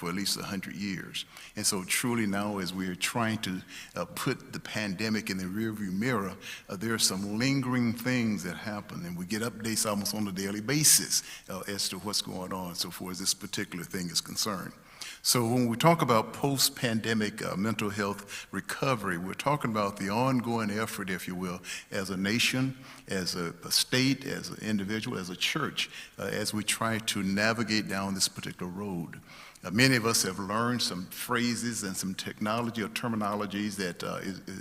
for at least 100 years. And so truly now, as we are trying to put the pandemic in the rearview mirror, there are some lingering things that happen, and we get updates almost on a daily basis as to what's going on so far as this particular thing is concerned. So when we talk about post-pandemic mental health recovery, we're talking about the ongoing effort, if you will, as a nation, as a state, as an individual, as a church, as we try to navigate down this particular road. Many of us have learned some phrases and some technology or terminologies that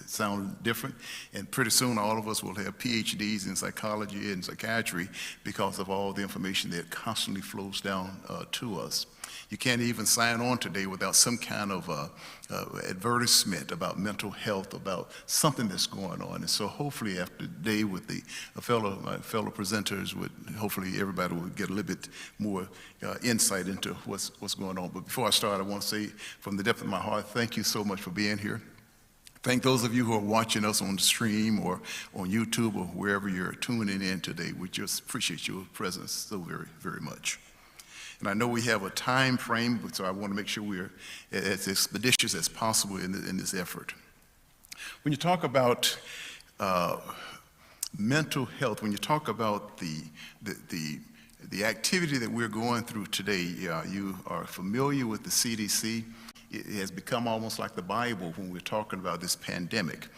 sound different, and pretty soon all of us will have PhDs in psychology and psychiatry because of all the information that constantly flows down to us. You can't even sign on today without some kind of advertisement about mental health, about something that's going on. And so hopefully after today with my fellow presenters, hopefully everybody will get a little bit more insight into what's going on. But before I start, I want to say from the depth of my heart, thank you so much for being here. Thank those of you who are watching us on the stream or on YouTube or wherever you're tuning in today. We just appreciate your presence so very, very much. And I know we have a time frame, so I want to make sure we're as expeditious as possible in this effort. When you talk about mental health, when you talk about the activity that we're going through today, you are familiar with the CDC. It has become almost like the Bible when we're talking about this pandemic.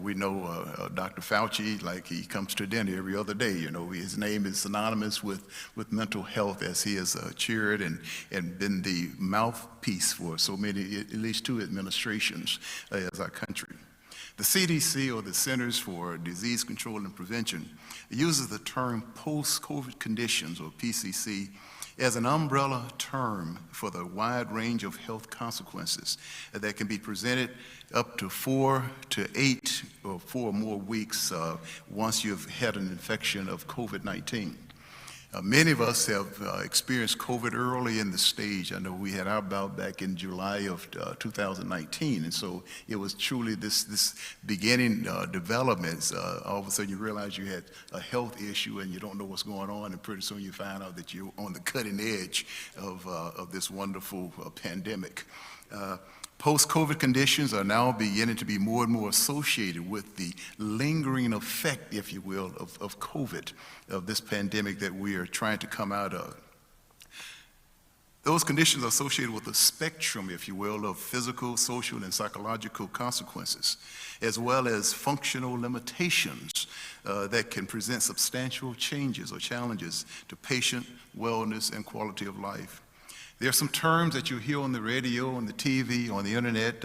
We know Dr. Fauci, like he comes to dinner every other day. You know, his name is synonymous with mental health, as he has cheered and been the mouthpiece for so many, at least 2 administrations as our country. The CDC, or the Centers for Disease Control and Prevention, uses the term post-COVID conditions, or PCC, as an umbrella term for the wide range of health consequences that can be presented up to 4 to 8 or 4 more weeks once you've had an infection of COVID-19. Many of us have experienced COVID early in the stage. I know we had our bout back in July of 2019, and so it was truly this beginning developments. All of a sudden you realize you had a health issue and you don't know what's going on, and pretty soon you find out that you're on the cutting edge of this wonderful pandemic. Post-COVID conditions are now beginning to be more and more associated with the lingering effect, if you will, of COVID, of this pandemic that we are trying to come out of. Those conditions are associated with a spectrum, if you will, of physical, social, and psychological consequences, as well as functional limitations that can present substantial changes or challenges to patient wellness and quality of life. There are some terms that you hear on the radio, on the TV, on the internet,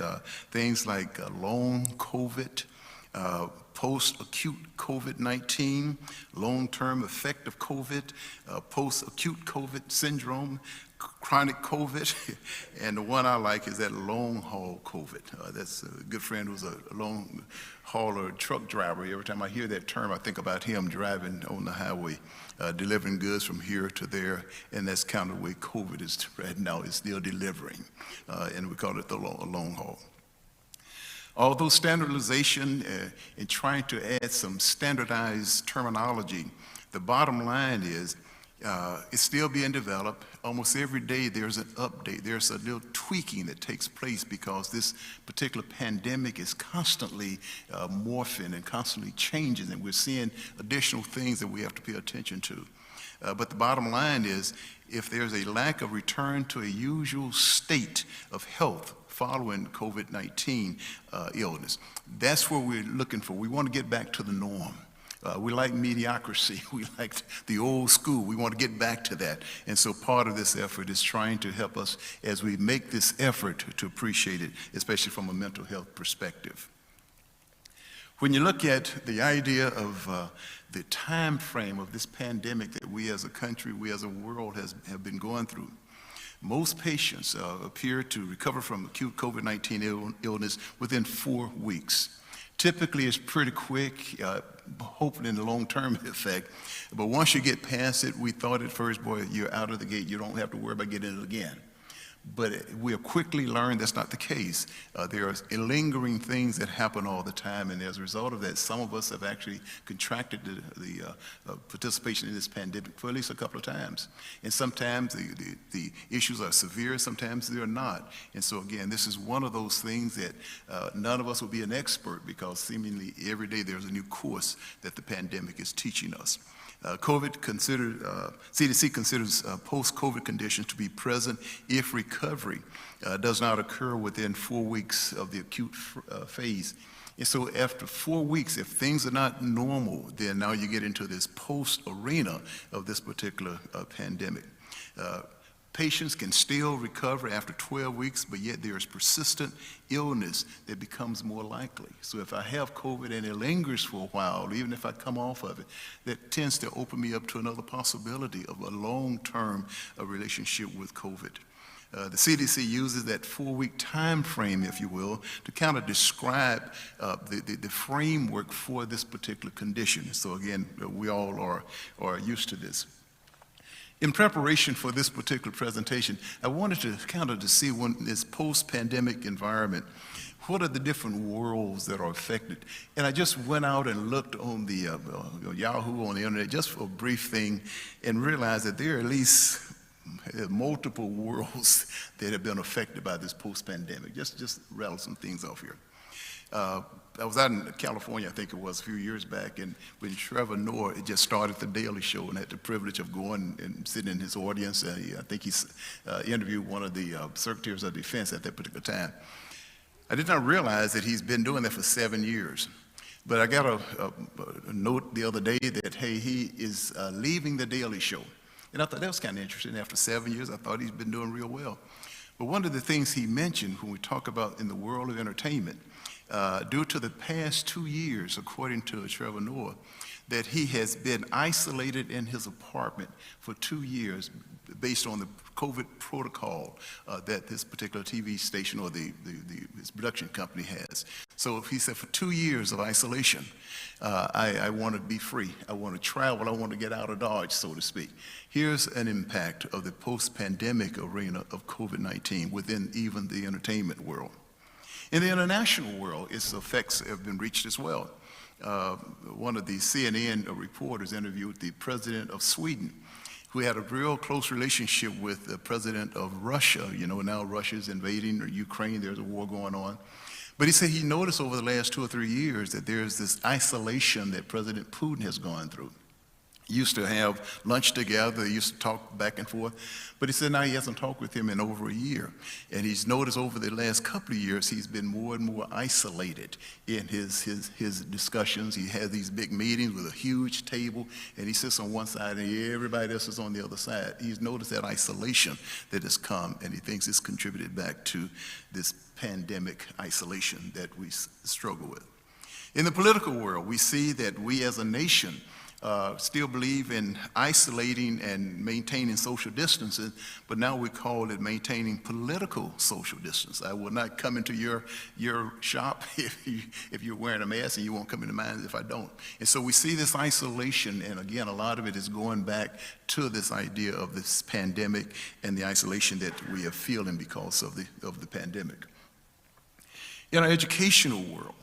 things like long COVID, post-acute COVID-19, long-term effect of COVID, post-acute COVID syndrome, chronic COVID, and the one I like is that long-haul COVID. That's a good friend who's a long-hauler truck driver. Every time I hear that term, I think about him driving on the highway, delivering goods from here to there, and that's kind of the way COVID is right now. It's still delivering, and we call it the long haul. Although standardization and trying to add some standardized terminology, the bottom line is it's still being developed. Almost every day there's an update. There's a little tweaking that takes place because this particular pandemic is constantly morphing and constantly changing, and we're seeing additional things that we have to pay attention to. But the bottom line is, if there's a lack of return to a usual state of health following COVID-19 illness, that's what we're looking for. We want to get back to the norm. We like mediocrity. We like the old school. We want to get back to that. And so part of this effort is trying to help us as we make this effort to appreciate it, especially from a mental health perspective. When you look at the idea of the time frame of this pandemic that we as a country, we as a world have been going through, most patients appear to recover from acute COVID-19 illness within 4 weeks. Typically, it's pretty quick, hopefully in the long-term effect. But once you get past it, we thought at first, boy, you're out of the gate. You don't have to worry about getting it again. But we'll quickly learn that's not the case. There are lingering things that happen all the time, and as a result of that, some of us have actually contracted the participation in this pandemic for at least a couple of times. And sometimes the issues are severe, sometimes they're not. And so again, this is one of those things that none of us will be an expert, because seemingly every day there's a new course that the pandemic is teaching us. CDC considers post-COVID conditions to be present if recovery does not occur within 4 weeks of the acute phase. And so after 4 weeks, if things are not normal, then now you get into this post-arena of this particular pandemic. Patients can still recover after 12 weeks, but yet there is persistent illness that becomes more likely. So if I have COVID and it lingers for a while, even if I come off of it, that tends to open me up to another possibility of a long-term relationship with COVID. The CDC uses that 4-week time frame, if you will, to kind of describe the framework for this particular condition. So again, we all are used to this. In preparation for this particular presentation, I wanted to kind of see, when this post-pandemic environment, what are the different worlds that are affected? And I just went out and looked on the Yahoo, on the internet, just for a brief thing, and realized that there are at least multiple worlds that have been affected by this post-pandemic. Just rattle some things off here. I was out in California, I think it was, a few years back, and when Trevor Noah had just started The Daily Show, and had the privilege of going and sitting in his audience. I think he interviewed one of the Secretaries of Defense at that particular time. I did not realize that he's been doing that for 7 years. But I got a note the other day that, hey, he is leaving The Daily Show. And I thought that was kind of interesting. After 7 years, I thought he's been doing real well. But one of the things he mentioned when we talk about in the world of entertainment, due to the past 2 years, according to Trevor Noah, that he has been isolated in his apartment for 2 years based on the COVID protocol that this particular TV station or his production company has. So he said, for 2 years of isolation, I want to be free. I want to travel. I want to get out of Dodge, so to speak. Here's an impact of the post-pandemic arena of COVID-19 within even the entertainment world. In the international world, its effects have been reached as well. One of the CNN reporters interviewed the president of Sweden, who had a real close relationship with the president of Russia. You know, now Russia's invading Ukraine, there's a war going on. But he said he noticed over the last 2 or 3 years that there's this isolation that President Putin has gone through. Used to have lunch together, used to talk back and forth, but he said now he hasn't talked with him in over a year. And he's noticed over the last couple of years he's been more and more isolated in his discussions. He has these big meetings with a huge table, and he sits on one side and everybody else is on the other side. He's noticed that isolation that has come, and he thinks it's contributed back to this pandemic isolation that we struggle with. In the political world, we see that we as a nation still believe in isolating and maintaining social distances, but now we call it maintaining political social distance. I will not come into your shop if you're wearing a mask, and you won't come into mine if I don't. And so we see this isolation, and again, a lot of it is going back to this idea of this pandemic and the isolation that we are feeling because of the pandemic. In our educational world,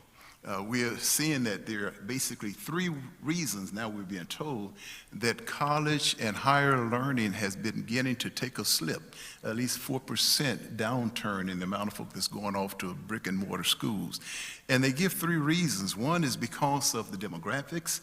we are seeing that there are basically 3 reasons now we're being told that college and higher learning has been beginning to take a slip, at least 4% downturn in the amount of folk that's going off to brick and mortar schools. And they give 3 reasons. One is because of the demographics.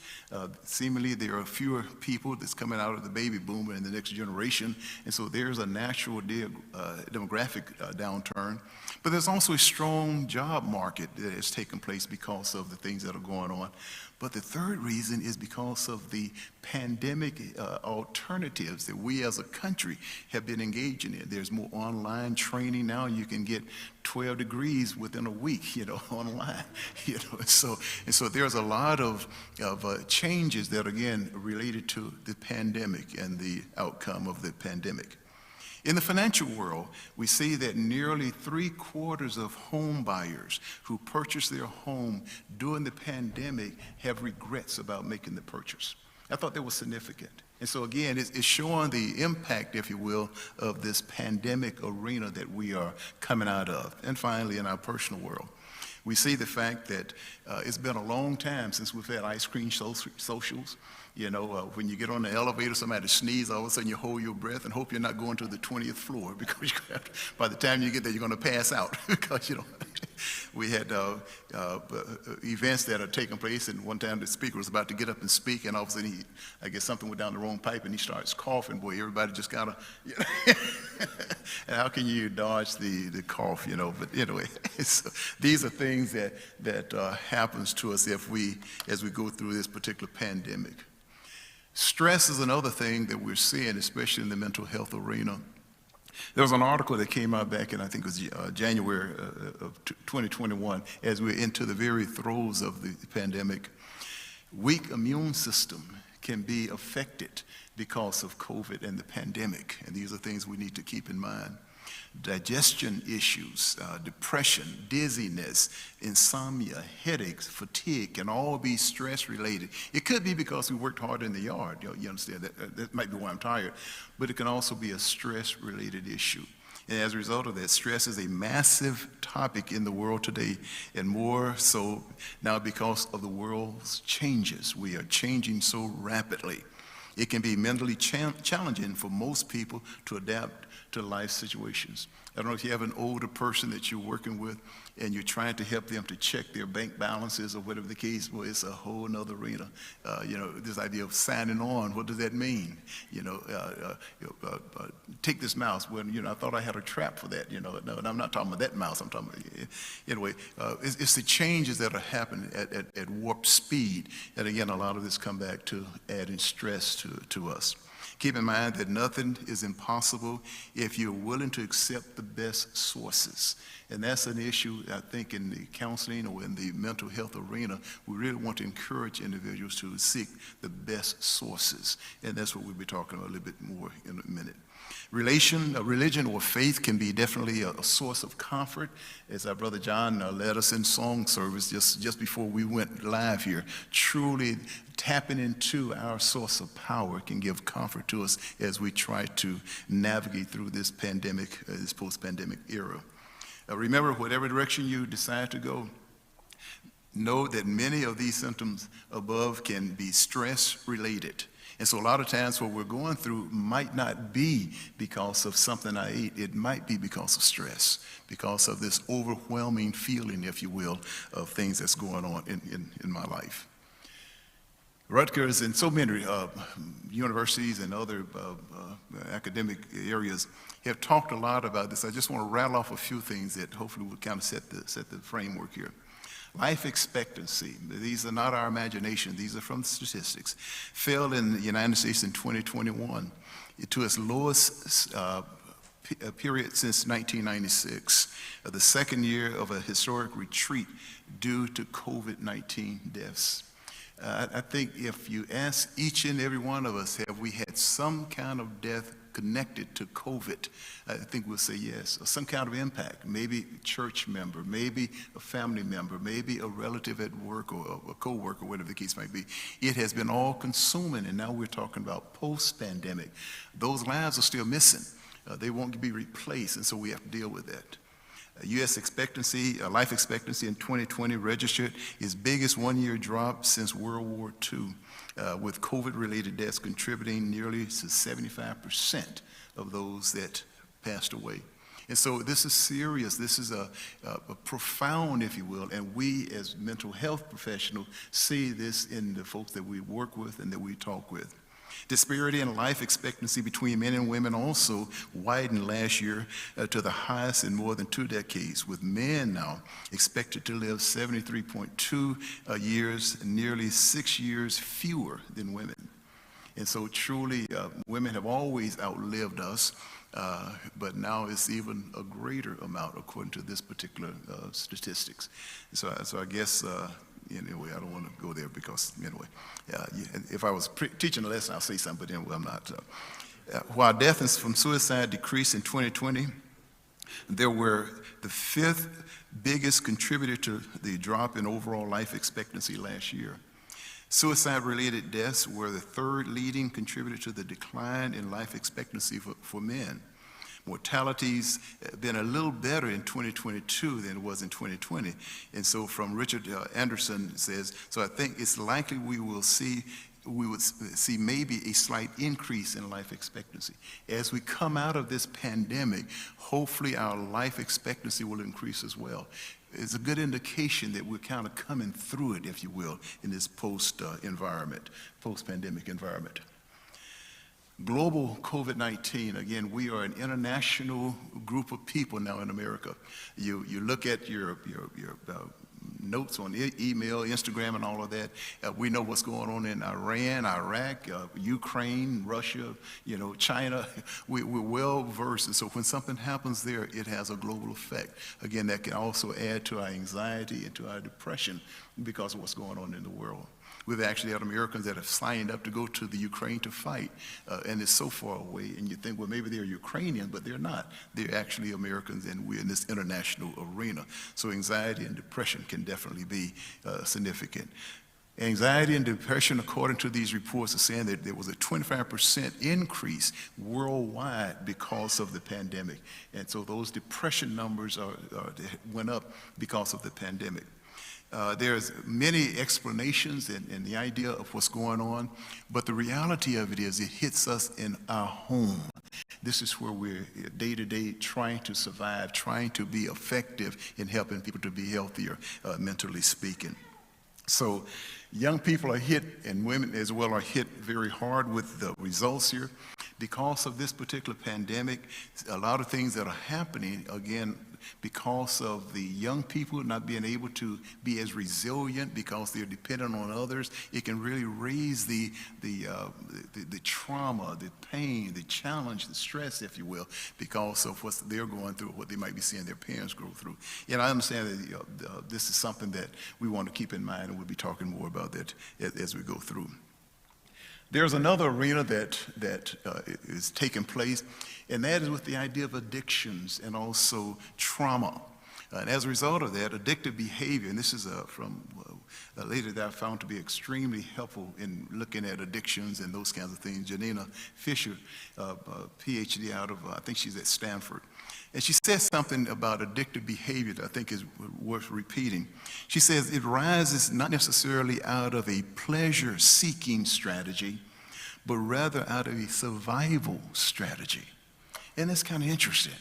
Seemingly there are fewer people that's coming out of the baby boom in the next generation, and so there's a natural demographic downturn. But there's also a strong job market that has taken place because of the things that are going on. But the 3rd reason is because of the pandemic alternatives that we as a country have been engaging in. There's more online training now. You can get 12 degrees within a week, online. And so there's a lot of changes that, again, are related to the pandemic and the outcome of the pandemic. In the financial world, we see that nearly 3/4 of home buyers who purchased their home during the pandemic have regrets about making the purchase. I thought that was significant. And so again, it's showing the impact, if you will, of this pandemic arena that we are coming out of. And finally, in our personal world, we see the fact that it's been a long time since we've had ice cream socials. You know, when you get on the elevator, somebody sneezes, all of a sudden you hold your breath and hope you're not going to the 20th floor, because by the time you get there, you're going to pass out because, you know, we had events that are taking place, and one time the speaker was about to get up and speak, and all of a sudden I guess something went down the wrong pipe, and he starts coughing. Boy, everybody just got to, you know, and how can you dodge the cough, you know? But anyway, these are things that happens to us as we go through this particular pandemic. Stress is another thing that we're seeing, especially in the mental health arena. There was an article that came out back in, I think it was January of 2021, as we're into the very throes of the pandemic. Weak immune system can be affected because of COVID and the pandemic, and these are things we need to keep in mind. Digestion issues, depression, dizziness, insomnia, headaches, fatigue can all be stress related. It could be because we worked hard in the yard, you understand, that might be why I'm tired, but it can also be a stress related issue. And as a result of that, stress is a massive topic in the world today, and more so now because of the world's changes. We are changing so rapidly. It can be mentally challenging for most people to adapt to life situations. I don't know if you have an older person that you're working with and you're trying to help them to check their bank balances or whatever the case. Well, it's a whole nother arena. You know, this idea of signing on, what does that mean? You know, take this mouse. Well, you know, I thought I had a trap for that. You know, no, I'm not talking about that mouse. I'm talking about, anyway, it's the changes that are happening at warp speed. And again, a lot of this come back to adding stress to us. Keep in mind that nothing is impossible if you're willing to accept the best sources. And that's an issue, I think, in the counseling or in the mental health arena. We really want to encourage individuals to seek the best sources. And that's what we'll be talking about a little bit more in a minute. Religion or faith can be definitely a source of comfort. As our brother John led us in song service just before we went live here, truly tapping into our source of power can give comfort to us as we try to navigate through this pandemic, this post-pandemic era. Remember, whatever direction you decide to go, know that many of these symptoms above can be stress-related. And so a lot of times what we're going through might not be because of something I ate. It might be because of stress, because of this overwhelming feeling, if you will, of things that's going on in my life. Rutgers and so many universities and other academic areas have talked a lot about this. I just want to rattle off a few things that hopefully will kind of set the framework here. Life expectancy, these are not our imagination, these are from the statistics, fell in the United States in 2021 to its lowest period since 1996, the second year of a historic retreat due to COVID-19 deaths. I think if you ask each and every one of us, have we had some kind of death connected to COVID? I think we'll say yes, or some kind of impact, maybe a church member, maybe a family member, maybe a relative at work or a co-worker, whatever the case might be. It has been all consuming, and now we're talking about post-pandemic. Those lives are still missing. They won't be replaced, and so we have to deal with that. U.S. life expectancy in 2020 registered its biggest one-year drop since World War II, with COVID-related deaths contributing nearly to 75% of those that passed away. And so this is serious. This is a profound, if you will, and we as mental health professionals see this in the folks that we work with and that we talk with. Disparity in life expectancy between men and women also widened last year to the highest in more than 2 decades, with men now expected to live 73.2 years, nearly 6 years fewer than women. And so truly, women have always outlived us, but now it's even a greater amount according to this particular statistics. So I guess, anyway, I don't want to go there because, anyway, if I was teaching a lesson, I'll say something, but anyway, I'm not. While deaths from suicide decreased in 2020, there were the 5th biggest contributor to the drop in overall life expectancy last year. Suicide-related deaths were the third leading contributor to the decline in life expectancy for men. Mortality's been a little better in 2022 than it was in 2020. And so from Richard Anderson says, so I think it's likely we would see maybe a slight increase in life expectancy. As we come out of this pandemic, hopefully our life expectancy will increase as well. It's a good indication that we're kind of coming through it, if you will, in this post-pandemic environment. Global COVID-19, again, we are an international group of people now in America. You look at your notes on email, Instagram, and all of that. We know what's going on in Iran, Iraq, Ukraine, Russia, China. We're well versed, and so when something happens there, it has a global effect. Again, that can also add to our anxiety and to our depression because of what's going on in the world. We've actually had Americans that have signed up to go to the Ukraine to fight, and it's so far away, and you think, well, maybe they're Ukrainian, but they're not. They're actually Americans, and we're in this international arena. So anxiety and depression can definitely be significant. Anxiety and depression, according to these reports, are saying that there was a 25% increase worldwide because of the pandemic. And so those depression numbers went up because of the pandemic. There's many explanations and the idea of what's going on, but the reality of it is it hits us in our home. This is where we're day to day trying to survive, trying to be effective in helping people to be healthier, mentally speaking. So young people are hit, and women as well are hit very hard with the results here. Because of this particular pandemic, a lot of things that are happening, again, because of the young people not being able to be as resilient because they're dependent on others, it can really raise the trauma, the pain, the challenge, the stress, if you will, because of what they're going through, what they might be seeing their parents go through. And I understand that this is something that we want to keep in mind, and we'll be talking more about that as we go through. There's another arena that is taking place, and that is with the idea of addictions and also trauma. And as a result of that, addictive behavior, and this is from a lady that I found to be extremely helpful in looking at addictions and those kinds of things, Janina Fisher, PhD out of, I think she's at Stanford. And she says something about addictive behavior that I think is worth repeating. She says it rises not necessarily out of a pleasure-seeking strategy, but rather out of a survival strategy. And that's kind of interesting.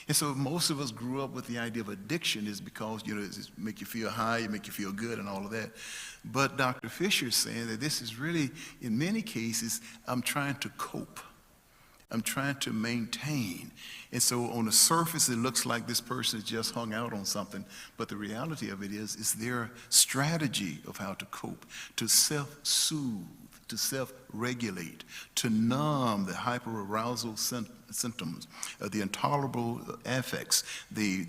And so most of us grew up with the idea of addiction is because, it make you feel high, it make you feel good and all of that. But Dr. Fisher is saying that this is really, in many cases, I'm trying to cope. I'm trying to maintain. And so on the surface, it looks like this person has just hung out on something. But the reality of it is their strategy of how to cope, to self-soothe, to self-regulate, to numb the hyperarousal symptoms, the intolerable affects, the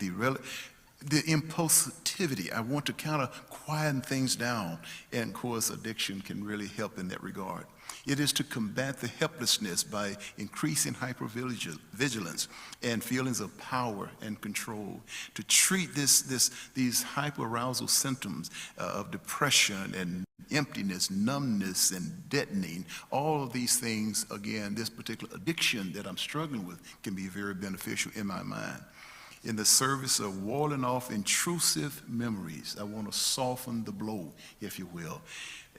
impulsivity. I want to kind of quieten things down. And of course, addiction can really help in that regard. It is to combat the helplessness by increasing hypervigilance and feelings of power and control, to treat these hyperarousal symptoms of depression and emptiness, numbness, and deadening. All of these things, again, this particular addiction that I'm struggling with can be very beneficial in my mind. In the service of walling off intrusive memories, I want to soften the blow, if you will,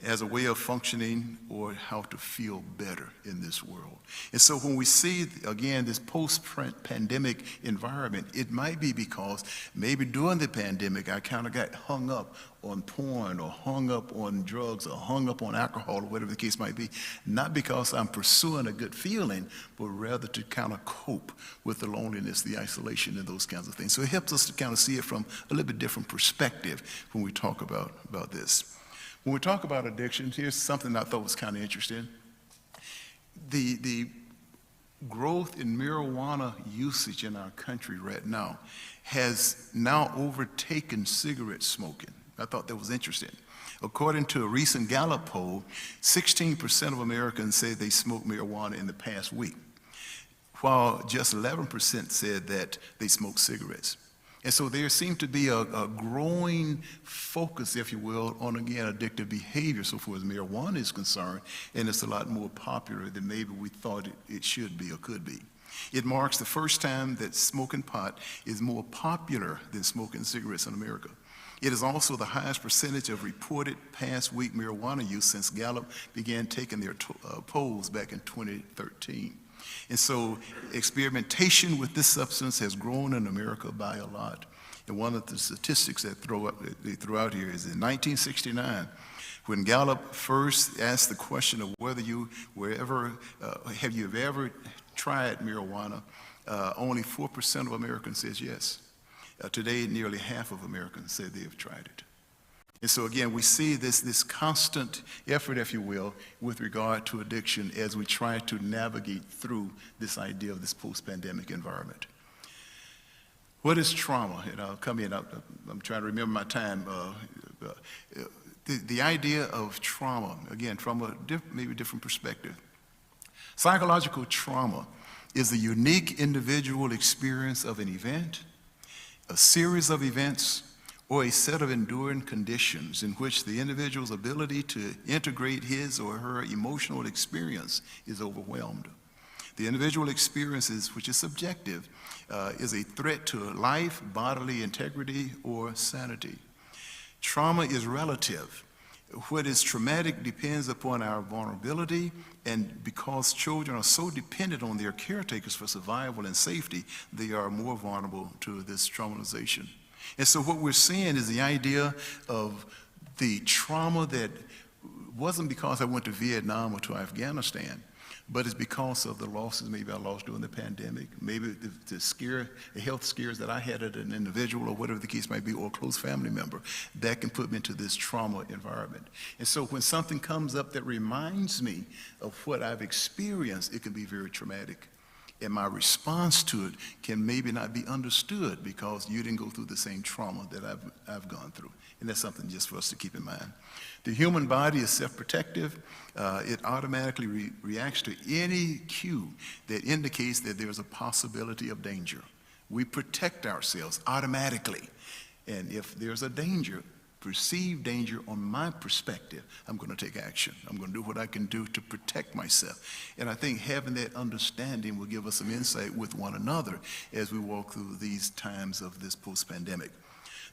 as a way of functioning or how to feel better in this world. And so when we see, again, this post-pandemic environment, it might be because maybe during the pandemic, I kind of got hung up on porn or hung up on drugs or hung up on alcohol or whatever the case might be, not because I'm pursuing a good feeling, but rather to kind of cope with the loneliness, the isolation, and those kinds of things. So it helps us to kind of see it from a little bit different perspective when we talk about this. When we talk about addictions, here's something I thought was kind of interesting. The growth in marijuana usage in our country right now has now overtaken cigarette smoking. I thought that was interesting. According to a recent Gallup poll, 16% of Americans say they smoked marijuana in the past week, while just 11% said that they smoked cigarettes. And so there seems to be a growing focus, if you will, on, again, addictive behavior so far as marijuana is concerned, and it's a lot more popular than maybe we thought it should be or could be. It marks the first time that smoking pot is more popular than smoking cigarettes in America. It is also the highest percentage of reported past week marijuana use since Gallup began taking their polls back in 2013. And so experimentation with this substance has grown in America by a lot. And one of the statistics that they throw out here is in 1969, when Gallup first asked the question of whether you were ever, have you ever tried marijuana, only 4% of Americans says yes. Today, nearly half of Americans say they have tried it. And so again, we see this constant effort, if you will, with regard to addiction as we try to navigate through this idea of this post-pandemic environment. What is trauma? And I'll come in, I'm trying to remember my time. The idea of trauma, again, from a maybe different perspective. Psychological trauma is the unique individual experience of an event, a series of events, or a set of enduring conditions in which the individual's ability to integrate his or her emotional experience is overwhelmed. The individual experiences, which is subjective, is a threat to life, bodily integrity, or sanity. Trauma is relative. What is traumatic depends upon our vulnerability, and because children are so dependent on their caretakers for survival and safety, they are more vulnerable to this traumatization. And so what we're seeing is the idea of the trauma that wasn't because I went to Vietnam or to Afghanistan, but it's because of the losses maybe I lost during the pandemic, maybe the health scares that I had as an individual or whatever the case might be, or a close family member, that can put me into this trauma environment. And so when something comes up that reminds me of what I've experienced, it can be very traumatic. And my response to it can maybe not be understood because you didn't go through the same trauma that I've gone through. And that's something just for us to keep in mind. The human body is self-protective. It automatically reacts to any cue that indicates that there's a possibility of danger. We protect ourselves automatically. And if there's a danger, perceived danger on my perspective, I'm going to take action. I'm going to do what I can do to protect myself. And I think having that understanding will give us some insight with one another as we walk through these times of this post-pandemic.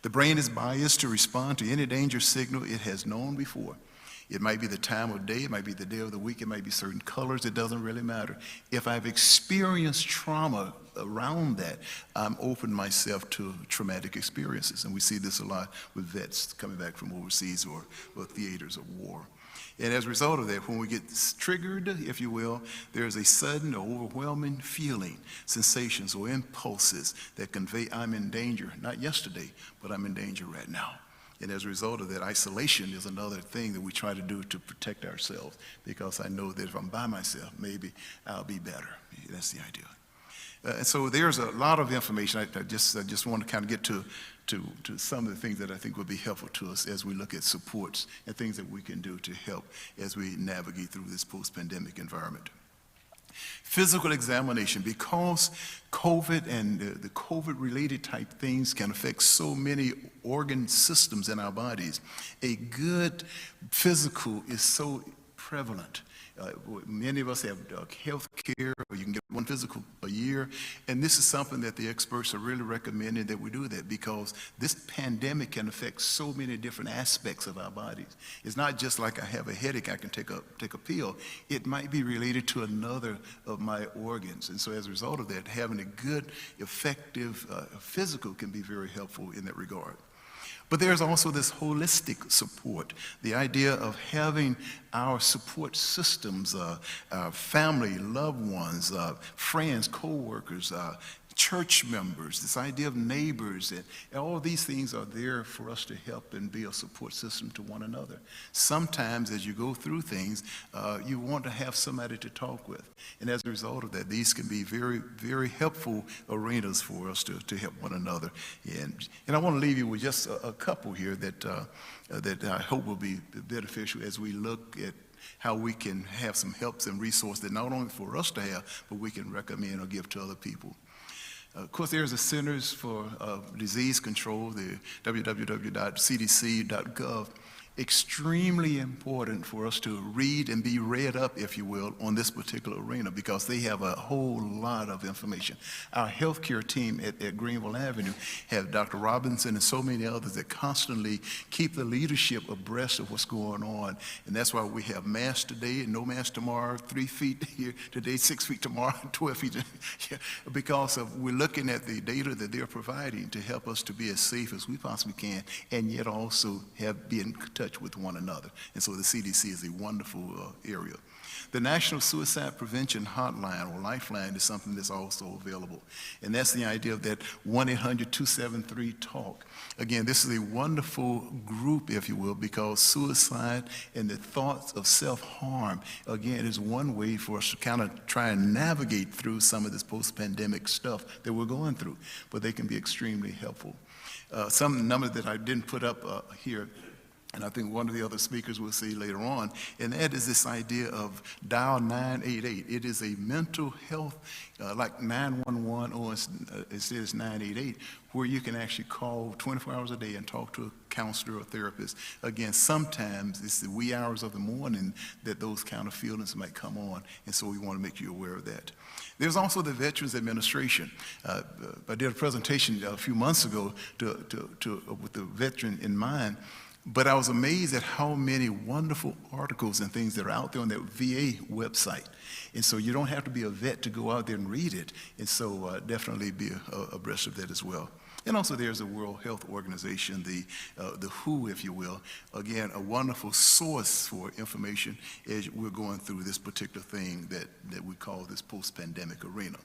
The brain is biased to respond to any danger signal it has known before. It might be the time of day, it might be the day of the week, it might be certain colors, it doesn't really matter. If I've experienced trauma around that, I'm open myself to traumatic experiences. And we see this a lot with vets coming back from overseas or theaters of war. And as a result of that, when we get triggered, if you will, there's a sudden or overwhelming feeling, sensations or impulses that convey I'm in danger, not yesterday, but I'm in danger right now. And as a result of that, isolation is another thing that we try to do to protect ourselves, because I know that if I'm by myself, maybe I'll be better. That's the idea. And so there's a lot of information. I just want to kind of get to some of the things that I think will be helpful to us as we look at supports and things that we can do to help as we navigate through this post-pandemic environment. Physical examination, because COVID and the COVID-related type things can affect so many organ systems in our bodies. A good physical is so prevalent. Many of us have health care, or you can get one physical a year, and this is something that the experts are really recommending that we do that, because this pandemic can affect so many different aspects of our bodies. It's not just like I have a headache, I can take a pill. It might be related to another of my organs, and so as a result of that, having a good, effective physical can be very helpful in that regard. But there's also this holistic support, the idea of having our support systems, family, loved ones, friends, co-workers, church members, this idea of neighbors, and all of these things are there for us to help and be a support system to one another. Sometimes as you go through things, you want to have somebody to talk with. And as a result of that, these can be very, very helpful arenas for us to help one another. And I want to leave you with just a couple here that I hope will be beneficial as we look at how we can have some helps and resources that not only for us to have, but we can recommend or give to other people. Of course, there's the Centers for Disease Control, the www.cdc.gov. Extremely important for us to read and be read up, if you will, on this particular arena, because they have a whole lot of information. Our healthcare team at Greenville Avenue have Dr. Robinson and so many others that constantly keep the leadership abreast of what's going on. And that's why we have masks today and no masks tomorrow, 3 feet here today, 6 feet tomorrow, 12 feet, because we're looking at the data that they're providing to help us to be as safe as we possibly can, and yet also be in touch with one another. And so the CDC is a wonderful area. The National Suicide Prevention Hotline, or Lifeline, is something that's also available. And that's the idea of that 1-800-273-TALK. Again, this is a wonderful group, if you will, because suicide and the thoughts of self-harm, again, is one way for us to kind of try and navigate through some of this post-pandemic stuff that we're going through. But they can be extremely helpful. Some numbers that I didn't put up here, and I think one of the other speakers will see later on, and that is this idea of dial 988. It is a mental health, like 911, or it says 988, where you can actually call 24 hours a day and talk to a counselor or therapist. Again, sometimes it's the wee hours of the morning that those kind of feelings might come on, and so we want to make you aware of that. There's also the Veterans Administration. I did a presentation a few months ago with the veteran in mind. But I was amazed at how many wonderful articles and things that are out there on that VA website. And so you don't have to be a vet to go out there and read it. And so definitely be abreast of that as well. And also there's the World Health Organization, the WHO, if you will. Again, a wonderful source for information as we're going through this particular thing that we call this post-pandemic arena.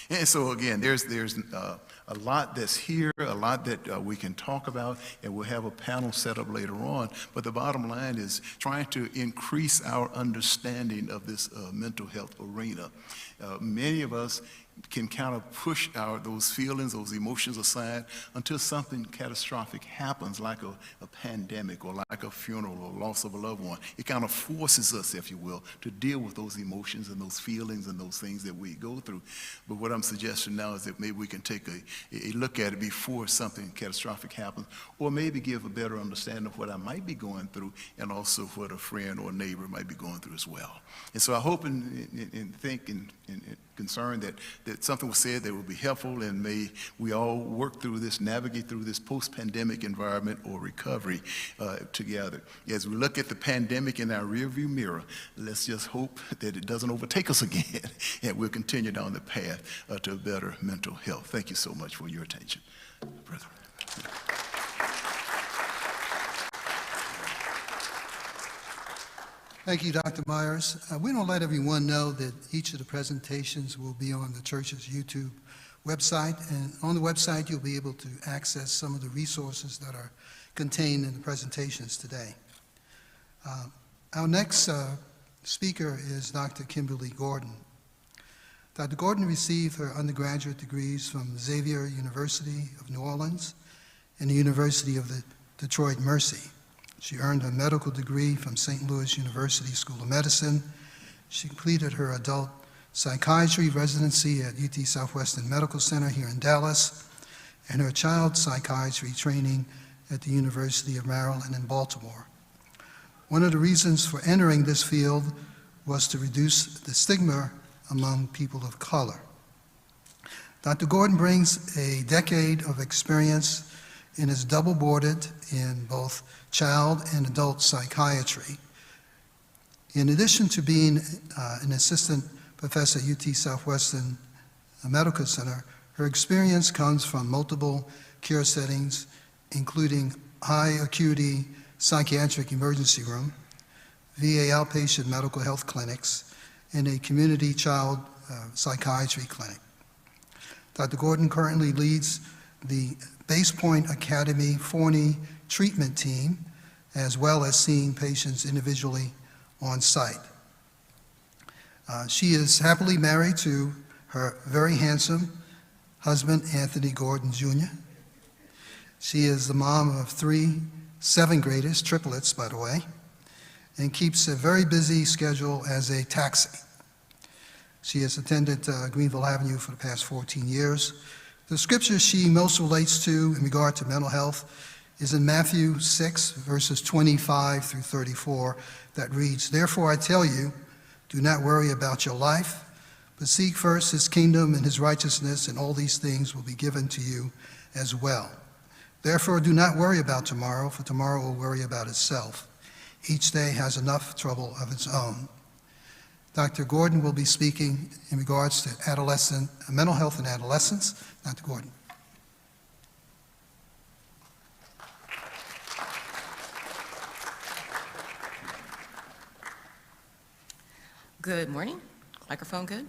And so again, there's a lot that's here, a lot that we can talk about, and we'll have a panel set up later on. But the bottom line is trying to increase our understanding of this mental health arena. Many of us can kind of push those feelings, those emotions aside until something catastrophic happens, like a pandemic or like a funeral or loss of a loved one. It kind of forces us, if you will, to deal with those emotions and those feelings and those things that we go through. But what I'm suggesting now is that maybe we can take a look at it before something catastrophic happens, or maybe give a better understanding of what I might be going through and also what a friend or a neighbor might be going through as well. And so I hope and think and concerned that something was said that will be helpful, and may we all work through this, navigate through this post-pandemic environment or recovery together. As we look at the pandemic in our rearview mirror, let's just hope that it doesn't overtake us again, and we'll continue down the path to better mental health. Thank you so much for your attention. Brother. Thank you, Dr. Myers. We don't let everyone know that each of the presentations will be on the church's YouTube website, and on the website you'll be able to access some of the resources that are contained in the presentations today. Our next speaker is Dr. Kimberly Gordon. Dr. Gordon received her undergraduate degrees from Xavier University of New Orleans and the University of the Detroit Mercy. She earned her medical degree from St. Louis University School of Medicine. She completed her adult psychiatry residency at UT Southwestern Medical Center here in Dallas, and her child psychiatry training at the University of Maryland in Baltimore. One of the reasons for entering this field was to reduce the stigma among people of color. Dr. Gordon brings a decade of experience and is double-boarded in both child and adult psychiatry. In addition to being an assistant professor at UT Southwestern Medical Center, her experience comes from multiple care settings, including high acuity psychiatric emergency room, VA outpatient medical health clinics, and a community child psychiatry clinic. Dr. Gordon currently leads the Base Point Academy Forney treatment team, as well as seeing patients individually on site. She is happily married to her very handsome husband, Anthony Gordon Jr. She is the mom of 3 7th graders, triplets by the way, and keeps a very busy schedule as a taxi. She has attended Greenville Avenue for the past 14 years, The scripture she most relates to in regard to mental health is in Matthew 6, verses 25 through 34, that reads, "Therefore I tell you, do not worry about your life, but seek first his kingdom and his righteousness, and all these things will be given to you as well. Therefore do not worry about tomorrow, for tomorrow will worry about itself. Each day has enough trouble of its own." Dr. Gordon will be speaking in regards to mental health in adolescents. Dr. Gordon. Good morning. Microphone good?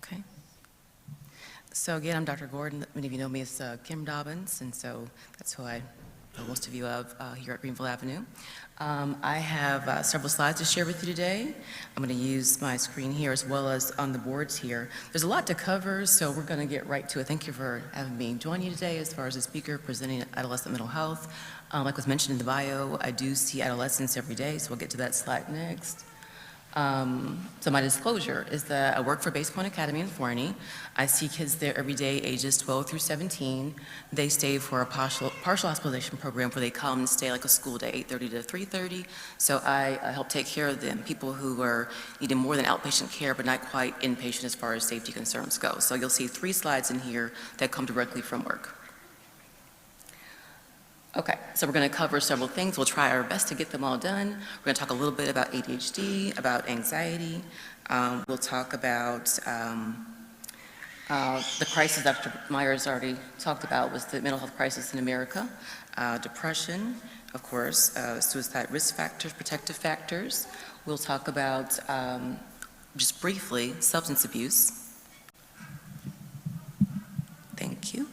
Okay. So again, I'm Dr. Gordon. Many of you know me as Kim Dobbins, and so that's who I know most of you of here at Greenville Avenue. I have several slides to share with you today. I'm going to use my screen here as well as on the boards here. There's a lot to cover, so we're going to get right to it. Thank you for having me join you today as far as a speaker presenting adolescent mental health. Like was mentioned in the bio, I do see adolescents every day, so we'll get to that slide next. So my disclosure is that I work for Base Point Academy in Forney. I see kids there every day, ages 12 through 17. They stay for a partial hospitalization program where they come and stay like a school day, 8:30 to 3:30. So I help take care of them, people who are needing more than outpatient care, but not quite inpatient as far as safety concerns go. So you'll see 3 slides in here that come directly from work. Okay, so we're going to cover several things. We'll try our best to get them all done. We're going to talk a little bit about ADHD, about anxiety. We'll talk about the crisis Dr. Myers already talked about, was the mental health crisis in America, depression, of course, suicide risk factors, protective factors. We'll talk about, just briefly, substance abuse. Thank you.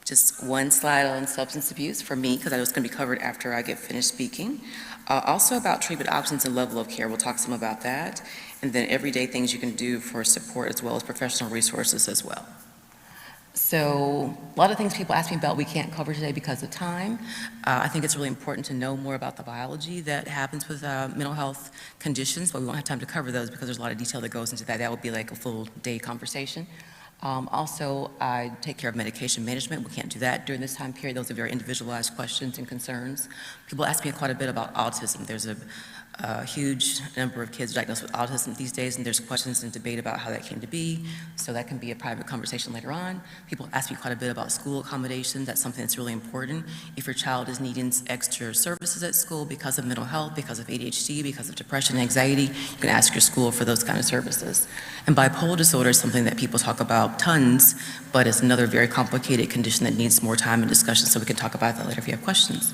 Just one slide on substance abuse for me, because I know it's going to be covered after I get finished speaking. Also about treatment options and level of care. We'll talk some about that. And then everyday things you can do for support as well as professional resources as well. So a lot of things people ask me about we can't cover today because of time. I think it's really important to know more about the biology that happens with mental health conditions, but we won't have time to cover those because there's a lot of detail that goes into that. That would be like a full day conversation. Also, I take care of medication management. We can't do that during this time period. Those are very individualized questions and concerns. People ask me quite a bit about autism. There's a huge number of kids diagnosed with autism these days, and there's questions and debate about how that came to be. So that can be a private conversation later on. People ask me quite a bit about school accommodation. That's something that's really important. If your child is needing extra services at school because of mental health, because of ADHD, because of depression, anxiety, you can ask your school for those kind of services. And bipolar disorder is something that people talk about tons, but it's another very complicated condition that needs more time and discussion, so we can talk about that later if you have questions.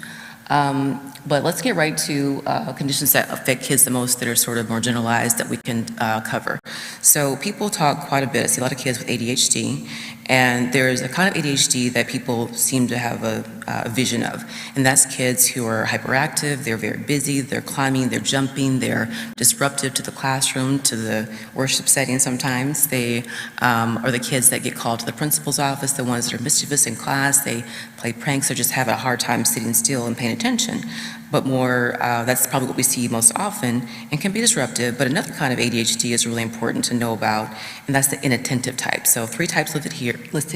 But let's get right to conditions that affect kids the most that are sort of more generalized that we can cover. So people talk quite a bit. I see a lot of kids with ADHD, and there's a kind of ADHD that people seem to have a vision of, and that's kids who are hyperactive, they're very busy, they're climbing, they're jumping, they're disruptive to the classroom, to the worship setting sometimes. They are the kids that get called to the principal's office, the ones that are mischievous in class, they play pranks or just have a hard time sitting still and paying attention. But more, that's probably what we see most often and can be disruptive. But another kind of ADHD is really important to know about, and that's the inattentive type. So 3 types listed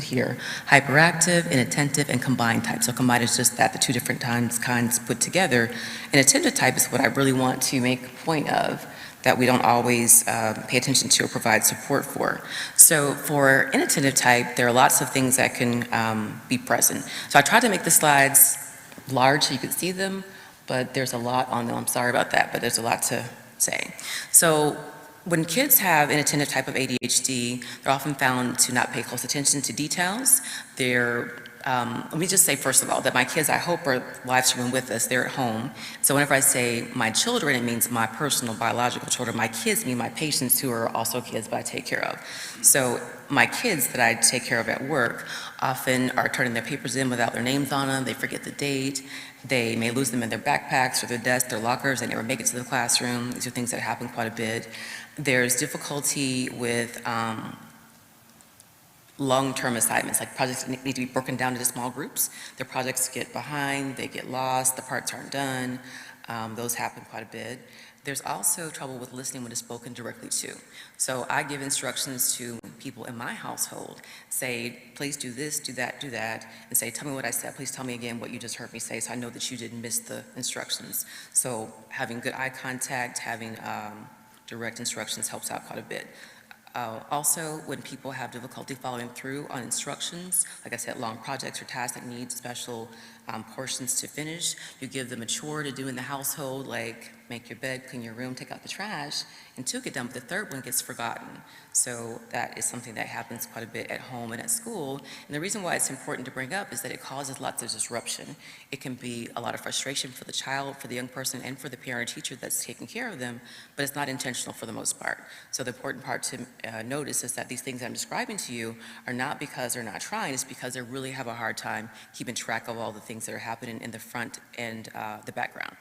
here, hyperactive, inattentive, and combined type. So combined is just that, the 2 different kinds put together. Inattentive type is what I really want to make a point of, that we don't always pay attention to or provide support for. So for inattentive type, there are lots of things that can be present. So I tried to make the slides large so you could see them, but there's a lot on them. I'm sorry about that, but there's a lot to say. So when kids have inattentive type of ADHD, they're often found to not pay close attention to details. Let me just say first of all that my kids, I hope, are live streaming with us. They're at home. So whenever I say my children, it means my personal biological children. My kids mean my patients who are also kids but I take care of. So my kids that I take care of at work often are turning their papers in without their names on them. They forget the date. They may lose them in their backpacks or their desks, their lockers. They never make it to the classroom. These are things that happen quite a bit. There's difficulty with long-term assignments, like projects need to be broken down into small groups. Their projects get behind, they get lost, the parts aren't done. Those happen quite a bit. There's also trouble with listening when it's spoken directly to. So I give instructions to people in my household, say, please do this, do that, and say, tell me what I said, please tell me again what you just heard me say, so I know that you didn't miss the instructions. So having good eye contact, having direct instructions helps out quite a bit. Also, when people have difficulty following through on instructions, like I said, long projects or tasks that need special portions to finish, you give them a chore to do in the household, like make your bed, clean your room, take out the trash, and two get done, but the third one gets forgotten. So that is something that happens quite a bit at home and at school. And the reason why it's important to bring up is that it causes lots of disruption. It can be a lot of frustration for the child, for the young person, and for the parent or teacher that's taking care of them, but it's not intentional for the most part. So the important part to notice is that these things I'm describing to you are not because they're not trying, it's because they really have a hard time keeping track of all the things that are happening in the front and the background.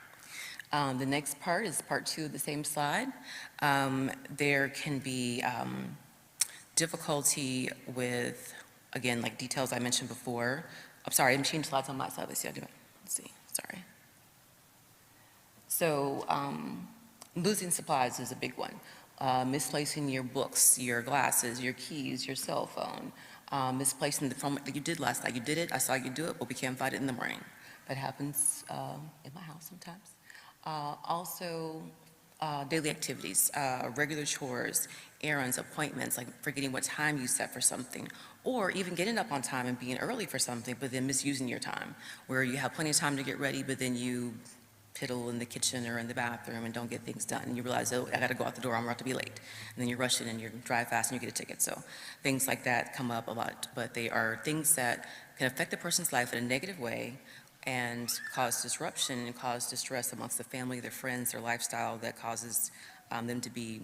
The next part is part 2 of the same slide. There can be difficulty with, again, like details I mentioned before. I'm sorry, I'm changing slides on my side. Let's see, I'll do it. Let's see, sorry. So losing supplies is a big one. Misplacing your books, your glasses, your keys, your cell phone, misplacing the phone that you did last night. You did it, I saw you do it, but we can't find it in the morning. That happens in my house sometimes. Also, daily activities, regular chores, errands, appointments, like forgetting what time you set for something, or even getting up on time and being early for something, but then misusing your time, where you have plenty of time to get ready, but then you piddle in the kitchen or in the bathroom and don't get things done. And you realize, oh, I gotta go out the door, I'm about to be late. And then you're rushing and you drive fast and you get a ticket. So things like that come up a lot, but they are things that can affect a person's life in a negative way and cause disruption and cause distress amongst the family, their friends, their lifestyle that causes them to be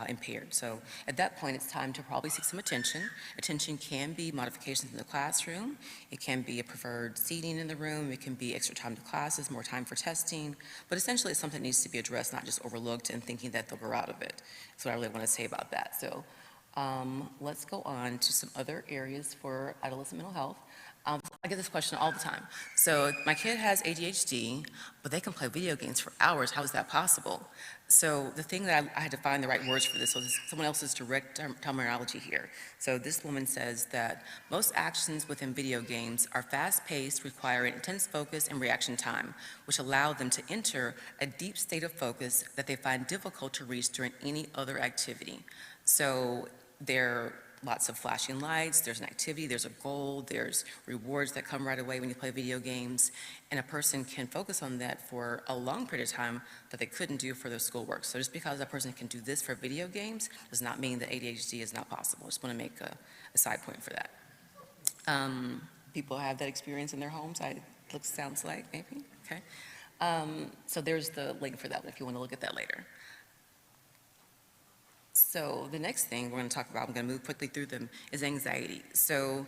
impaired. So at that point, it's time to probably seek some attention. Attention can be modifications in the classroom. It can be a preferred seating in the room. It can be extra time to classes, more time for testing. But essentially, it's something that needs to be addressed, not just overlooked and thinking that they'll grow out of it. That's what I really want to say about that. So let's go on to some other areas for adolescent mental health. I get this question all the time. So my kid has ADHD, but they can play video games for hours. How is that possible? So the thing that I had to find the right words for this, so this is someone else's direct terminology here. So this woman says that most actions within video games are fast-paced, requiring intense focus and reaction time, which allow them to enter a deep state of focus that they find difficult to reach during any other activity. So they're lots of flashing lights, there's an activity, there's a goal, there's rewards that come right away when you play video games, and a person can focus on that for a long period of time that they couldn't do for their schoolwork. So just because a person can do this for video games does not mean that ADHD is not possible. I just want to make a side point for that. People have that experience in their homes, sounds like, maybe, okay. So there's the link for that one if you want to look at that later. So the next thing we're going to talk about, I'm going to move quickly through them, is anxiety. So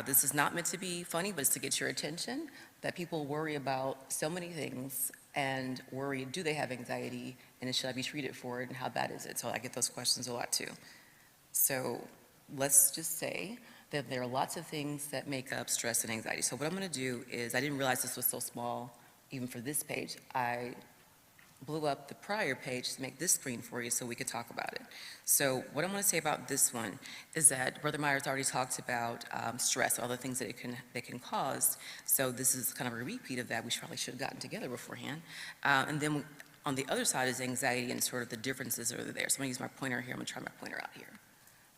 this is not meant to be funny, but it's to get your attention, that people worry about so many things and worry, do they have anxiety, and should I be treated for it, and how bad is it? So I get those questions a lot too. So let's just say that there are lots of things that make up stress and anxiety. So what I'm going to do is, I didn't realize this was so small, even for this page. I blew up the prior page to make this screen for you so we could talk about it. So what I'm going to say about this one is that Brother Myers already talked about stress, all the things that it can cause. So this is kind of a repeat of that. We probably should have gotten together beforehand. And then on the other side is anxiety and sort of the differences that are there. So I'm going to use my pointer here. I'm going to try my pointer out here.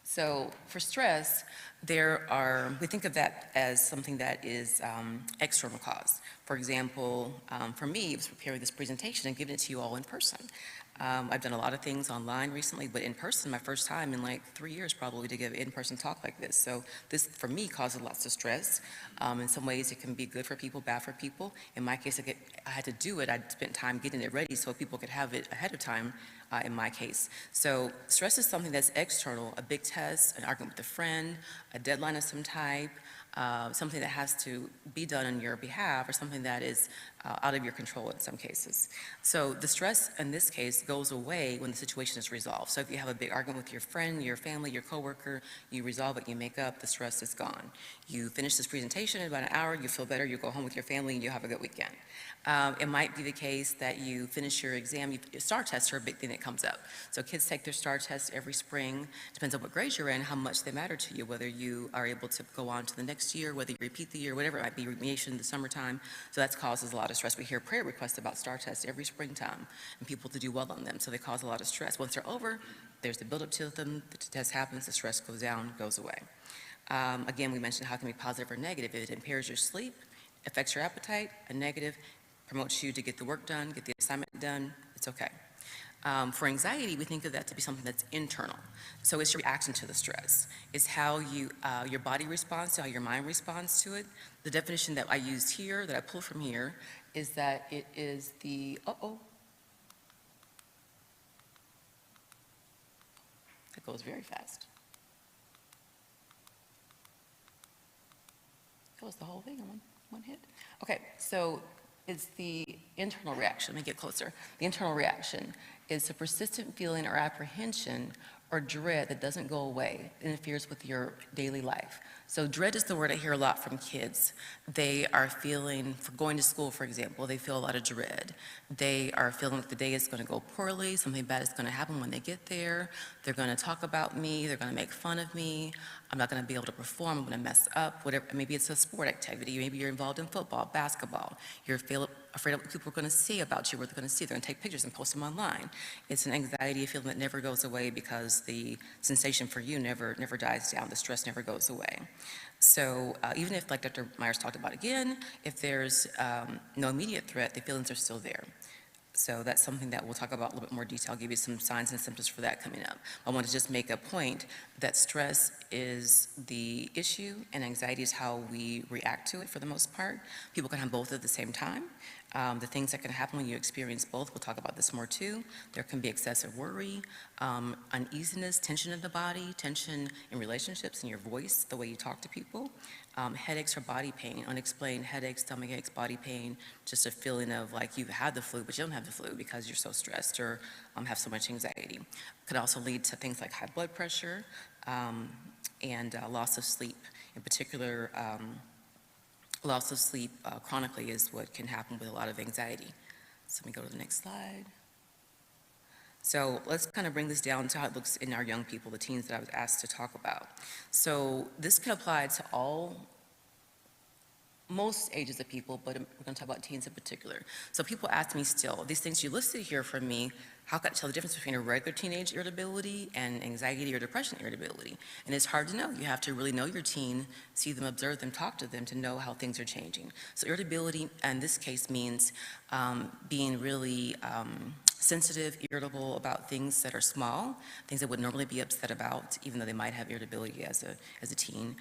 So for stress, we think of that as something that is external cause. For example, for me, it was preparing this presentation and giving it to you all in person. I've done a lot of things online recently, but in person, my first time in like 3 years probably to give an in-person talk like this. So this, for me, causes lots of stress. In some ways, it can be good for people, bad for people. In my case, I had to do it. I spent time getting it ready so people could have it ahead of time. In my case. So stress is something that's external, a big test, an argument with a friend, a deadline of some type, something that has to be done on your behalf or something that is out of your control in some cases. So the stress in this case goes away when the situation is resolved. So if you have a big argument with your friend, your family, your coworker, you resolve it, you make up, the stress is gone. You finish this presentation in about an hour, you feel better, you go home with your family, and you have a good weekend. It might be the case that you finish your exam, STAR tests are a big thing that comes up. So kids take their STAR tests every spring, depends on what grade you're in, how much they matter to you, whether you are able to go on to the next year, whether you repeat the year, whatever it might be, remediation in the summertime. So that causes a lot of stress. We hear prayer requests about STAR tests every springtime and people to do well on them, so they cause a lot of stress. Once they're over, there's the buildup to them, the test happens, the stress goes down, goes away. Again, we mentioned how it can be positive or negative. If it impairs your sleep, affects your appetite, a negative, promotes you to get the work done, get the assignment done, it's okay. For anxiety, we think of that to be something that's internal. So it's your reaction to the stress. It's how your body responds to, how your mind responds to it. The definition that I used here, that I pulled from here, is that it is the, that goes very fast. That was the whole thing in one hit. Okay, so it's the internal reaction. Let me get closer. The internal reaction is a persistent feeling or apprehension or dread that doesn't go away, interferes with your daily life. So dread is the word I hear a lot from kids. They are feeling, for going to school, for example, they feel a lot of dread. They are feeling like the day is going to go poorly, something bad is going to happen when they get there. They're going to talk about me, they're going to make fun of me, I'm not going to be able to perform, I'm going to mess up, whatever. Maybe it's a sport activity, maybe you're involved in football, basketball. You're afraid of what people are going to see about you, what they're going to see. They're going to take pictures and post them online. It's an anxiety, a feeling that never goes away because the sensation for you never dies down. The stress never goes away. So even if, like Dr. Myers talked about again, if there's no immediate threat, the feelings are still there. So that's something that we'll talk about in a little bit more detail. I'll give you some signs and symptoms for that coming up. I want to just make a point that stress is the issue and anxiety is how we react to it for the most part. People can have both at the same time. The things that can happen when you experience both, we'll talk about this more too. There can be excessive worry, uneasiness, tension in the body, tension in relationships, in your voice, the way you talk to people, headaches or body pain, unexplained headaches, stomach aches, body pain, just a feeling of like you've had the flu, but you don't have the flu because you're so stressed or have so much anxiety. Could also lead to things like high blood pressure and loss of sleep. In particular, loss of sleep chronically is what can happen with a lot of anxiety. So let me go to the next slide. So let's kind of bring this down to how it looks in our young people, the teens that I was asked to talk about. So this can apply to most ages of people, but we're going to talk about teens in particular. So people ask me still, these things you listed here for me, how can I tell the difference between a regular teenage irritability and anxiety or depression irritability? And it's hard to know. You have to really know your teen, see them, observe them, talk to them to know how things are changing. So irritability in this case means being really sensitive, irritable about things that are small, things that would normally be upset about, even though they might have irritability as a teen,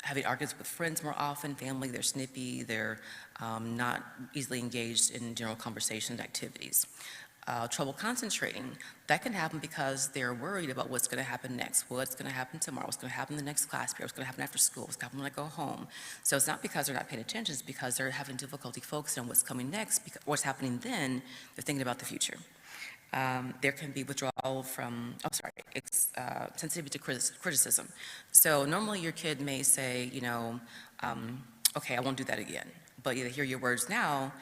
having arguments with friends more often, family, they're snippy, they're not easily engaged in general conversation activities. Trouble concentrating, that can happen because they're worried about what's going to happen next, what's going to happen tomorrow, what's going to happen in the next class period, what's going to happen after school, what's going to happen when I go home. So it's not because they're not paying attention, it's because they're having difficulty focusing on what's coming next, because what's happening then, they're thinking about the future. There can be withdrawal from, sensitivity to criticism. So normally your kid may say, okay, I won't do that again. But they hear your words now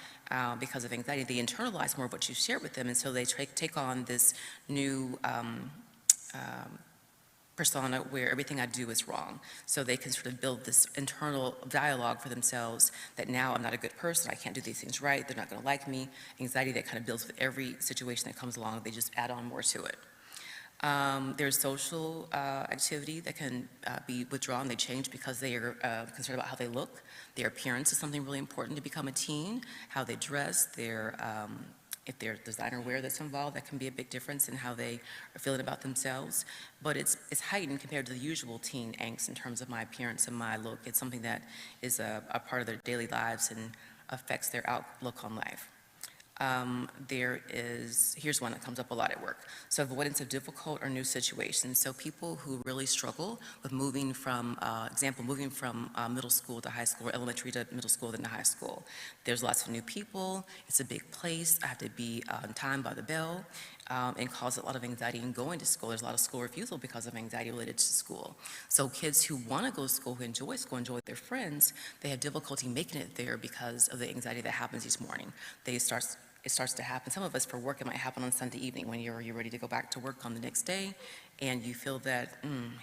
because of anxiety. They internalize more of what you shared with them, and so they take on this new persona where everything I do is wrong. So they can sort of build this internal dialogue for themselves that now I'm not a good person, I can't do these things right, they're not going to like me. Anxiety that kind of builds with every situation that comes along, they just add on more to it. There's social activity that can be withdrawn. They change because they are concerned about how they look. Their appearance is something really important to become a teen, how they dress, if there's designer wear that's involved, that can be a big difference in how they are feeling about themselves. But it's heightened compared to the usual teen angst in terms of my appearance and my look. It's something that is a part of their daily lives and affects their outlook on life. Here's one that comes up a lot at work. So avoidance of difficult or new situations. So people who really struggle with moving from middle school to high school, or elementary to middle school, then to high school. There's lots of new people. It's a big place. I have to be on time by the bell, and cause a lot of anxiety in going to school. There's a lot of school refusal because of anxiety related to school. So kids who want to go to school, who enjoy school, enjoy their friends, they have difficulty making it there because of the anxiety that happens each morning. It starts to happen. Some of us, for work, it might happen on Sunday evening when you're ready to go back to work on the next day, and you feel that,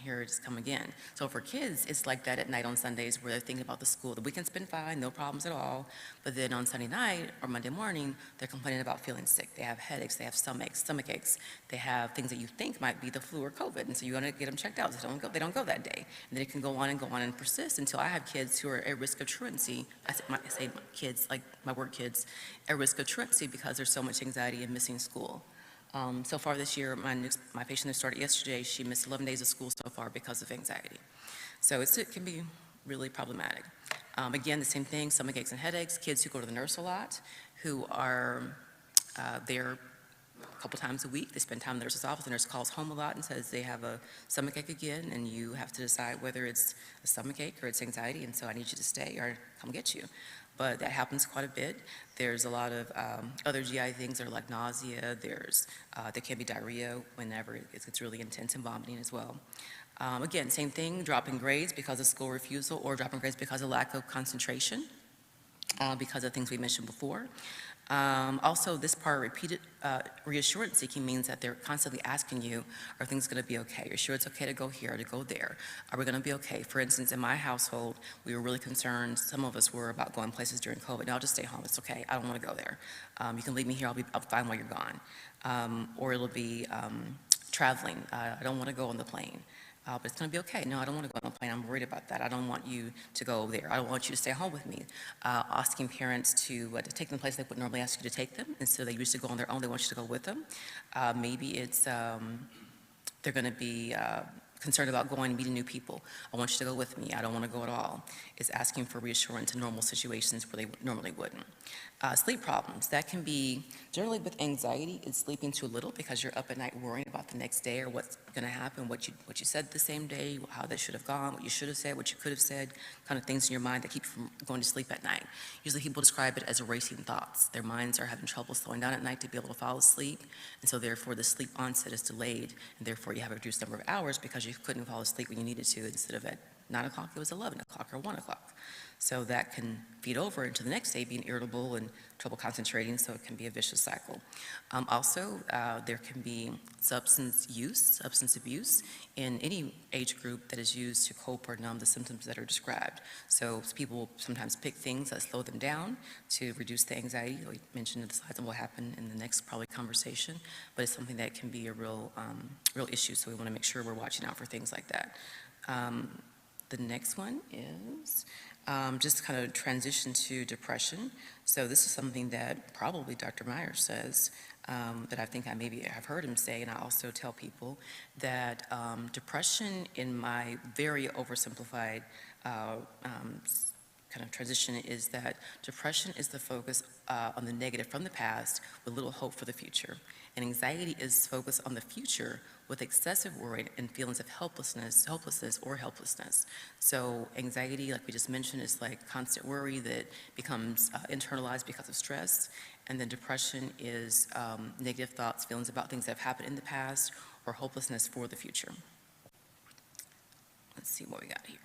here it's come again. So for kids, it's like that at night on Sundays, where they're thinking about the school. The weekend's been fine, no problems at all, but then on Sunday night or Monday morning, they're complaining about feeling sick. They have headaches, they have stomach aches, they have things that you think might be the flu or COVID, and so you want to get them checked out. They don't go that day, and then it can go on and persist until I have kids who are at risk of truancy. I say kids, like my work kids, at risk of truancy because there's so much anxiety and missing school. So far this year, my patient who started yesterday, she missed 11 days of school so far because of anxiety. So it can be really problematic. Again, the same thing, stomach aches and headaches, kids who go to the nurse a lot, who are there a couple times a week. They spend time in the nurse's office. The nurse calls home a lot and says they have a stomach ache again, and you have to decide whether it's a stomach ache or it's anxiety, and so I need you to stay or come get you. But that happens quite a bit. There's a lot of other GI things that are like nausea. There can be diarrhea whenever it gets really intense, and vomiting as well. Again, same thing, dropping grades because of school refusal, or dropping grades because of lack of concentration, because of things we mentioned before. Also, this part, repeated reassurance seeking, means that they're constantly asking you, are things going to be okay? You're sure it's okay to go here or to go there? Are we going to be okay? For instance, in my household, we were really concerned, some of us were, about going places during COVID. No, I'll just stay home. It's okay. I don't want to go there. You can leave me here. I'll be fine while you're gone. Or it'll be traveling. I don't want to go on the plane. But it's going to be okay. No, I don't want to go on a plane. I'm worried about that. I don't want you to go there. I don't want you to stay home with me. Asking parents to take them to places they would normally ask you to take them, instead they used to go on their own, they want you to go with them. Maybe it's they're going to be concerned about going and meeting new people. I want you to go with me. I don't want to go at all. It's asking for reassurance in normal situations where they normally wouldn't. Sleep problems. That can be, generally with anxiety, it's sleeping too little because you're up at night worrying about the next day or what's going to happen, what you said the same day, how that should have gone, what you should have said, what you could have said, kind of things in your mind that keep you from going to sleep at night. Usually people describe it as racing thoughts. Their minds are having trouble slowing down at night to be able to fall asleep, and so therefore the sleep onset is delayed, and therefore you have a reduced number of hours because you couldn't fall asleep when you needed to. Instead of at 9 o'clock, it was 11 o'clock or 1 o'clock. So that can feed over into the next day, being irritable and trouble concentrating, so it can be a vicious cycle. Also, there can be substance abuse in any age group that is used to cope or numb the symptoms that are described. So people sometimes pick things that slow them down to reduce the anxiety. We mentioned in the slides and what happened in the next probably conversation, but it's something that can be a real issue, so we want to make sure we're watching out for things like that. The next one is just kind of transition to depression. So this is something that probably Dr. Myers says, that I think I've heard him say, and I also tell people that depression, in my very oversimplified kind of transition, is that depression is the focus on the negative from the past with little hope for the future. And anxiety is focused on the future with excessive worry and feelings of hopelessness or helplessness. So anxiety, like we just mentioned, is like constant worry that becomes internalized because of stress. And then depression is negative thoughts, feelings about things that have happened in the past, or hopelessness for the future. Let's see what we got here.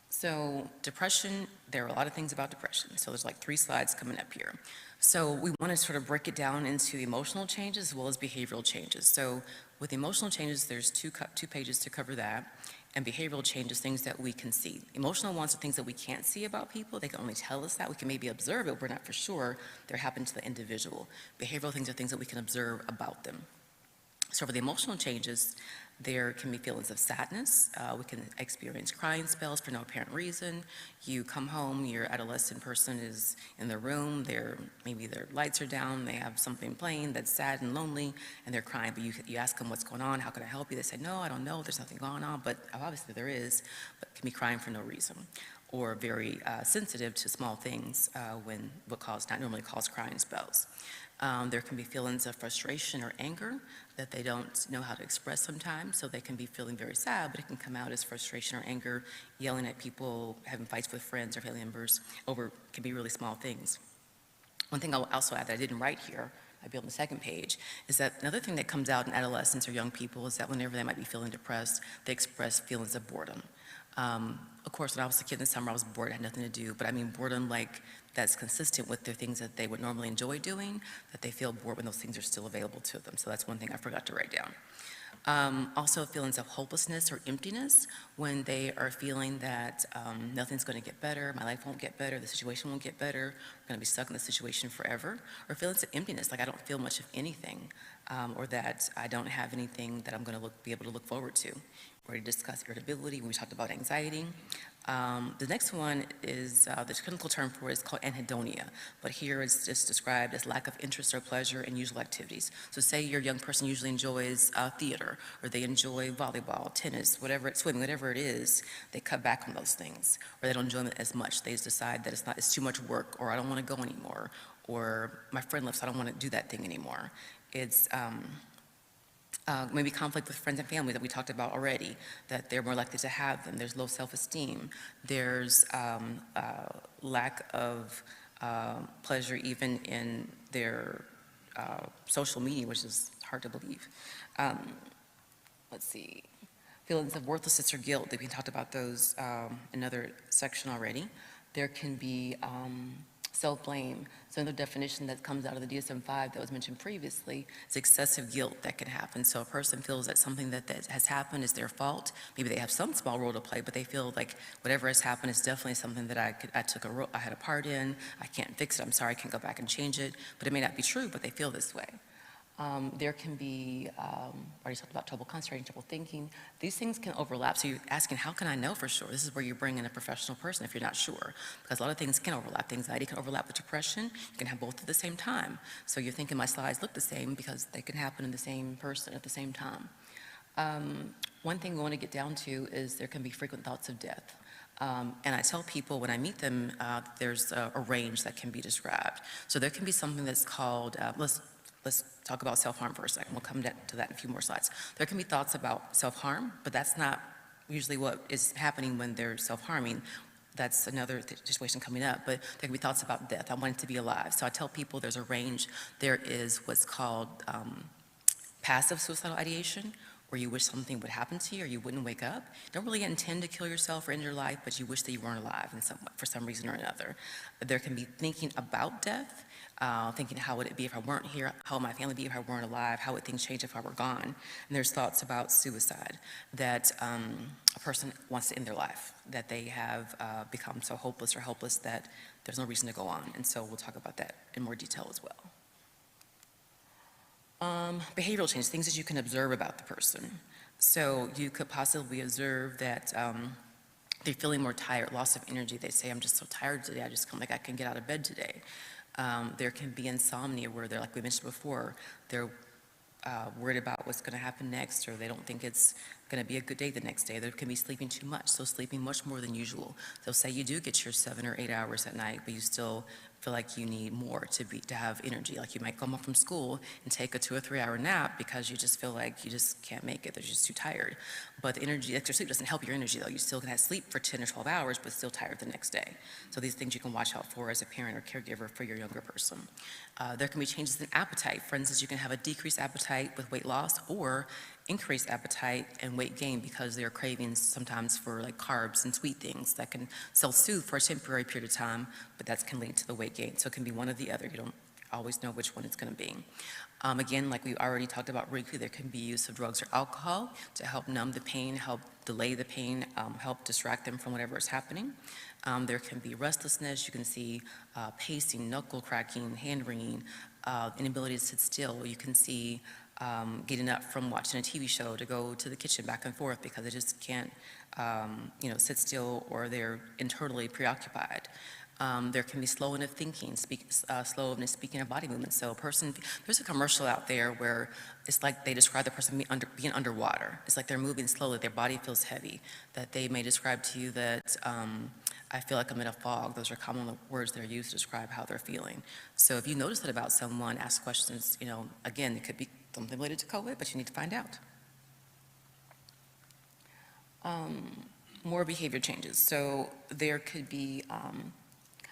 So depression, there are a lot of things about depression. So there's like 3 slides coming up here. So we want to sort of break it down into emotional changes as well as behavioral changes. So with emotional changes, there's two pages to cover that. And behavioral changes, things that we can see. Emotional ones are things that we can't see about people. They can only tell us that. We can maybe observe it, we're not for sure. They're happening to the individual. Behavioral things are things that we can observe about them. So for the emotional changes, there can be feelings of sadness. We can experience crying spells for no apparent reason. You come home, your adolescent person is in their room, maybe their lights are down, they have something playing that's sad and lonely, and they're crying, but you ask them what's going on, how can I help you? They say, no, I don't know, there's nothing going on, but obviously there is, but can be crying for no reason. or very sensitive to small things when not normally cause crying spells. There can be feelings of frustration or anger that they don't know how to express sometimes, so they can be feeling very sad, but it can come out as frustration or anger, yelling at people, having fights with friends or family members over can be really small things. One thing I'll also add that I didn't write here, I'd be on the second page, is that another thing that comes out in adolescents or young people is that whenever they might be feeling depressed, they express feelings of boredom. Of course, when I was a kid in the summer, I was bored, I had nothing to do, but I mean boredom like that's consistent with the things that they would normally enjoy doing, that they feel bored when those things are still available to them. So that's one thing I forgot to write down. Also feelings of hopelessness or emptiness when they are feeling that nothing's going to get better, my life won't get better, the situation won't get better, I'm going to be stuck in the situation forever, or feelings of emptiness, like I don't feel much of anything, or that I don't have anything that I'm going to be able to look forward to. We already discussed irritability when we talked about anxiety. The next one is, the clinical term for it is called anhedonia, but here it's just described as lack of interest or pleasure in usual activities. So say your young person usually enjoys theater, or they enjoy volleyball, tennis, swimming, whatever it is, they cut back on those things, or they don't enjoy it as much. They just decide that it's too much work, or I don't want to go anymore, or my friend left, so I don't want to do that thing anymore. It's maybe conflict with friends and family that we talked about already, that they're more likely to have them. There's low self-esteem. There's lack of pleasure even in their social media, which is hard to believe. Let's see. Feelings of worthlessness or guilt. We talked about those in another section already. There can be self-blame. So another definition that comes out of the DSM-5 that was mentioned previously is excessive guilt that can happen. So a person feels that something that has happened is their fault. Maybe they have some small role to play, but they feel like whatever has happened is definitely something that I had a part in. I can't fix it. I'm sorry, I can't go back and change it. But it may not be true, but they feel this way. There can be, already talked about trouble concentrating, trouble thinking. These things can overlap. So you're asking, how can I know for sure? This is where you bring in a professional person if you're not sure. Because a lot of things can overlap. Anxiety can overlap with depression. You can have both at the same time. So you're thinking my slides look the same because they can happen in the same person at the same time. One thing we want to get down to is there can be frequent thoughts of death. And I tell people when I meet them, there's a range that can be described. So there can be something that's called, let's talk about self-harm for a second. We'll come to that in a few more slides. There can be thoughts about self-harm, but that's not usually what is happening when they're self-harming. That's another situation coming up, but there can be thoughts about death. I want it to be alive. So I tell people there's a range. There is what's called passive suicidal ideation, where you wish something would happen to you or you wouldn't wake up. You don't really intend to kill yourself or end your life, but you wish that you weren't alive for some reason or another. There can be thinking about death, thinking how would it be if I weren't here, how would my family be if I weren't alive, how would things change if I were gone. And there's thoughts about suicide, that a person wants to end their life, that they have become so hopeless or helpless that there's no reason to go on. And so we'll talk about that in more detail as well. Behavioral change, things that you can observe about the person. So you could possibly observe that they're feeling more tired, loss of energy. They say, I'm just so tired today, I just feel like I can get out of bed today. There can be insomnia where they're, like we mentioned before, they're worried about what's going to happen next, or they don't think it's going to be a good day the next day. There can be sleeping too much, so sleeping much more than usual. They'll say you do get your 7 or 8 hours at night, but you still feel like you need more to have energy. Like you might come home from school and take a 2 or 3 hour nap because you just feel like you just can't make it. They're just too tired. But the extra sleep doesn't help your energy though. You still can have sleep for 10 or 12 hours, but still tired the next day. So these things you can watch out for as a parent or caregiver for your younger person. There can be changes in appetite. For instance, you can have a decreased appetite with weight loss or increased appetite and weight gain because there are cravings sometimes for like carbs and sweet things that can self-soothe for a temporary period of time, but that can lead to the weight gain. So it can be one or the other. You don't always know which one it's going to be. Again, like we already talked about briefly, there can be use of drugs or alcohol to help numb the pain, help delay the pain, help distract them from whatever is happening. There can be restlessness. You can see pacing, knuckle cracking, hand wringing, inability to sit still. You can see getting up from watching a TV show to go to the kitchen back and forth because they just can't, sit still, or they're internally preoccupied. There can be slowness of thinking, slowness speaking of body movement. So a person, there's a commercial out there where it's like they describe the person being underwater. It's like they're moving slowly, their body feels heavy. That they may describe to you that I feel like I'm in a fog. Those are common words that are used to describe how they're feeling. So if you notice that about someone, ask questions, again, it could be something related to COVID, but you need to find out. More behavior changes. So there could be,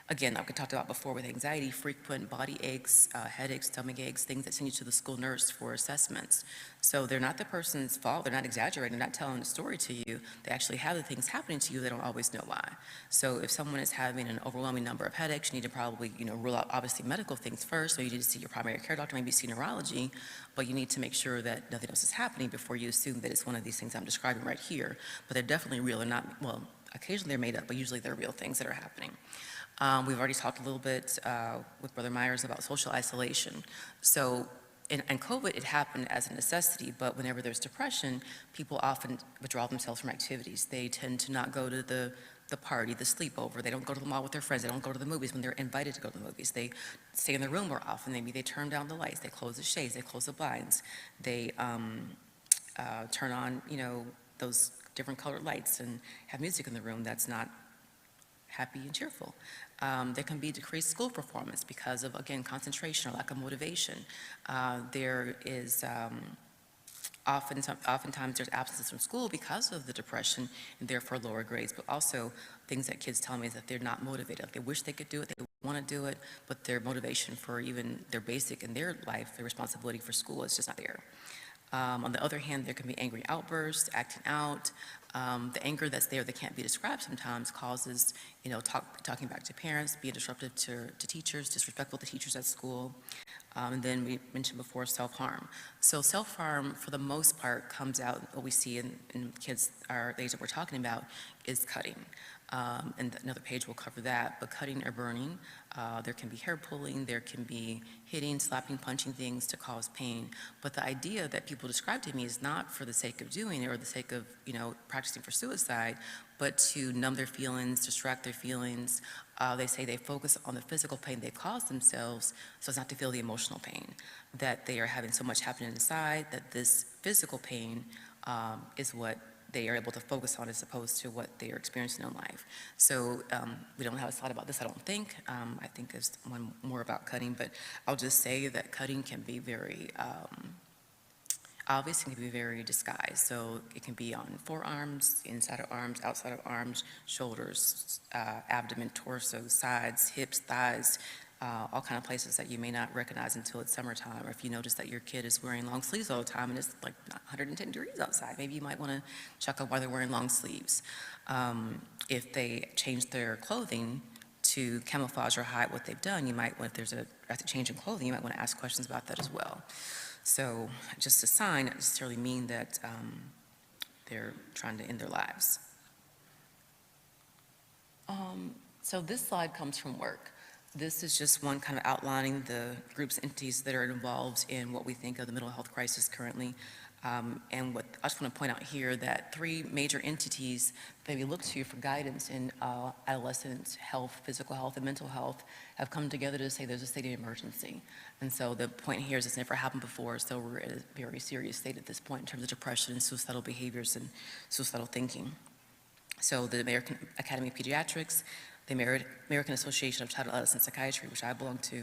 again, like we talked about before with anxiety, frequent body aches, headaches, stomach aches, things that send you to the school nurse for assessments. So they're not the person's fault. They're not exaggerating. They're not telling a story to you. They actually have the things happening to you. They don't always know why. So if someone is having an overwhelming number of headaches, you need to probably, rule out obviously medical things first. So you need to see your primary care doctor, maybe see neurology, but you need to make sure that nothing else is happening before you assume that it's one of these things I'm describing right here. But they're definitely real. They're not, well, occasionally they're made up, but usually they're real things that are happening. We've already talked a little bit with Brother Myers about social isolation. So in COVID, it happened as a necessity, but whenever there's depression, people often withdraw themselves from activities. They tend to not go to the party, the sleepover. They don't go to the mall with their friends. They don't go to the movies when they're invited to go to the movies. They stay in their room more often. Maybe they turn down the lights. They close the shades. They close the blinds. They turn on, those different colored lights and have music in the room that's not happy and cheerful. There can be decreased school performance because of, again, concentration or lack of motivation. There is oftentimes there's absences from school because of the depression and therefore lower grades, but also things that kids tell me is that they're not motivated. Like they wish they could do it, they want to do it, but their motivation for even their basic in their life, their responsibility for school is just not there. On the other hand, there can be angry outbursts, acting out. The anger that's there that can't be described sometimes causes, talking back to parents, being disruptive to teachers, disrespectful to teachers at school. And then we mentioned before self-harm. So self-harm, for the most part, comes out, what we see in kids our age that we're talking about, is cutting. And another page will cover that, but cutting or burning, there can be hair pulling, there can be hitting, slapping, punching things to cause pain. But the idea that people describe to me is not for the sake of doing it or the sake of, practicing for suicide, but to numb their feelings, distract their feelings. They say they focus on the physical pain they cause themselves so as not to feel the emotional pain, that they are having so much happening inside that this physical pain is what they are able to focus on as opposed to what they are experiencing in life. So we don't have a slide about this, I don't think. I think there's one more about cutting, but I'll just say that cutting can be very obvious and can be very disguised. So it can be on forearms, inside of arms, outside of arms, shoulders, abdomen, torso, sides, hips, thighs, all kind of places that you may not recognize until it's summertime, or if you notice that your kid is wearing long sleeves all the time and it's like 110 degrees outside, maybe you might want to check out why they're wearing long sleeves. If they change their clothing to camouflage or hide what they've done, you might, if there's a change in clothing, you might want to ask questions about that as well. So just a sign doesn't necessarily mean that they're trying to end their lives. So this slide comes from work. This is just one kind of outlining the groups, entities that are involved in what we think of the mental health crisis currently. And what I just want to point out here that 3 major entities that we look to for guidance in adolescent health, physical health, and mental health have come together to say there's a state of emergency. And so the point here is it's never happened before, so we're at a very serious state at this point in terms of depression and suicidal behaviors and suicidal thinking. So the American Academy of Pediatrics, the American Association of Child and Adolescent Psychiatry, which I belong to,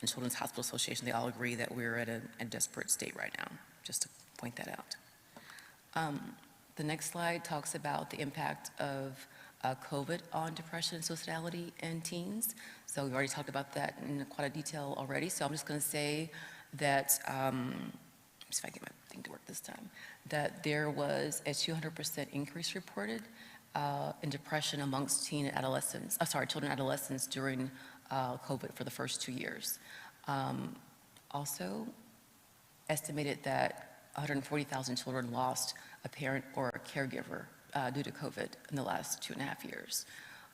and Children's Hospital Association, they all agree that we're at a desperate state right now, just to point that out. The next slide talks about the impact of COVID on depression and suicidality in teens. So we've already talked about that in quite a detail already, so I'm just going to say that, let me see if I get my thing to work this time, that there was a 200% increase reported in depression amongst children and adolescents during COVID for the first 2 years. Also estimated that 140,000 children lost a parent or a caregiver due to COVID in the last 2.5 years.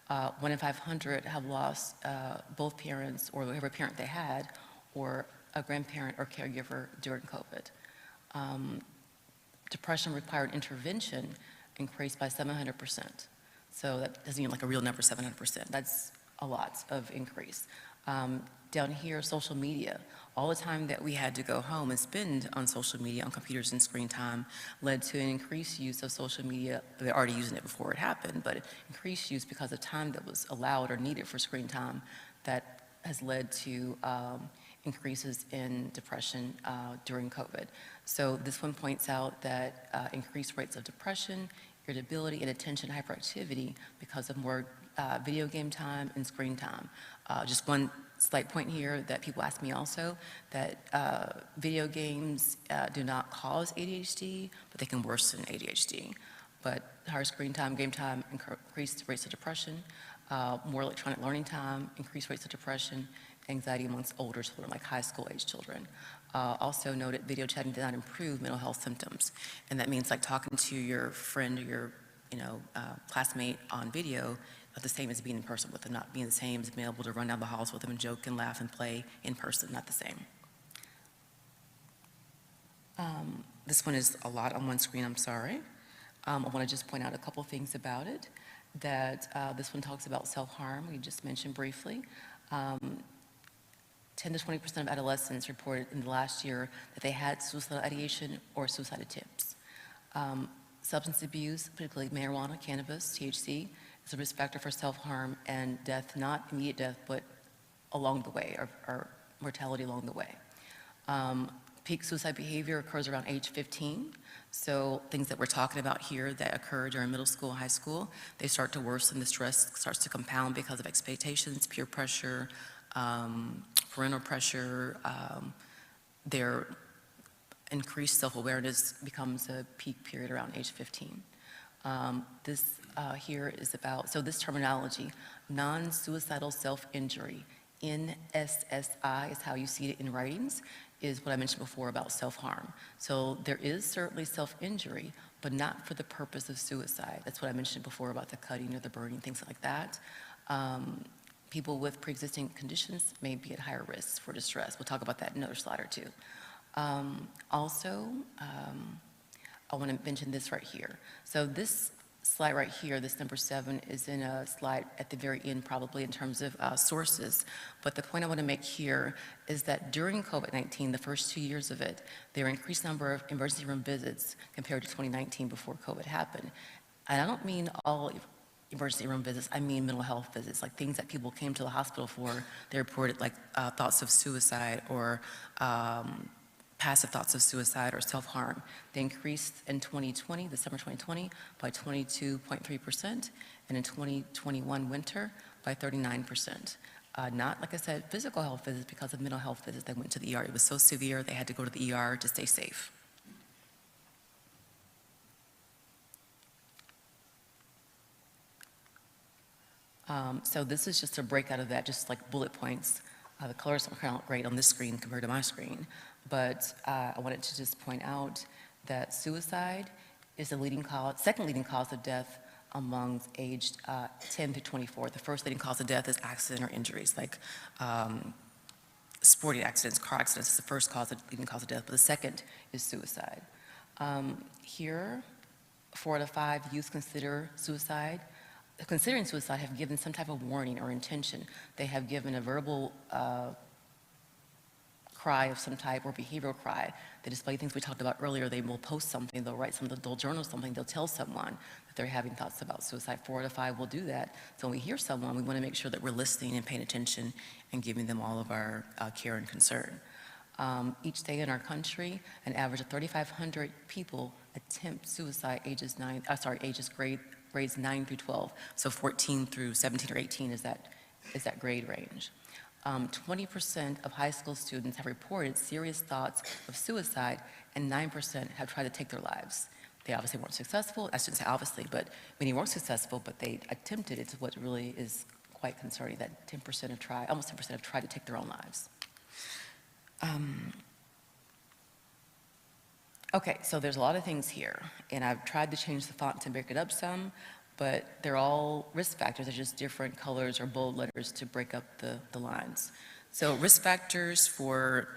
1 in 500 have lost both parents or whatever parent they had, or a grandparent or caregiver during COVID. Depression required intervention increased by 700%. So that doesn't mean like a real number, 700%. That's a lot of increase. Down here, social media. All the time that we had to go home and spend on social media, on computers and screen time, led to an increased use of social media. They're already using it before it happened, but increased use because of time that was allowed or needed for screen time that has led to increases in depression during COVID. So this one points out that increased rates of depression, irritability, and attention hyperactivity because of more video game time and screen time. Just one slight point here that people ask me also, that video games do not cause ADHD, but they can worsen ADHD. But higher screen time, game time, increased rates of depression, more electronic learning time, increased rates of depression, anxiety amongst older children, like high school age children. Also noted video chatting did not improve mental health symptoms. And that means like talking to your friend or your classmate on video, not the same as being in person with them, not being the same as being able to run down the halls with them and joke and laugh and play in person, not the same. This one is a lot on one screen, I'm sorry. I want to just point out a couple things about it, that this one talks about self-harm, we just mentioned briefly. 10 to 20% of adolescents reported in the last year that they had suicidal ideation or suicide attempts. Substance abuse, particularly marijuana, cannabis, THC, is a risk factor for self-harm and death, not immediate death, but along the way, or mortality along the way. Peak suicide behavior occurs around age 15. So things that we're talking about here that occur during middle school, high school, they start to worsen. The stress starts to compound because of expectations, peer pressure, parental pressure. Their increased self-awareness becomes a peak period around age 15. This here is about, so this terminology, non-suicidal self-injury, NSSI is how you see it in writings, is what I mentioned before about self-harm. So there is certainly self-injury, but not for the purpose of suicide. That's what I mentioned before about the cutting or the burning, things like that. People with pre-existing conditions may be at higher risk for distress. We'll talk about that in another slide or two. Also, I want to mention this right here. So this slide right here, this number 7, is in a slide at the very end probably in terms of sources. But the point I want to make here is that during COVID-19, the first 2 years of it, there were increased number of emergency room visits compared to 2019 before COVID happened. And I don't mean all emergency room visits, I mean mental health visits, like things that people came to the hospital for. They reported like thoughts of suicide or passive thoughts of suicide or self-harm. They increased in 2020, the summer 2020, by 22.3%, and in 2021 winter by 39%. Not, like I said, physical health visits because of mental health visits. They went to the ER. It was so severe, they had to go to the ER to stay safe. So this is just a breakout of that, just like bullet points. The colors don't count great on this screen compared to my screen, but I wanted to just point out that suicide is the second leading cause of death among aged 10 to 24. The first leading cause of death is accident or injuries, like sporting accidents, car accidents is the first leading cause of death, but the second is suicide. Here, 4 out of 5 youth considering suicide have given some type of warning or intention. They have given a verbal cry of some type or behavioral cry. They display things we talked about earlier. They will post something, they'll write something, they'll journal something, they'll tell someone that they're having thoughts about suicide. 4 out of 5 will do that. So when we hear someone, we want to make sure that we're listening and paying attention and giving them all of our care and concern. Each day in our country, an average of 3,500 people attempt suicide ages grades 9 through 12. So 14 through 17 or 18 is that grade range. 20% of high school students have reported serious thoughts of suicide, and 9% have tried to take their lives. They obviously weren't successful. I shouldn't say obviously, but many weren't successful, but they attempted. It's what really is quite concerning, that almost 10% have tried to take their own lives. Okay, so there's a lot of things here, and I've tried to change the font to break it up some, but they're all risk factors. They're just different colors or bold letters to break up the lines. So risk factors for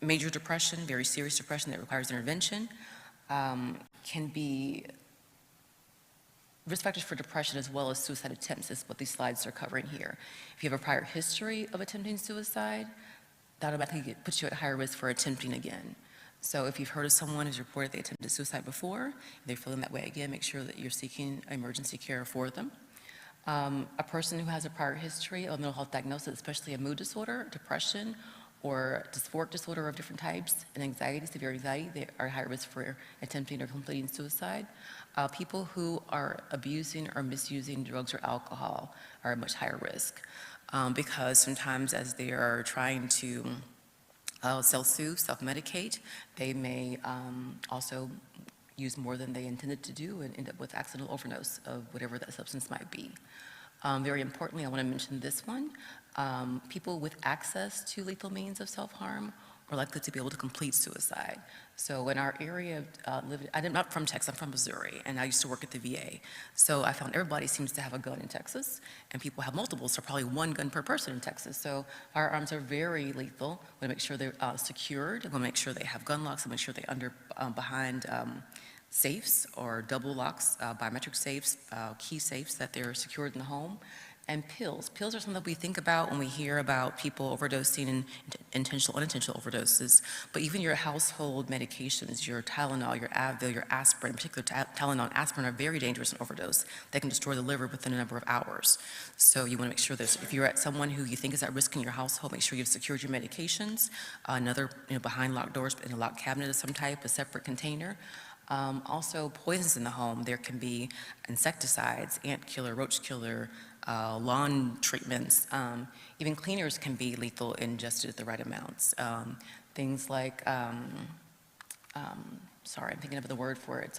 major depression, very serious depression that requires intervention, can be risk factors for depression as well as suicide attempts is what these slides are covering here. If you have a prior history of attempting suicide, that automatically puts you at higher risk for attempting again. So if you've heard of someone who's reported they attempted suicide before, and they're feeling that way again, make sure that you're seeking emergency care for them. A person who has a prior history of mental health diagnosis, especially a mood disorder, depression, or dysphoric disorder of different types, and anxiety, severe anxiety, they are high risk for attempting or completing suicide. People who are abusing or misusing drugs or alcohol are at much higher risk because sometimes as they are trying to self-soothe, self-medicate, they may also use more than they intended to do and end up with accidental overdose of whatever that substance might be. Very importantly, I want to mention this one. People with access to lethal means of self-harm are likely to be able to complete suicide. So in our area, I'm not from Texas, I'm from Missouri, and I used to work at the VA. So I found everybody seems to have a gun in Texas, and people have multiple, so probably one gun per person in Texas. So firearms are very lethal. We want to make sure they're secured. We want to make sure they have gun locks, and make sure they're behind safes or double locks, biometric safes, key safes that they're secured in the home. And pills. Pills are something that we think about when we hear about people overdosing and intentional, unintentional overdoses. But even your household medications, your Tylenol, your Advil, your aspirin, in particular Tylenol and aspirin are very dangerous in overdose. They can destroy the liver within a number of hours. So you want to make sure that if you're at someone who you think is at risk in your household, make sure you've secured your medications, another behind locked doors in a locked cabinet of some type, a separate container. Also poisons in the home. There can be insecticides, ant killer, roach killer, lawn treatments, even cleaners can be lethal ingested at the right amounts. Things like, sorry, I'm thinking of the word for it,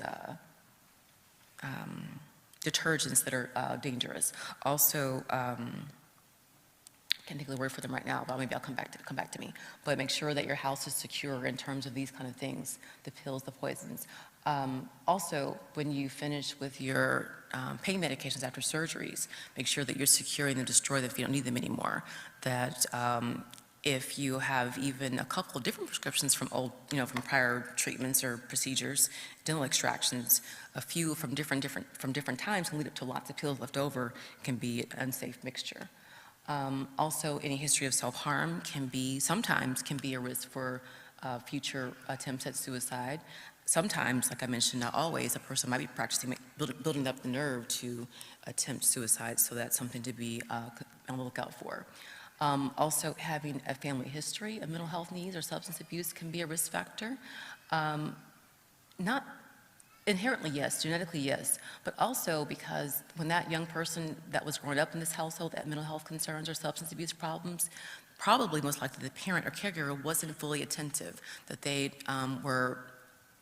detergents that are dangerous. Also, can't think of the word for them right now, but maybe I'll come back to me. But make sure that your house is secure in terms of these kind of things, the pills, the poisons. Also, when you finish with your pain medications after surgeries, make sure that you're securing them, destroy them if you don't need them anymore. That if you have even a couple of different prescriptions from from prior treatments or procedures, dental extractions, a few from different times can lead up to lots of pills left over, can be an unsafe mixture. Also, any history of self-harm sometimes can be a risk for future attempts at suicide. Sometimes, like I mentioned, not always, a person might be practicing building up the nerve to attempt suicide, so that's something to be on the lookout for. Also, having a family history of mental health needs or substance abuse can be a risk factor. Not inherently, yes, genetically, yes, but also because when that young person that was growing up in this household had mental health concerns or substance abuse problems, probably most likely the parent or caregiver wasn't fully attentive, that they were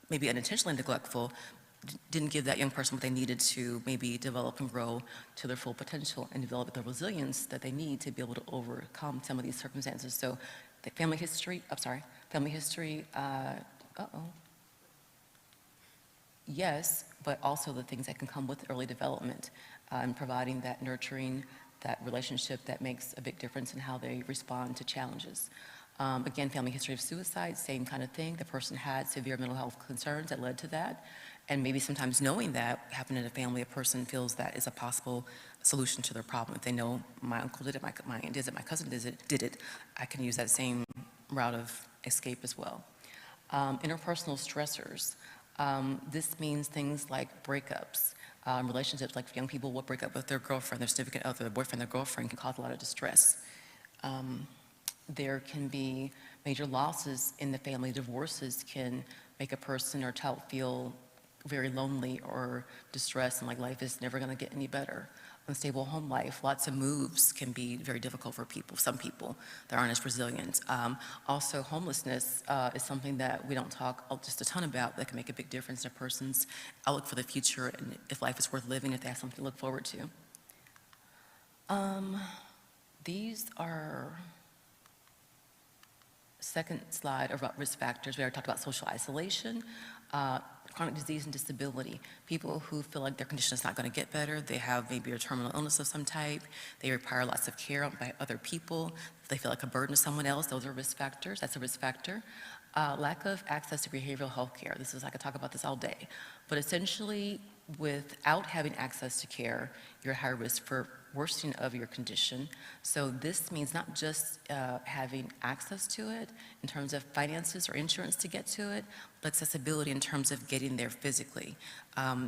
maybe unintentionally neglectful, didn't give that young person what they needed to maybe develop and grow to their full potential and develop the resilience that they need to be able to overcome some of these circumstances. So the family history, yes, but also the things that can come with early development and providing that nurturing, that relationship that makes a big difference in how they respond to challenges. Again, family history of suicide, same kind of thing. The person had severe mental health concerns that led to that. And maybe sometimes knowing that happened in a family, a person feels that is a possible solution to their problem. If they know my uncle did it, my aunt did it, my cousin did it, I can use that same route of escape as well. Interpersonal stressors. This means things like breakups, relationships, like young people will break up with their girlfriend, their significant other, their boyfriend, their girlfriend can cause a lot of distress. There can be major losses in the family. Divorces can make a person or child feel very lonely or distressed and like life is never going to get any better. Unstable home life, lots of moves can be very difficult for some people that aren't as resilient. Also, homelessness is something that we don't talk just a ton about that can make a big difference in a person's outlook for the future and if life is worth living, if they have something to look forward to. These are second slide about risk factors. We already talked about social isolation, chronic disease and disability. People who feel like their condition is not going to get better, they have maybe a terminal illness of some type, they require lots of care by other people, they feel like a burden to someone else, those are risk factors, that's a risk factor. Lack of access to behavioral health care. I could talk about this all day, but essentially without having access to care, you're at high risk for worsening of your condition. So this means not just having access to it in terms of finances or insurance to get to it, but accessibility in terms of getting there physically.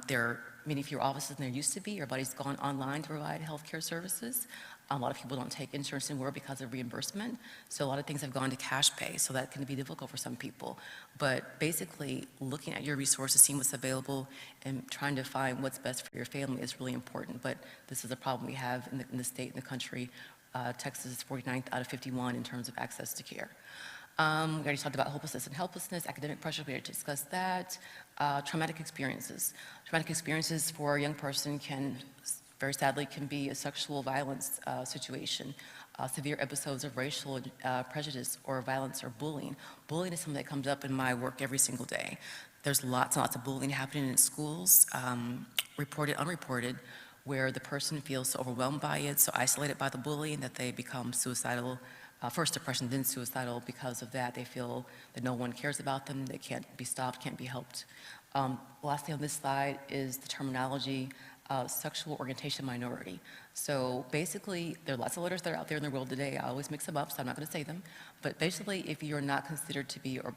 There are many fewer offices than there used to be. Everybody's gone online to provide healthcare services. A lot of people don't take insurance anymore because of reimbursement. So a lot of things have gone to cash pay, so that can be difficult for some people. But basically, looking at your resources, seeing what's available, and trying to find what's best for your family is really important. But this is a problem we have in the state and the country. Texas is 49th out of 51 in terms of access to care. We already talked about hopelessness and helplessness, academic pressure, we already discussed that. Traumatic experiences. Traumatic experiences for a young person very sadly, can be a sexual violence situation, severe episodes of racial prejudice or violence or bullying. Bullying is something that comes up in my work every single day. There's lots and lots of bullying happening in schools, reported, unreported, where the person feels so overwhelmed by it, so isolated by the bullying that they become suicidal, first depression, then suicidal. Because of that, they feel that no one cares about them, they can't be stopped, can't be helped. Last thing on this slide is the terminology sexual orientation minority. So basically, there are lots of letters that are out there in the world today. I always mix them up, so I'm not going to say them. But basically, if you're not considered to be or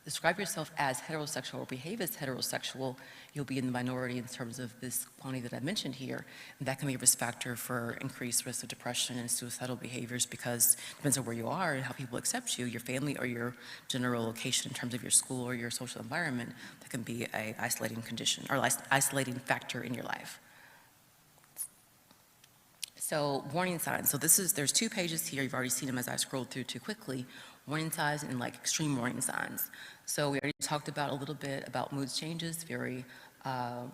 describe yourself as heterosexual or behave as heterosexual, you'll be in the minority in terms of this quantity that I mentioned here. And that can be a risk factor for increased risk of depression and suicidal behaviors, because it depends on where you are and how people accept you, your family or your general location in terms of your school or your social environment. That can be an isolating condition or isolating factor in your life. So warning signs. So there's 2 pages here. You've already seen them as I scrolled through too quickly. Warning signs and like extreme warning signs. So we already talked about a little bit about mood changes. Very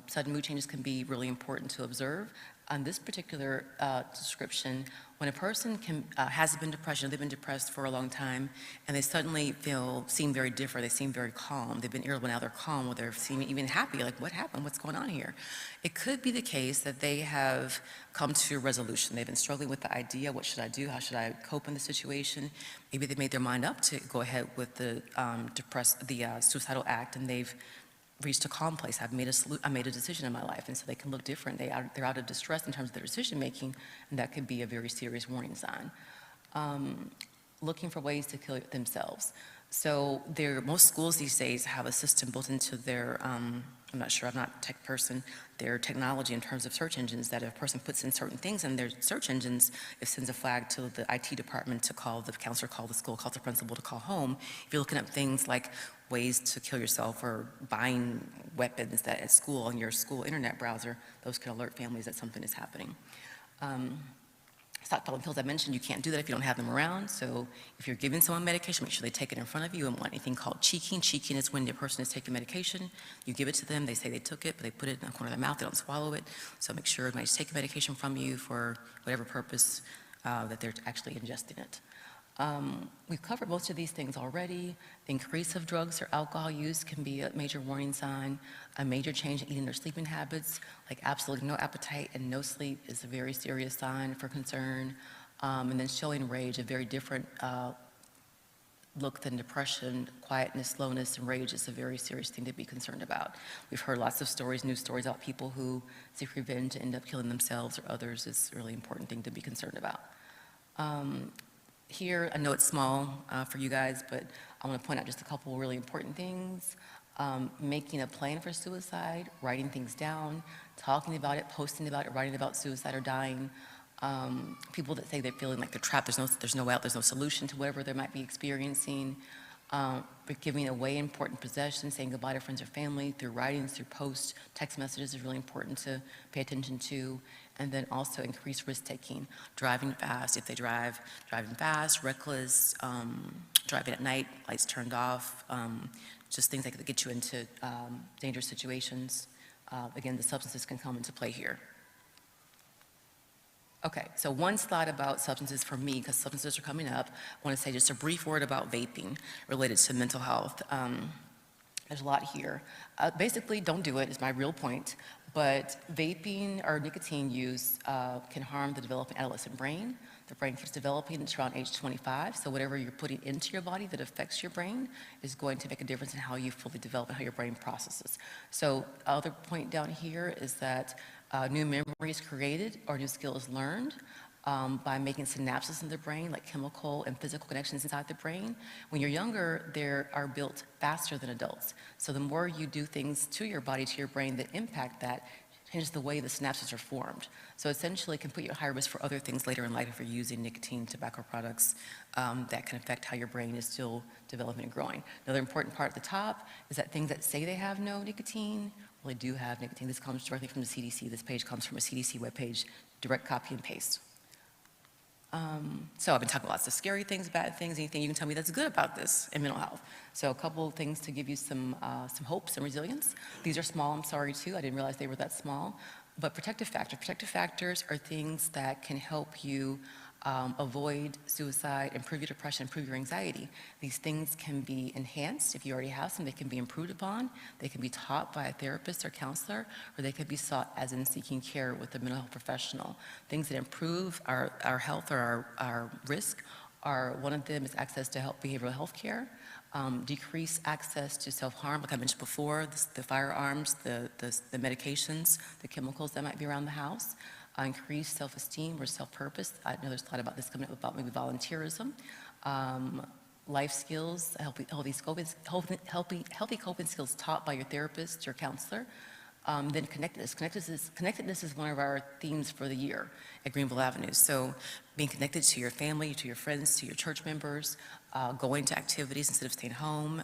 sudden mood changes can be really important to observe. On this particular description, when a person has been depression, they've been depressed for a long time, and they suddenly seem very different. They seem very calm. They've been irritable, now they're calm, or they're seeming even happy. Like, what happened? What's going on here? It could be the case that they have come to a resolution. They've been struggling with the idea, what should I do? How should I cope in the situation? Maybe they made their mind up to go ahead with the suicidal act, and they've reached a calm place. I made a decision in my life, and so they can look different. They're out of distress in terms of their decision making, and that could be a very serious warning sign. Looking for ways to kill themselves. So most schools these days have a system built into their, I'm not sure, I'm not a tech person, their technology in terms of search engines, that if a person puts in certain things in their search engines, it sends a flag to the IT department to call the counselor, call the school, call the principal to call home. If you're looking up things like ways to kill yourself or buying weapons at school on your school internet browser, those can alert families that something is happening. Stockpiling pills, I mentioned, you can't do that if you don't have them around. So if you're giving someone medication, make sure they take it in front of you, and want anything called cheeking. Cheeking is when the person is taking medication. You give it to them, they say they took it, but they put it in the corner of their mouth, they don't swallow it. So make sure when they take medication from you for whatever purpose, that they're actually ingesting it. We've covered most of these things already. The increase of drugs or alcohol use can be a major warning sign. A major change in eating or sleeping habits, like absolutely no appetite and no sleep, is a very serious sign for concern. And then showing rage, a very different look than depression. Quietness, slowness, and rage is a very serious thing to be concerned about. We've heard lots of stories, news stories about people who seek revenge and end up killing themselves or others. It's a really important thing to be concerned about. Here, I know it's small for you guys, but I want to point out just a couple really important things. Making a plan for suicide, writing things down, talking about it, posting about it, writing about suicide or dying. People that say they're feeling like they're trapped, there's no out, there's no solution to whatever they might be experiencing. Giving away important possessions, saying goodbye to friends or family through writings, through posts, text messages is really important to pay attention to. And then also increased risk-taking, driving fast. If they driving fast, reckless, driving at night, lights turned off, just things that could get you into dangerous situations. Again, the substances can come into play here. Okay, so one slide about substances for me, because substances are coming up. I want to say just a brief word about vaping related to mental health. There's a lot here. Basically, don't do it is my real point, but vaping or nicotine use can harm the developing adolescent brain. The brain keeps developing until around age 25, so whatever you're putting into your body that affects your brain is going to make a difference in how you fully develop and how your brain processes. So other point down here is that new memories created or new skills learned by making synapses in the brain, like chemical and physical connections inside the brain. When you're younger, they are built faster than adults. So the more you do things to your body, to your brain that impact that, changes the way the synapses are formed. So essentially it can put you at higher risk for other things later in life if you're using nicotine, tobacco products that can affect how your brain is still developing and growing. Another important part at the top is that things that say they have no nicotine really do have nicotine. This comes directly from the CDC. This page comes from a CDC webpage, direct copy and paste. So I've been talking about lots of scary things, bad things, anything you can tell me that's good about this in mental health. So a couple of things to give you some hope, some resilience. These are small, I'm sorry too, I didn't realize they were that small. But protective factors. Protective factors are things that can help you avoid suicide, improve your depression, improve your anxiety. These things can be enhanced if you already have some. They can be improved upon. They can be taught by a therapist or counselor, or they can be sought as in seeking care with a mental health professional. Things that improve our health or our risk are, one of them is access to behavioral health care, decrease access to self-harm, like I mentioned before, the firearms, the medications, the chemicals that might be around the house, increase self-esteem or self-purpose. I know there's a lot about this coming up about maybe volunteerism, life skills, healthy coping skills taught by your therapist, your counselor. Then connectedness. Connectedness is one of our themes for the year at Greenville Avenue. So being connected to your family, to your friends, to your church members, going to activities instead of staying home,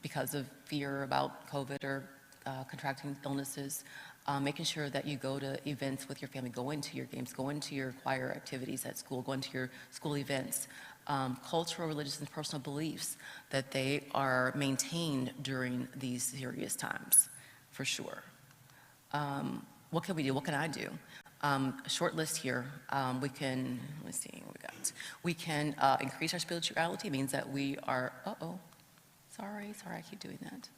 because of fear about COVID or contracting illnesses. Making sure that you go to events with your family, go into your games, go into your choir activities at school, go into your school events. Cultural, religious, and personal beliefs, that they are maintained during these serious times, for sure. What can we do? What can I do? A short list here. We can, let's see what we got. We can increase our spirituality. It means that we are, sorry, I keep doing that.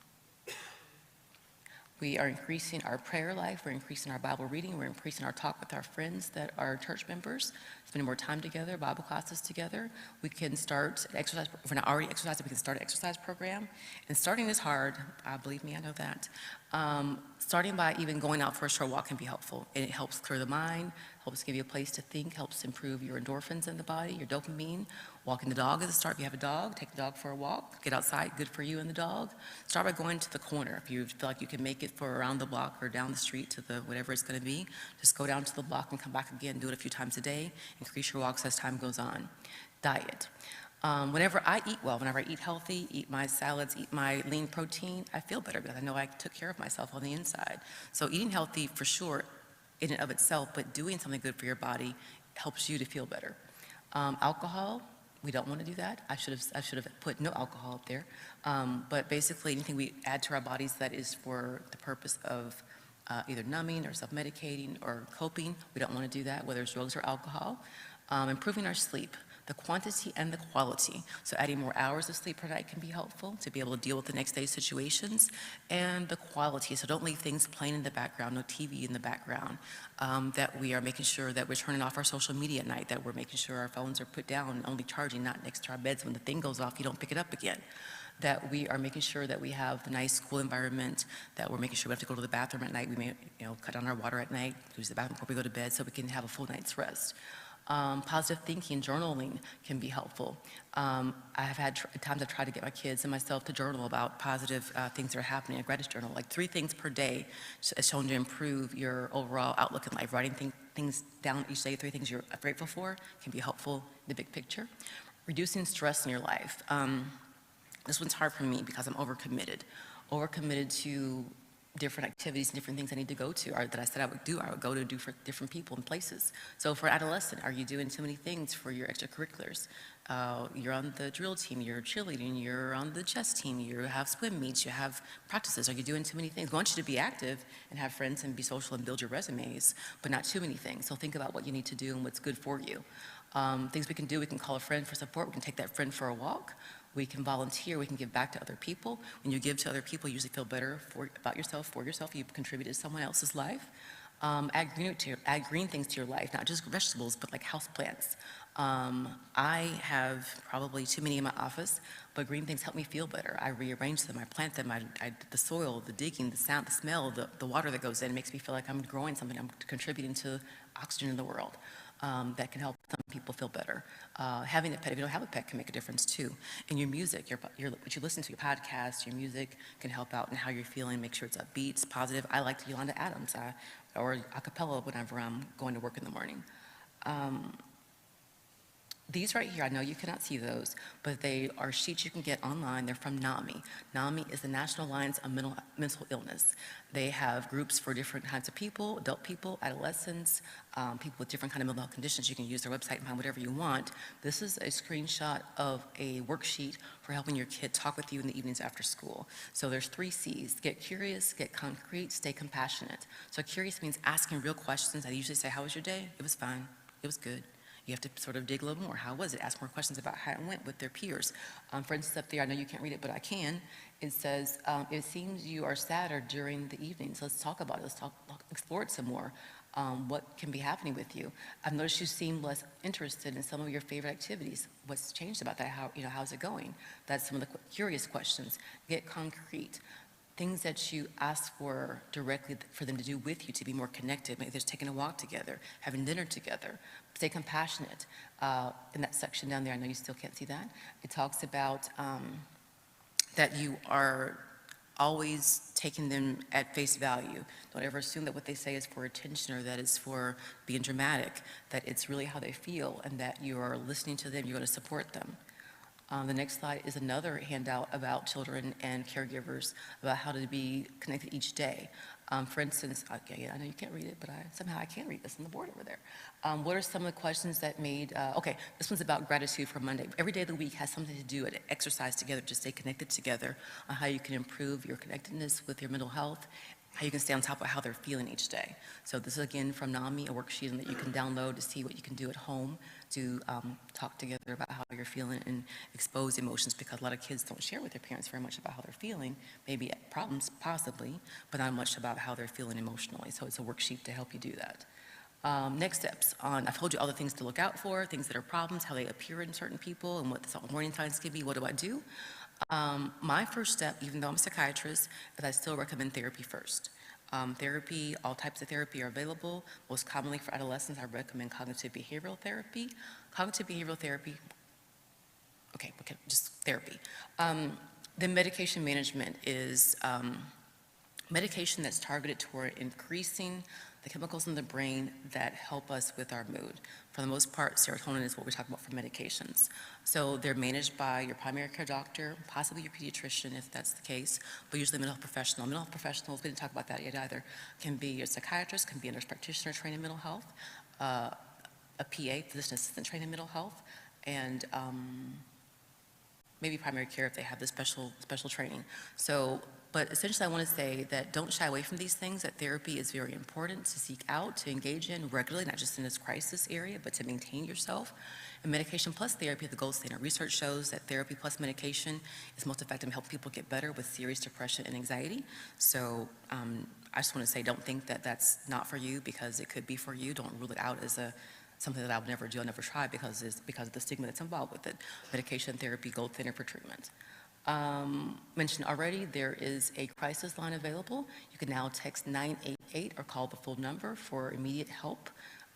We are increasing our prayer life, we're increasing our Bible reading, we're increasing our talk with our friends that are church members, spending more time together, Bible classes together. We can start an exercise, if we're not already exercising, we can start an exercise program. And starting is hard, believe me, I know that. Starting by even going out for a short walk can be helpful. It helps clear the mind, helps give you a place to think, helps improve your endorphins in the body, your dopamine. Walking the dog is a start. If you have a dog, take the dog for a walk. Get outside, good for you and the dog. Start by going to the corner. If you feel like you can make it for around the block or down the street to the whatever it's going to be, just go down to the block and come back again. Do it a few times a day. Increase your walks as time goes on. Diet. Whenever I eat well, whenever I eat healthy, eat my salads, eat my lean protein, I feel better because I know I took care of myself on the inside. So eating healthy for sure in and of itself, but doing something good for your body helps you to feel better. Alcohol, we don't want to do that. I should have put no alcohol up there. But basically anything we add to our bodies that is for the purpose of either numbing or self-medicating or coping, we don't want to do that, whether it's drugs or alcohol. Improving our sleep. The quantity and the quality. So adding more hours of sleep per night can be helpful to be able to deal with the next day's situations. And the quality, so don't leave things playing in the background, no TV in the background. That we are making sure that we're turning off our social media at night, that we're making sure our phones are put down, only charging, not next to our beds. When the thing goes off, you don't pick it up again. That we are making sure that we have the nice school environment, that we're making sure we have to go to the bathroom at night. We may cut down our water at night, use the bathroom before we go to bed so we can have a full night's rest. Positive thinking, journaling can be helpful. I have had times I've tried to get my kids and myself to journal about positive things that are happening. A gratitude journal, like 3 things per day, is shown to improve your overall outlook in life. Writing things down each day, 3 things you're grateful for, can be helpful in the big picture. Reducing stress in your life. This one's hard for me because I'm overcommitted to different activities and different things I need to go to, or that I said I would do, I would go to do for different people and places. So for adolescent, are you doing too many things for your extracurriculars? You're on the drill team, you're cheerleading, you're on the chess team, you have swim meets, you have practices. Are you doing too many things? We want you to be active and have friends and be social and build your resumes, but not too many things. So think about what you need to do and what's good for you. Things we can do, we can call a friend for support, we can take that friend for a walk. We can volunteer, we can give back to other people. When you give to other people, you usually feel better about yourself, for yourself. You've contributed to someone else's life. Add green things to your life, not just vegetables, but like houseplants. I have probably too many in my office, but green things help me feel better. I rearrange them, I plant them, the soil, the digging, the sound, the smell, the water that goes in makes me feel like I'm growing something, I'm contributing to oxygen in the world. That can help some people feel better. Having a pet, if you don't have a pet, can make a difference too. And your music, what you listen to, your podcast, your music can help out in how you're feeling, make sure it's upbeat, it's positive. I like Yolanda Adams or a cappella whenever I'm going to work in the morning. These right here, I know you cannot see those, but they are sheets you can get online. They're from NAMI. NAMI is the National Alliance on Mental Illness. They have groups for different kinds of people, adult people, adolescents, people with different kinds of mental health conditions. You can use their website and find whatever you want. This is a screenshot of a worksheet for helping your kid talk with you in the evenings after school. So there's 3 C's: get curious, get concrete, stay compassionate. So curious means asking real questions. I usually say, how was your day? It was fine. It was good. You have to sort of dig a little more. How was it? Ask more questions about how it went with their peers. For instance, up there, I know you can't read it, but I can. It says, it seems you are sadder during the evenings. Let's talk about it. Let's explore it some more. What can be happening with you? I've noticed you seem less interested in some of your favorite activities. What's changed about that? How's it going? That's some of the curious questions. Get concrete. Things that you ask for directly for them to do with you to be more connected. Maybe there's taking a walk together, having dinner together. Stay compassionate. In that section down there, I know you still can't see that. It talks about that you are always taking them at face value. Don't ever assume that what they say is for attention or that it's for being dramatic, that it's really how they feel and that you are listening to them, you're going to support them. The next slide is another handout about children and caregivers, about how to be connected each day. For instance, okay, I know you can't read it, but somehow I can read this on the board over there. What are some of the questions that made, okay, this one's about gratitude for Monday. Every day of the week has something to do, an exercise together to stay connected together on how you can improve your connectedness with your mental health, how you can stay on top of how they're feeling each day. So this is, again, from NAMI, a worksheet that you can download to see what you can do at home to talk together about how you're feeling and expose emotions, because a lot of kids don't share with their parents very much about how they're feeling, maybe problems possibly, but not much about how they're feeling emotionally. So it's a worksheet to help you do that. Next steps I've told you all the things to look out for, things that are problems, how they appear in certain people, and what the warning signs can be. What do I do? My first step, even though I'm a psychiatrist, is I still recommend therapy first. Therapy, all types of therapy are available. Most commonly for adolescents, I recommend cognitive behavioral therapy. Cognitive behavioral therapy, okay, just therapy. Then medication management is medication that's targeted toward increasing the chemicals in the brain that help us with our mood. For the most part, serotonin is what we talk about for medications. So they're managed by your primary care doctor, possibly your pediatrician if that's the case, but usually a mental health professional. Mental health professionals, we didn't talk about that yet either, can be your psychiatrist, can be a nurse practitioner trained in mental health, a PA, physician assistant trained in mental health, and maybe primary care if they have this special training. So, but essentially I want to say that don't shy away from these things, that therapy is very important to seek out, to engage in regularly, not just in this crisis area, but to maintain yourself. And medication plus therapy is the gold standard. Research shows that therapy plus medication is most effective in helping people get better with serious depression and anxiety. So I just want to say, don't think that that's not for you because it could be for you. Don't rule it out as something that I would never do, I'll never try because of the stigma that's involved with it. Medication therapy, gold standard for treatment. Mentioned already, there is a crisis line available. You can now text 988 or call the full number for immediate help.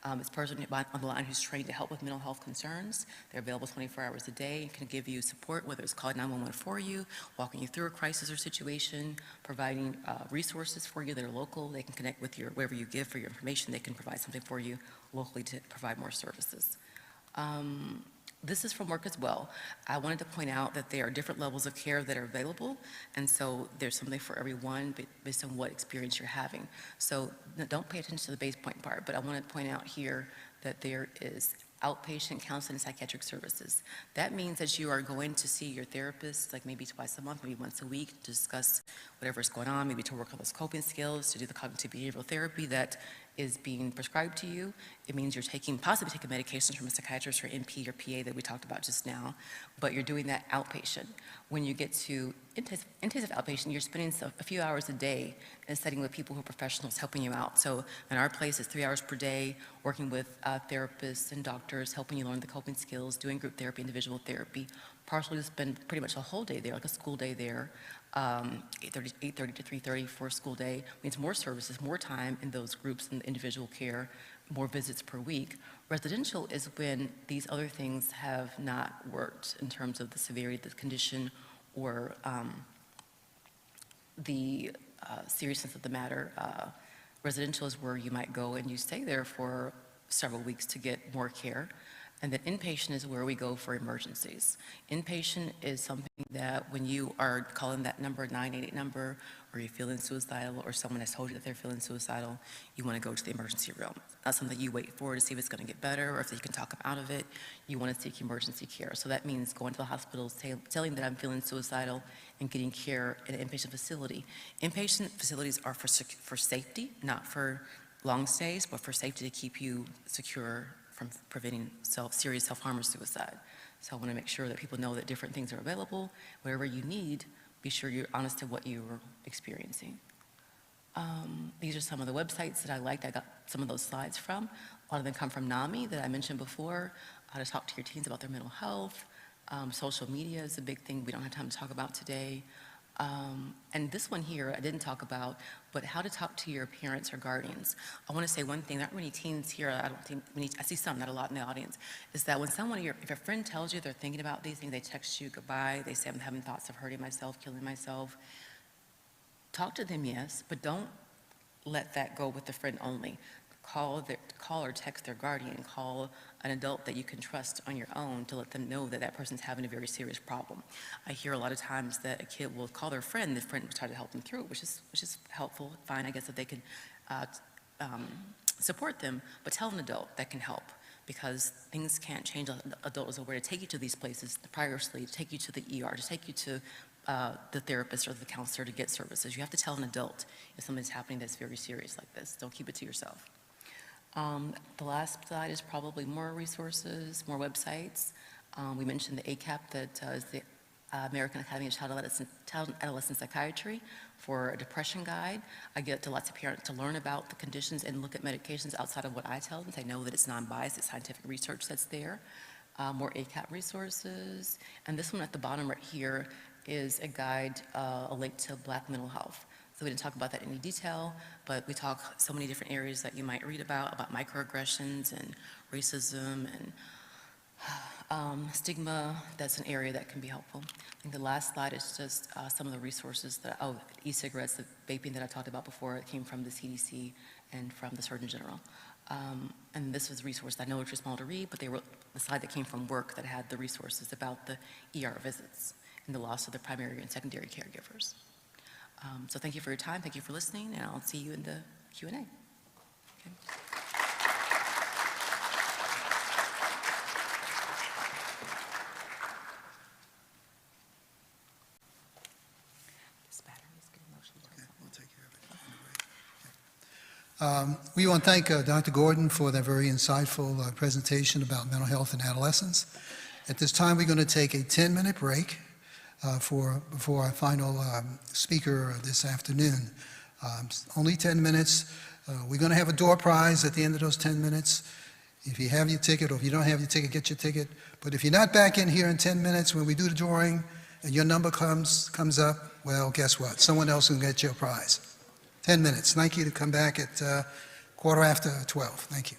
It's a person on the line who's trained to help with mental health concerns. They're available 24 hours a day and can give you support, whether it's calling 911 for you, walking you through a crisis or situation, providing resources for you that are local. They can connect with wherever you give for your information. They can provide something for you locally to provide more services. This is from work as well. I wanted to point out that there are different levels of care that are available, and so there's something for everyone based on what experience you're having. So don't pay attention to the base point part, but I want to point out here that there is outpatient counseling and psychiatric services. That means that you are going to see your therapist like maybe twice a month, maybe once a week to discuss whatever's going on, maybe to work on those coping skills, to do the cognitive behavioral therapy that is being prescribed to you. It means you're possibly taking medications from a psychiatrist or NP or PA that we talked about just now, but you're doing that outpatient. When you get to intensive outpatient, you're spending a few hours a day in a setting with people who are professionals helping you out. So in our place, it's 3 hours per day, working with therapists and doctors, helping you learn the coping skills, doing group therapy, individual therapy. Partially spend pretty much a whole day there, like a school day there. 8:30 to 3:30 for a school day means more services, more time in those groups and individual care, more visits per week. Residential is when these other things have not worked in terms of the severity of the condition or the seriousness of the matter. Residential is where you might go and you stay there for several weeks to get more care. And then inpatient is where we go for emergencies. Inpatient is something that when you are calling that number, 988 number, or you're feeling suicidal, or someone has told you that they're feeling suicidal, you want to go to the emergency room. Not something you wait for to see if it's going to get better or if you can talk them out of it. You want to seek emergency care. So that means going to the hospital, telling that I'm feeling suicidal, and getting care in an inpatient facility. Inpatient facilities are for safety, not for long stays, but for safety to keep you secure from preventing serious self-harm or suicide. So I want to make sure that people know that different things are available. Whatever you need, be sure you're honest to what you're experiencing. These are some of the websites that I liked. I got some of those slides from. A lot of them come from NAMI that I mentioned before, how to talk to your teens about their mental health. Social media is a big thing we don't have time to talk about today. And this one here I didn't talk about, but how to talk to your parents or guardians. I want to say one thing, not many teens here, I see some, not a lot in the audience, is that when if a friend tells you they're thinking about these things, they text you goodbye, they say I'm having thoughts of hurting myself, killing myself, talk to them, yes, but don't let that go with the friend only. Call or text their guardian, call an adult that you can trust on your own to let them know that that person's having a very serious problem. I hear a lot of times that a kid will call their friend, the friend will try to help them through it, which is helpful, fine, I guess, if they can support them, but tell an adult that can help, because things can't change. An adult is aware to take you to these places previously, to take you to the ER, to take you to the therapist or the counselor to get services. You have to tell an adult if something's happening that's very serious like this. Don't keep it to yourself. The last slide is probably more resources, more websites. We mentioned the ACAP, that is the American Academy of Child and Adolescent Psychiatry, for a depression guide. I get to lots of parents to learn about the conditions and look at medications outside of what I tell them. They know that it's non-biased, it's scientific research that's there. More ACAP resources. And this one at the bottom right here is a guide, a link to Black mental health. So we didn't talk about that in any detail, but we talk so many different areas that you might read about microaggressions and racism and stigma. That's an area that can be helpful. I think the last slide is just some of the resources that, e-cigarettes, the vaping that I talked about before, it came from the CDC and from the Surgeon General. And this was a resource that I know it's too small to read, but they wrote the slide that came from work that had the resources about the ER visits and the loss of the primary and secondary caregivers. So thank you for your time, thank you for listening, and I'll see you in the Q&A. Okay. This battery is getting low. Okay, we'll take care of it. Okay. We want to thank Dr. Gordon for that very insightful presentation about mental health in adolescents. At this time, we're going to take a 10-minute break before our final speaker this afternoon. Only 10 minutes. We're going to have a door prize at the end of those 10 minutes. If you have your ticket, or if you don't have your ticket, get your ticket. But if you're not back in here in 10 minutes when we do the drawing and your number comes up, well, guess what? Someone else will get your prize. 10 minutes. Thank you to come back at 12:15. Thank you.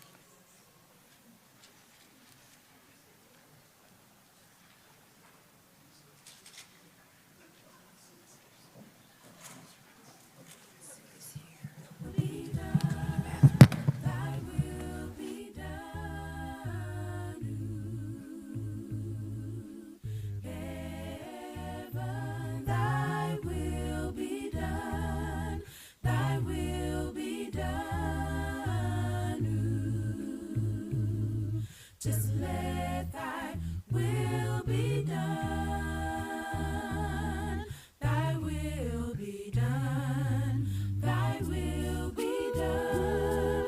Just let thy will be done. Thy will be done. Thy will be done.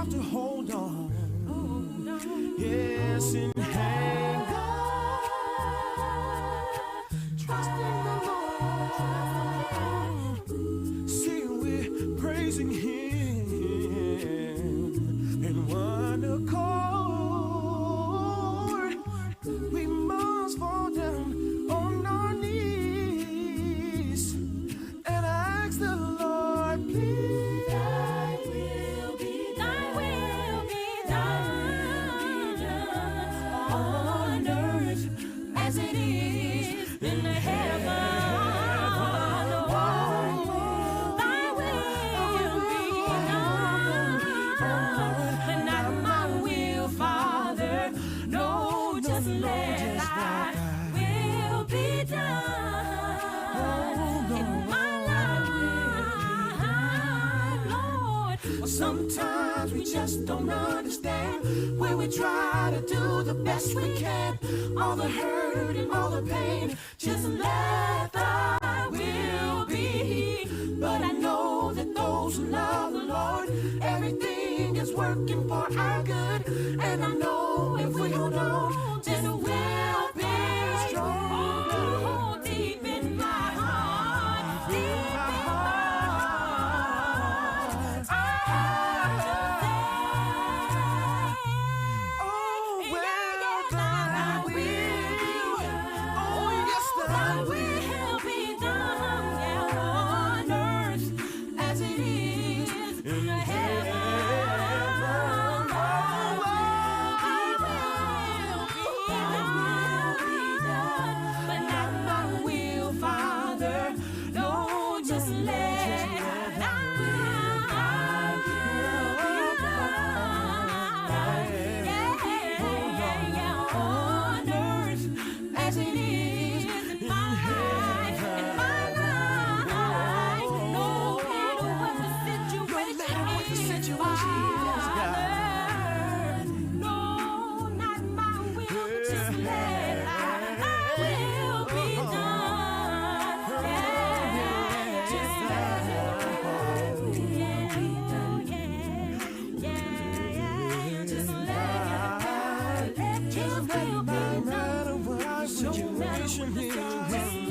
have to hold on. Yes, and hang on. Trust in the Lord. See, we're praising Him in one accord. We must fall down on our knees and ask the Lord, please. Thy will be done. Thy will be done on earth as it is in heaven. Thy will be done, but not my will, Father. No, just let Thy will be done in my life, Lord. Well, sometimes we just don't understand when we try to do the best we can. All the hurt and all the pain, just let Thy will be. But I know that those who love the Lord, everything is working for our good. And I know if we hold on, then we'll be strong. Oh, deep in my heart, deep in my heart, I have to say, Oh, well, Thy will be done. oh, yes, Thy will be done, yeah, on earth as it is in heaven. Thy will be done, but not my will, Father. No, just let Thy will be done. Yeah, on earth as it is in my life, No matter what the situation is, Father. No, not my will, just let Thy will be done. Yeah, just let Thy will be done. Yeah, just let His will be done. No matter what the situation is, let His will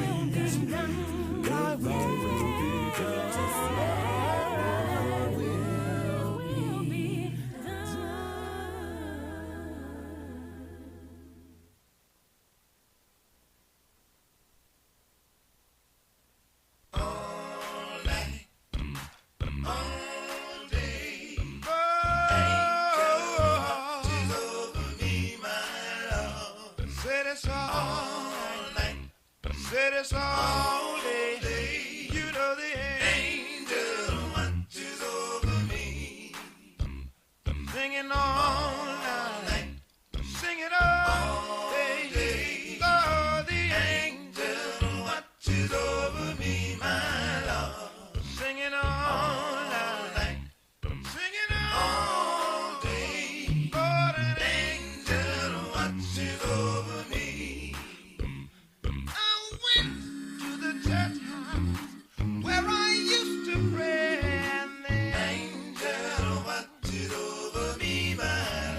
be done. Thy will be done. Just let Thy will be done. Said it's all night. Said it's all day. You know the angel watches over me. Singing all night. Singing all day. Oh, the angel watches over me, my Lord. Singing all night. Singing all day. Lord, an angel watches over me. I went to the church house where I used to pray, and the angel watches over me, my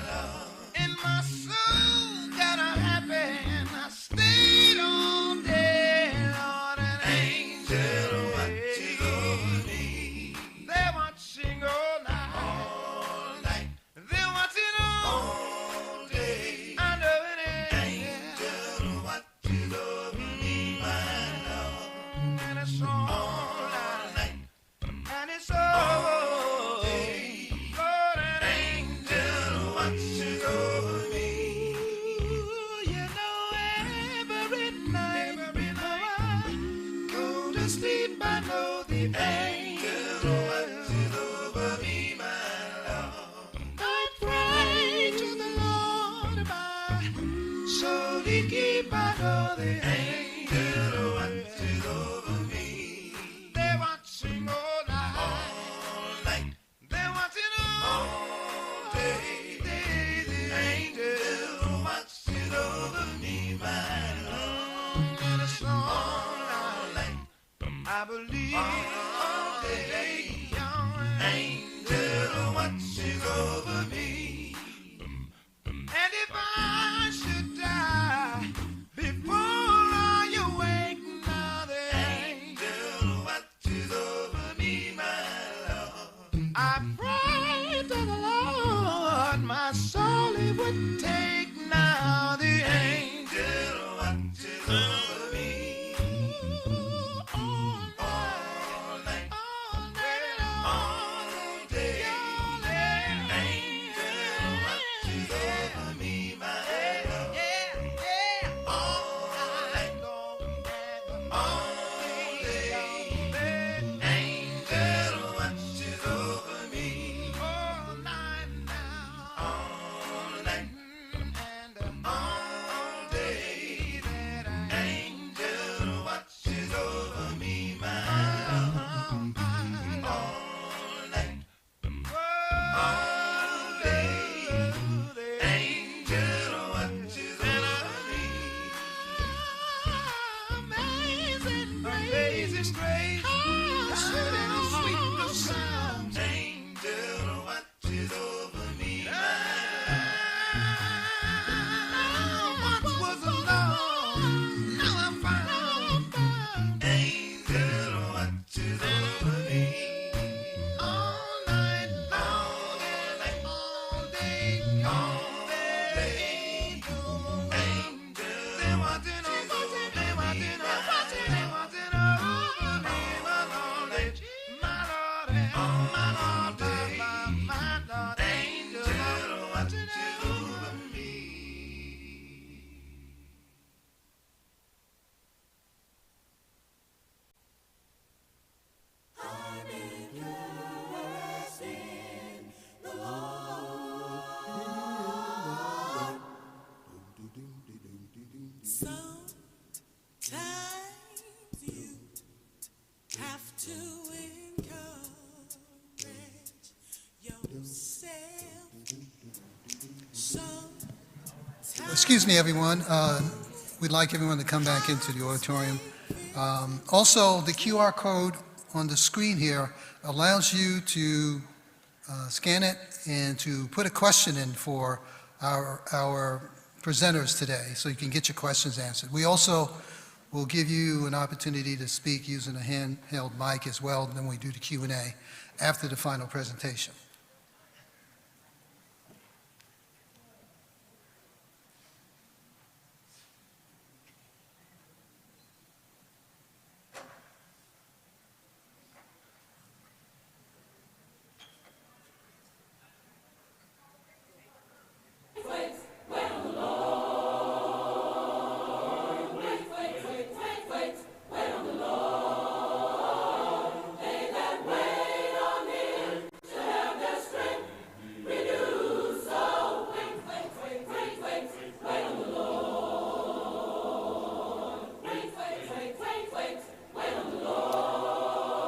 Lord. And my soul got unhappy, and I stayed all day, Lord, an angel watches over me. They're watching all night. They're watching all day. I know an angel watches over me, my Lord. And it's all night. And it's all day. Lord, an angel watches over me. You know, every night before I go to sleep, I know the angel watches over me, my Lord. I pray to the Lord, my soul He keep. I know the angel watches over me. They're watching all night. They're watching all day. The angel watches over me, my Lord. And it's all night. I believe all day. Your watching over me. Sometimes you have to encourage yourself. Excuse me, everyone. We'd like everyone to come back into the auditorium. Also, the QR code on the screen here allows you to scan it and to put a question in for our presenters today, so you can get your questions answered. We also will give you an opportunity to speak using a handheld mic as well, and then we do the Q&A after the final presentation.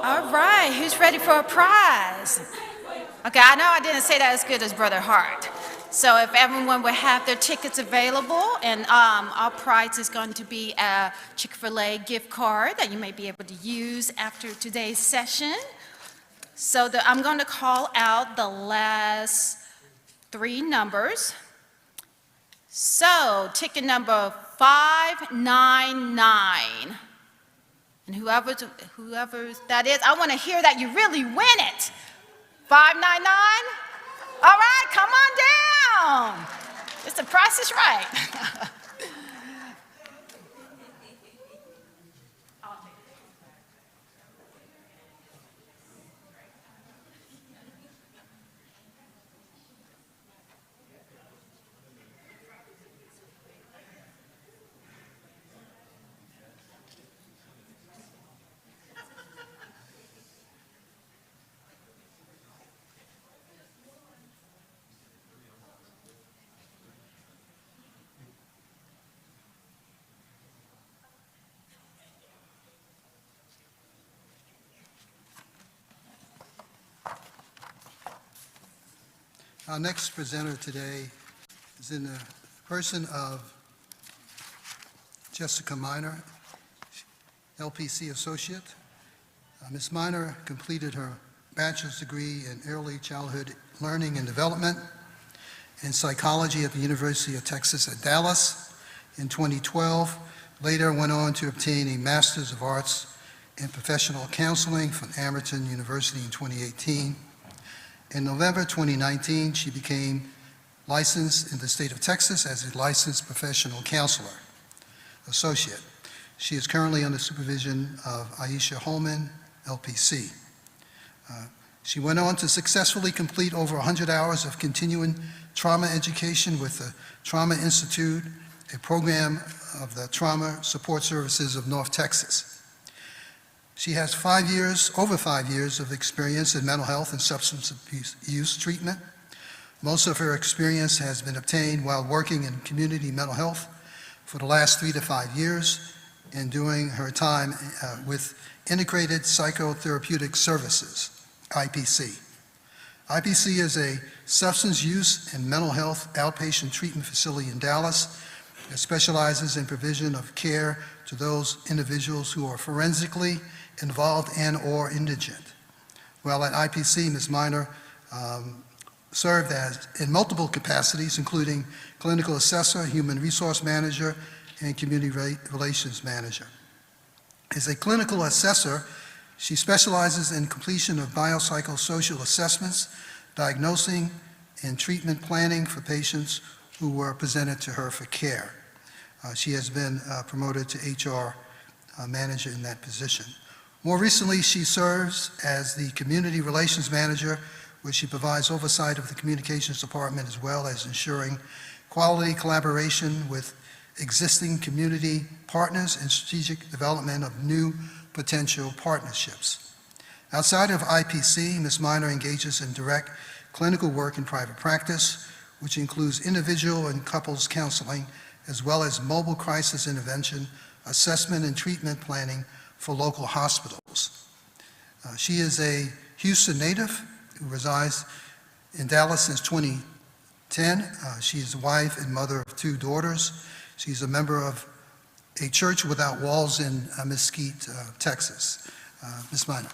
All right, who's ready for a prize? Okay, I know I didn't say that as good as Brother Hart. So if everyone would have their tickets available, and our prize is going to be a Chick-fil-A gift card that you may be able to use after today's session. So I'm going to call out the last three numbers. So ticket number 599. And whoever that is, I want to hear that you really win it. 599? All right, come on down. It's the price is right. Our next presenter today is in the person of Jessica Minor, LPC Associate. Ms. Minor completed her bachelor's degree in early childhood learning and development in psychology at the University of Texas at Dallas in 2012. Later went on to obtain a Master's of Arts in Professional Counseling from Amherst University in 2018. In November 2019, she became licensed in the state of Texas as a licensed professional counselor associate. She is currently under supervision of Aisha Holman, LPC. She went on to successfully complete over 100 hours of continuing trauma education with the Trauma Institute, a program of the Trauma Support Services of North Texas. She has over 5 years of experience in mental health and substance use treatment. Most of her experience has been obtained while working in community mental health for the last 3 to 5 years and during her time with Integrated Psychotherapeutic Services, IPC. IPC is a substance use and mental health outpatient treatment facility in Dallas that specializes in provision of care to those individuals who are forensically involved and or indigent. While at IPC, Ms. Minor served in multiple capacities, including clinical assessor, human resource manager, and community relations manager. As a clinical assessor, she specializes in completion of biopsychosocial assessments, diagnosing and treatment planning for patients who were presented to her for care. She has been promoted to HR manager in that position. More recently, she serves as the community relations manager where she provides oversight of the communications department as well as ensuring quality collaboration with existing community partners and strategic development of new potential partnerships. Outside of IPC, Ms. Minor engages in direct clinical work in private practice, which includes individual and couples counseling, as well as mobile crisis intervention, assessment and treatment planning for local hospitals. She is a Houston native who resides in Dallas since 2010. She is the wife and mother of 2 daughters. She's a member of a church without walls in Mesquite, Texas. Ms. Minor.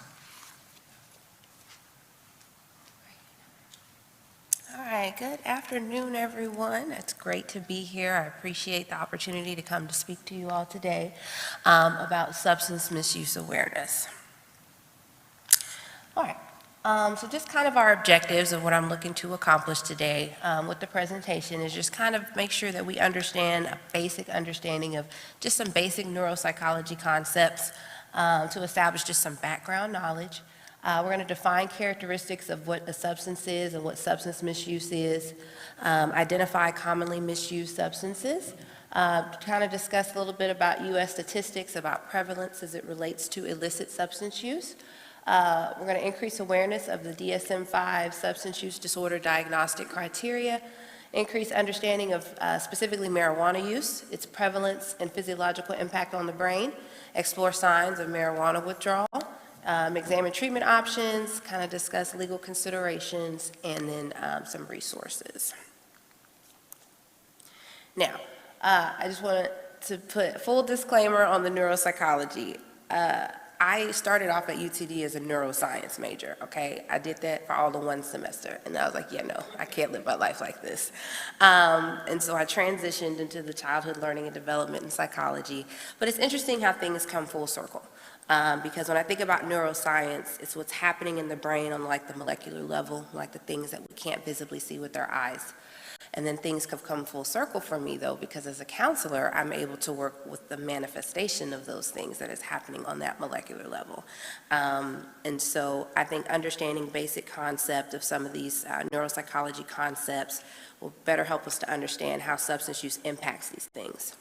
All right, good afternoon, everyone. It's great to be here. I appreciate the opportunity to come to speak to you all today about substance misuse awareness. All right, so just kind of our objectives of what I'm looking to accomplish today with the presentation is just kind of make sure that we understand a basic understanding of just some basic neuropsychology concepts to establish just some background knowledge. We're going to define characteristics of what a substance is and what substance misuse is, identify commonly misused substances, kind of discuss a little bit about U.S. statistics about prevalence as it relates to illicit substance use. We're going to increase awareness of the DSM-5 substance use disorder diagnostic criteria, increase understanding of specifically marijuana use, its prevalence and physiological impact on the brain, explore signs of marijuana withdrawal, examine treatment options, kind of discuss legal considerations, and then some resources. Now, I just wanted to put full disclaimer on the neuropsychology. I started off at UTD as a neuroscience major, okay? I did that for all the 1 semester, and I was like, yeah, no, I can't live my life like this. And so I transitioned into the childhood learning and development and psychology. But it's interesting how things come full circle. Because when I think about neuroscience, it's what's happening in the brain on like the molecular level, like the things that we can't visibly see with our eyes. And then things have come full circle for me though, because as a counselor, I'm able to work with the manifestation of those things that is happening on that molecular level. And so I think understanding basic concept of some of these neuropsychology concepts will better help us to understand how substance use impacts these things.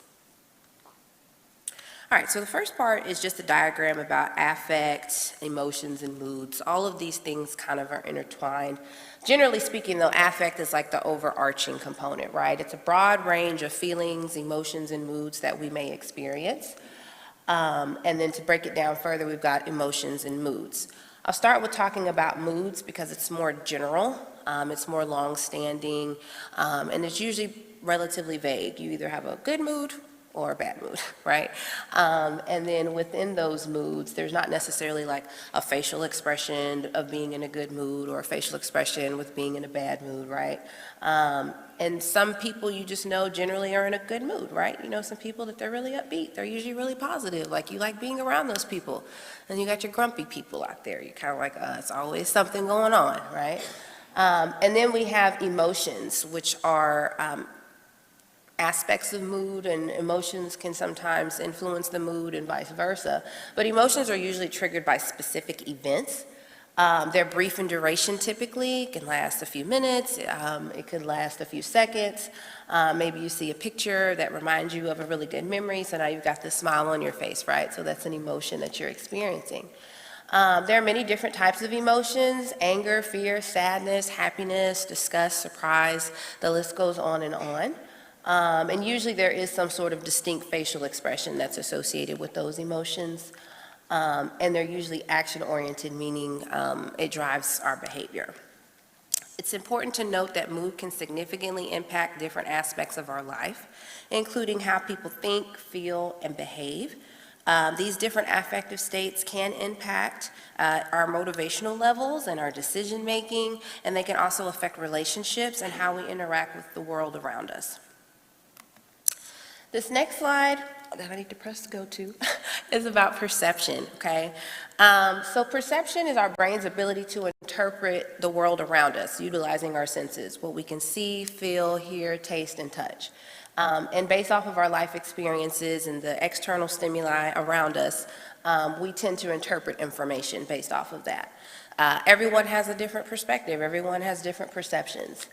All right, so the first part is just a diagram about affect, emotions, and moods. All of these things kind of are intertwined. Generally speaking, though, affect is like the overarching component, right? It's a broad range of feelings, emotions, and moods that we may experience. And then to break it down further, we've got emotions and moods. I'll start with talking about moods because it's more general, it's more long-standing, and it's usually relatively vague. You either have a good mood or a bad mood, right? And then within those moods, there's not necessarily like a facial expression of being in a good mood or a facial expression with being in a bad mood, right? And some people you just know generally are in a good mood, right? You know some people that they're really upbeat, they're usually really positive, like you like being around those people. And you got your grumpy people out there, you're kind of like, it's always something going on, right? And then we have emotions, which are aspects of mood, and emotions can sometimes influence the mood and vice versa. But emotions are usually triggered by specific events. They're brief in duration typically. It can last a few minutes. It could last a few seconds. Maybe you see a picture that reminds you of a really good memory, so now you've got this smile on your face, right? So that's an emotion that you're experiencing. There are many different types of emotions: anger, fear, sadness, happiness, disgust, surprise. The list goes on and on. And usually there is some sort of distinct facial expression that's associated with those emotions. And they're usually action-oriented, meaning it drives our behavior. It's important to note that mood can significantly impact different aspects of our life, including how people think, feel, and behave. These different affective states can impact our motivational levels and our decision-making, and they can also affect relationships and how we interact with the world around us. This next slide that I need to press go to is about perception, okay? So perception is our brain's ability to interpret the world around us, utilizing our senses, what we can see, feel, hear, taste, and touch. And based off of our life experiences and the external stimuli around us, we tend to interpret information based off of that. Everyone has a different perspective. Everyone has different perceptions.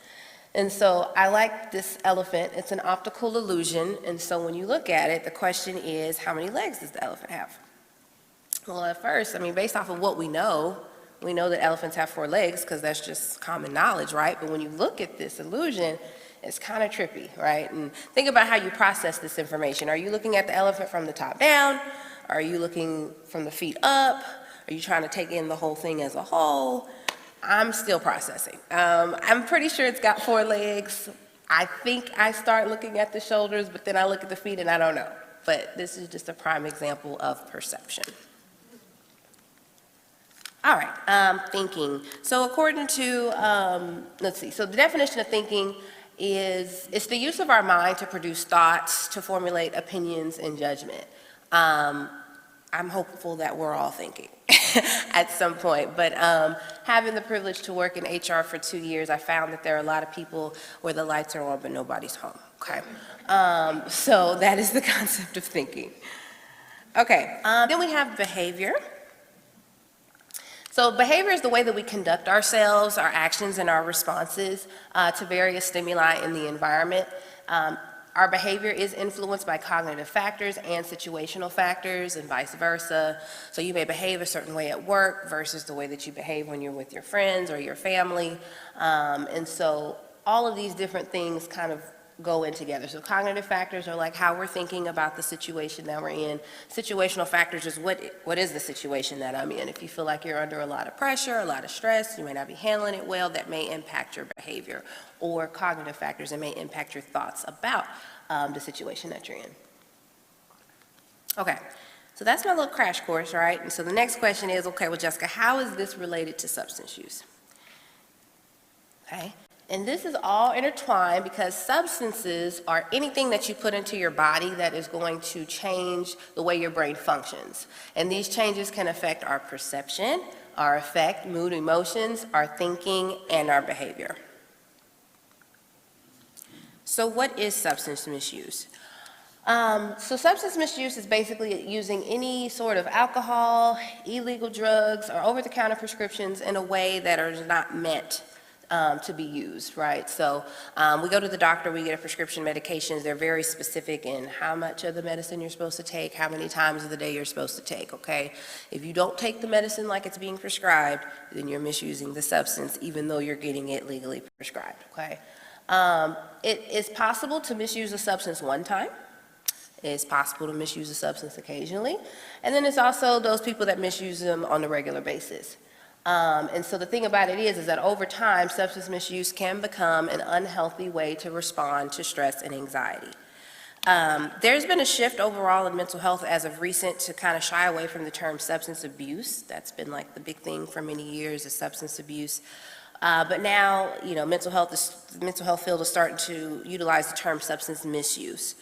And so I like this elephant. It's an optical illusion. And so when you look at it, the question is, how many legs does the elephant have? Well, at first, I mean, based off of what we know that elephants have 4 legs because that's just common knowledge, right? But when you look at this illusion, it's kind of trippy, right? And think about how you process this information. Are you looking at the elephant from the top down? Are you looking from the feet up? Are you trying to take in the whole thing as a whole? I'm still processing. I'm pretty sure it's got 4 legs. I think I start looking at the shoulders, but then I look at the feet and I don't know. But this is just a prime example of perception. All right, thinking. So according to, let's see, so the definition of thinking is, it's the use of our mind to produce thoughts, to formulate opinions and judgment. I'm hopeful that we're all thinking at some point, but having the privilege to work in HR for 2 years, I found that there are a lot of people where the lights are on but nobody's home, okay? So that is the concept of thinking. Okay, then we have behavior. So behavior is the way that we conduct ourselves, our actions, and our responses to various stimuli in the environment. Our behavior is influenced by cognitive factors and situational factors and vice versa. So you may behave a certain way at work versus the way that you behave when you're with your friends or your family. And so all of these different things kind of go in together. So cognitive factors are like how we're thinking about the situation that we're in. Situational factors is what is the situation that I'm in. If you feel like you're under a lot of pressure, a lot of stress, you may not be handling it well, that may impact your behavior. Or cognitive factors that may impact your thoughts about the situation that you're in. Okay, so that's my little crash course, right? And so the next question is, okay, well, Jessica, how is this related to substance use? Okay. And this is all intertwined because substances are anything that you put into your body that is going to change the way your brain functions. And these changes can affect our perception, our affect, mood, emotions, our thinking, and our behavior. So what is substance misuse? So substance misuse is basically using any sort of alcohol, illegal drugs, or over-the-counter prescriptions in a way that are not meant to be used, right? So we go to the doctor, we get a prescription medications, they're very specific in how much of the medicine you're supposed to take, how many times of the day you're supposed to take, okay? If you don't take the medicine like it's being prescribed, then you're misusing the substance even though you're getting it legally prescribed, okay? It is possible to misuse a substance one time. It's possible to misuse a substance occasionally. And then it's also those people that misuse them on a regular basis. And so the thing about it is that over time, substance misuse can become an unhealthy way to respond to stress and anxiety. There's been a shift overall in mental health as of recent to kind of shy away from the term substance abuse. That's been like the big thing for many years is substance abuse. But now, you know, the mental health field is starting to utilize the term substance misuse.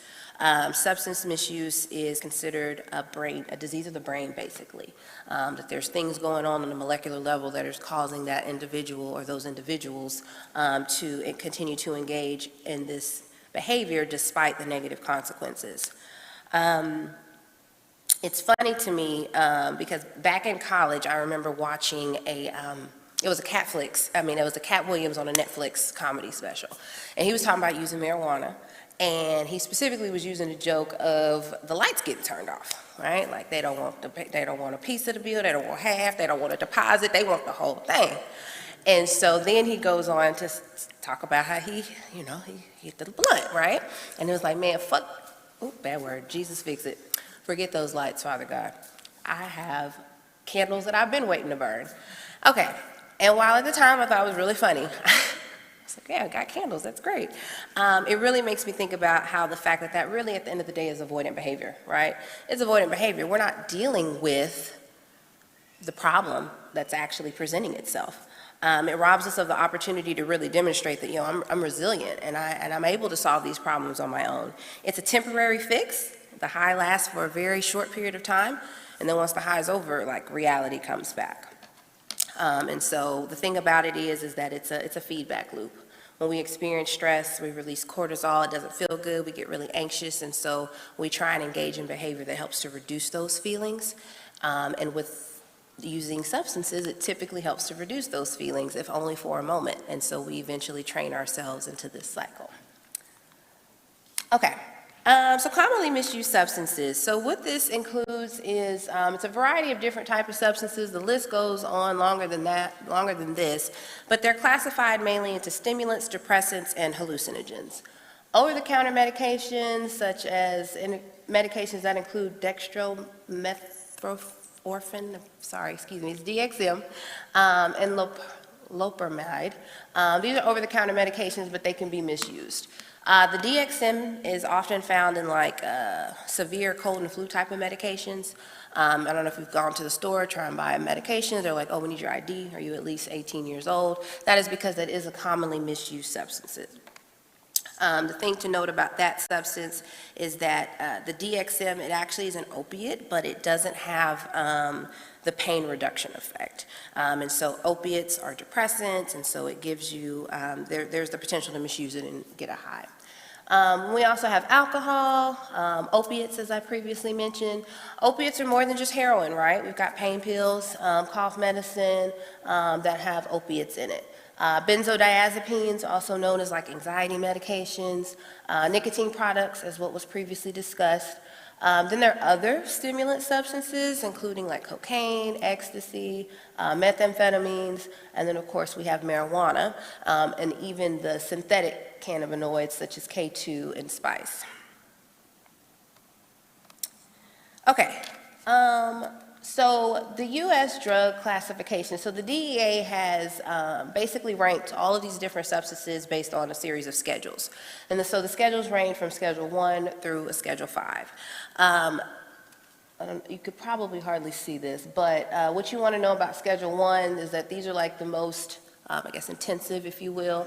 Substance misuse is considered a disease of the brain, basically. That there's things going on a molecular level that is causing that individual or those individuals to continue to engage in this behavior despite the negative consequences. It's funny to me because back in college, I remember watching it was a Cat Williams on a Netflix comedy special. And he was talking about using marijuana. And he specifically was using the joke of the lights getting turned off, right? Like they don't want a piece of the bill, they don't want half, they don't want a deposit, they want the whole thing. And so then he goes on to talk about how he hit the blunt, right? And it was like, man, bad word, Jesus fix it. Forget those lights, Father God. I have candles that I've been waiting to burn. Okay, and while at the time I thought it was really funny, it's like, yeah, I got candles, that's great. It really makes me think about how the fact that really at the end of the day is avoidant behavior, right? It's avoidant behavior. We're not dealing with the problem that's actually presenting itself. It robs us of the opportunity to really demonstrate that, I'm resilient and I'm able to solve these problems on my own. It's a temporary fix. The high lasts for a very short period of time, and then once the high is over, like reality comes back. And so the thing about it is that it's a feedback loop. When we experience stress, we release cortisol, it doesn't feel good, we get really anxious, and so we try and engage in behavior that helps to reduce those feelings. And with using substances, it typically helps to reduce those feelings, if only for a moment. And so we eventually train ourselves into this cycle. Okay, so commonly misused substances. So what this includes is, it's a variety of different types of substances. The list goes on longer than this, but they're classified mainly into stimulants, depressants, and hallucinogens. Over-the-counter medications, such as medications that include dextromethorphan, it's DXM, and loperamide. These are over-the-counter medications, but they can be misused. The DXM is often found in severe cold and flu type of medications. I don't know if you've gone to the store, try and buy a medication. They're like, oh, we need your ID. Are you at least 18 years old? That is because that is a commonly misused substance. The thing to note about that substance is that the DXM, it actually is an opiate, but it doesn't have the pain reduction effect. And so opiates are depressants, and so it gives you, there's the potential to misuse it and get a high. We also have alcohol, opiates, as I previously mentioned. Opiates are more than just heroin, right? We've got pain pills, cough medicine that have opiates in it. Benzodiazepines, also known as anxiety medications, nicotine products, as what was previously discussed. Then there are other stimulant substances, including cocaine, ecstasy, methamphetamines, and then of course we have marijuana, and even the synthetic cannabinoids such as K2 and spice. Okay. So the U.S. drug classification, so the DEA has basically ranked all of these different substances based on a series of schedules. And so the schedules range from Schedule 1 through a Schedule 5. You could probably hardly see this, but what you want to know about Schedule 1 is that these are the most, intensive, if you will.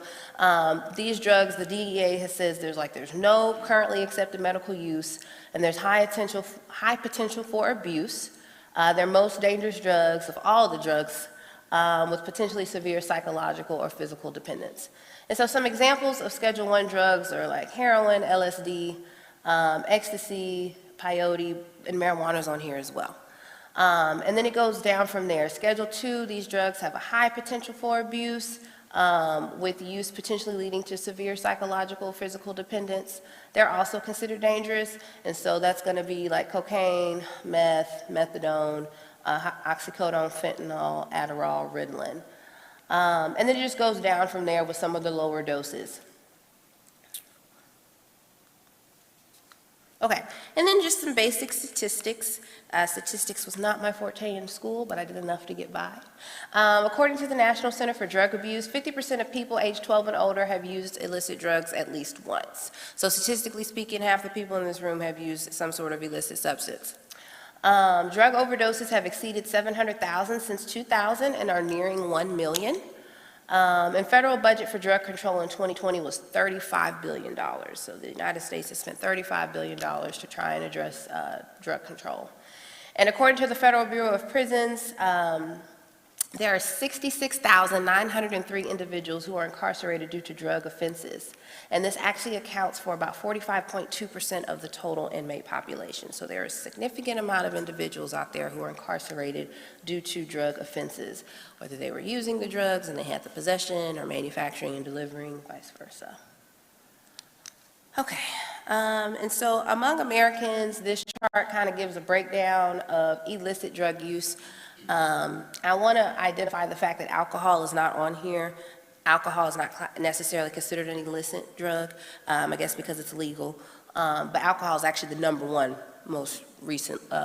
These drugs, the DEA says there's no currently accepted medical use, and there's high potential for abuse. They're most dangerous drugs of all the drugs with potentially severe psychological or physical dependence. And so some examples of Schedule 1 drugs are heroin, LSD, ecstasy, peyote, and marijuana is on here as well. And then it goes down from there. Schedule 2, these drugs have a high potential for abuse, with use potentially leading to severe psychological, physical dependence. They're also considered dangerous, and so that's going to be cocaine, meth, methadone, oxycodone, fentanyl, Adderall, Ritalin. And then it just goes down from there with some of the lower doses. Okay, and then just some basic statistics. Statistics was not my forte in school, but I did enough to get by. According to the National Center for Drug Abuse, 50% of people aged 12 and older have used illicit drugs at least once. So statistically speaking, half the people in this room have used some sort of illicit substance. Drug overdoses have exceeded 700,000 since 2000 and are nearing 1 million. And federal budget for drug control in 2020 was $35 billion. So the United States has spent $35 billion to try and address drug control. And according to the Federal Bureau of Prisons, there are 66,903 individuals who are incarcerated due to drug offenses. And this actually accounts for about 45.2% of the total inmate population. So there is a significant amount of individuals out there who are incarcerated due to drug offenses, whether they were using the drugs and they had the possession, or manufacturing and delivering, vice versa. Okay, and so among Americans, this chart kind of gives a breakdown of illicit drug use. I want to identify the fact that alcohol is not on here. Alcohol is not necessarily considered an illicit drug, I guess because it's legal. But alcohol is actually the #1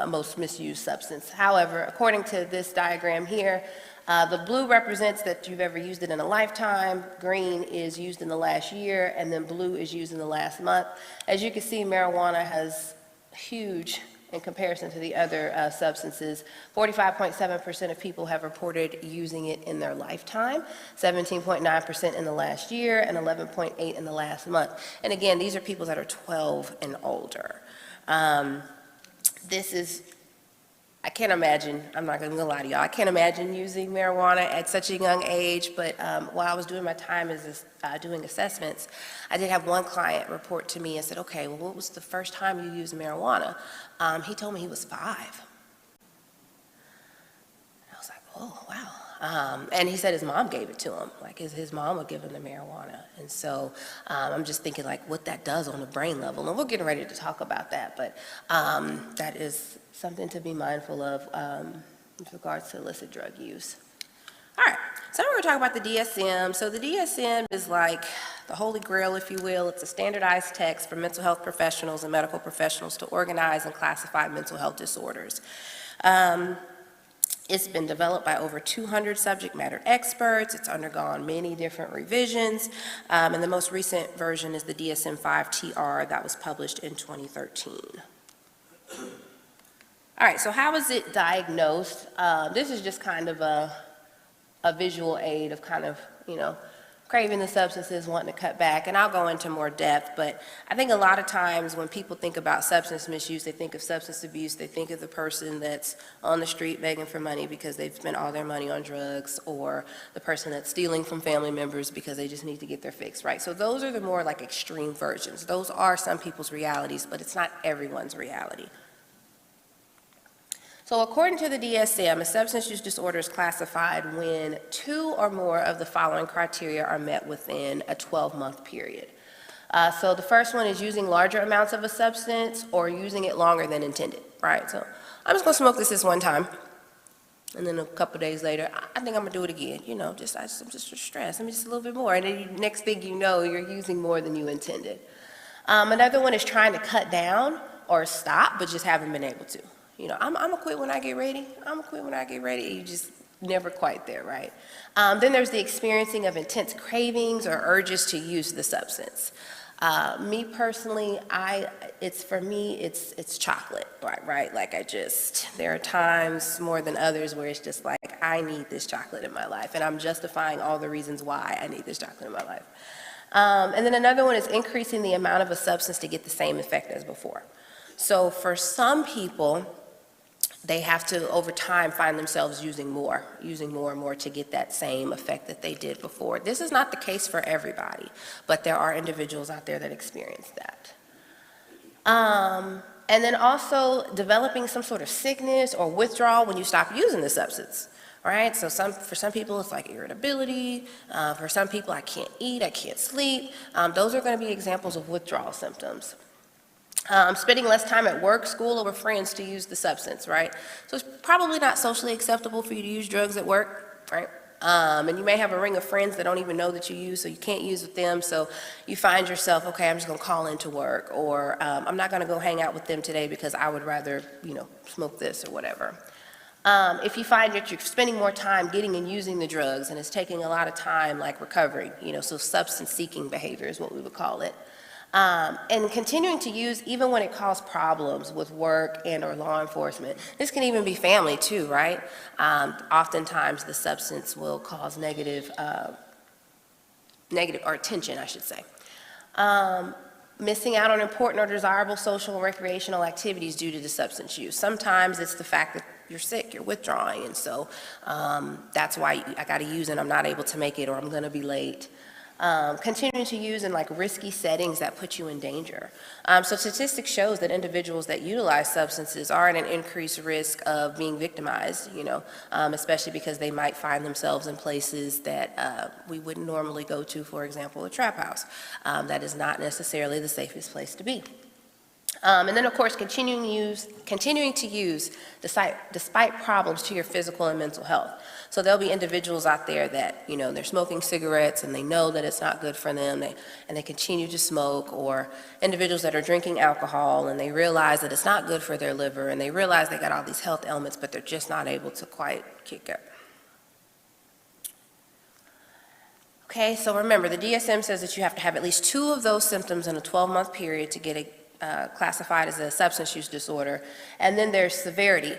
most misused substance. However, according to this diagram here, the blue represents that you've ever used it in a lifetime, green is used in the last year, and then blue is used in the last month. As you can see, marijuana has huge in comparison to the other substances. 45.7% of people have reported using it in their lifetime, 17.9% in the last year, and 11.8% in the last month. And again, these are people that are 12 and older. I can't imagine, I'm not going to lie to y'all, I can't imagine using marijuana at such a young age, but while I was doing my time as doing assessments, I did have one client report to me and said, okay, well, what was the first time you used marijuana? He told me he was 5. I was oh, wow. And he said his mom gave it to him, like his mom would give him the marijuana. And so I'm just thinking like what that does on the brain level. And we're getting ready to talk about that, but that is something to be mindful of with regards to illicit drug use. All right, so now we're going to talk about the DSM. So the DSM is like the holy grail, if you will. It's a standardized text for mental health professionals and medical professionals to organize and classify mental health disorders. It's been developed by over 200 subject matter experts. It's undergone many different revisions, and the most recent version is the DSM-5 TR that was published in 2013. All right, so how is it diagnosed? This is just kind of a visual aid of kind of, craving the substances, wanting to cut back, and I'll go into more depth, but I think a lot of times when people think about substance misuse, they think of substance abuse, they think of the person that's on the street begging for money because they've spent all their money on drugs, or the person that's stealing from family members because they just need to get their fix, right? So those are the more like extreme versions. Those are some people's realities, but it's not everyone's reality. So according to the DSM, a substance use disorder is classified when 2 or more of the following criteria are met within a 12-month period. So the first one is using larger amounts of a substance or using it longer than intended, right? So I'm just gonna smoke this one time, and then a couple days later, I think I'm gonna do it again, I'm just stressed, just a little bit more, and then next thing you know, you're using more than you intended. Another one is trying to cut down or stop, but just haven't been able to. I'm gonna quit when I get ready. I'm gonna quit when I get ready. You just never quite there, right? Then there's the experiencing of intense cravings or urges to use the substance. Me personally, it's chocolate, right? Like there are times more than others where it's just like, I need this chocolate in my life, and I'm justifying all the reasons why I need this chocolate in my life. And then another one is increasing the amount of a substance to get the same effect as before. So for some people, they have to, over time, find themselves using more and more to get that same effect that they did before. This is not the case for everybody, but there are individuals out there that experience that. And then also developing some sort of sickness or withdrawal when you stop using the substance, right? So for some people, it's like irritability. For some people, I can't eat, I can't sleep. Those are going to be examples of withdrawal symptoms. Spending less time at work, school, or with friends to use the substance, right? So it's probably not socially acceptable for you to use drugs at work, right? And you may have a ring of friends that don't even know that you use, so you can't use with them, so you find yourself, okay, I'm just gonna call into work, or I'm not gonna go hang out with them today because I would rather, smoke this or whatever. If you find that you're spending more time getting and using the drugs and it's taking a lot of time, like recovering, so substance seeking behavior is what we would call it. And continuing to use even when it caused problems with work and or law enforcement. This can even be family too, right? Oftentimes the substance will cause negative or attention, I should say. Missing out on important or desirable social and recreational activities due to the substance use. Sometimes it's the fact that you're sick, you're withdrawing, and so that's why I gotta use it, I'm not able to make it, or I'm gonna be late. Continuing to use in like risky settings that put you in danger. So statistics shows that individuals that utilize substances are at an increased risk of being victimized, especially because they might find themselves in places that we wouldn't normally go to, for example, a trap house. That is not necessarily the safest place to be. And then, of course, continuing to use despite problems to your physical and mental health. So there'll be individuals out there that, they're smoking cigarettes and they know that it's not good for them, and they continue to smoke, or individuals that are drinking alcohol and they realize that it's not good for their liver, and they realize they got all these health ailments, but they're just not able to quite kick it. Okay, so remember, the DSM says that you have to have at least 2 of those symptoms in a 12-month period to get classified as a substance use disorder. And then there's severity.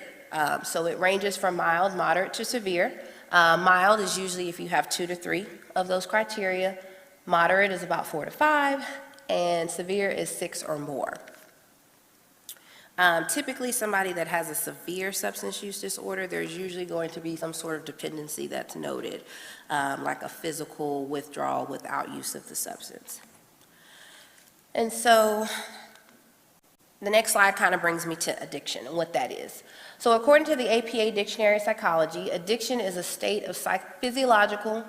So it ranges from mild, moderate to severe. Mild is usually if you have 2 to 3 of those criteria. Moderate is about 4 to 5, and severe is 6 or more. Typically, somebody that has a severe substance use disorder, there's usually going to be some sort of dependency that's noted, like a physical withdrawal without use of the substance. And so The next slide kind of brings me to addiction and what that is. So according to the APA Dictionary of Psychology, addiction is a state of psychological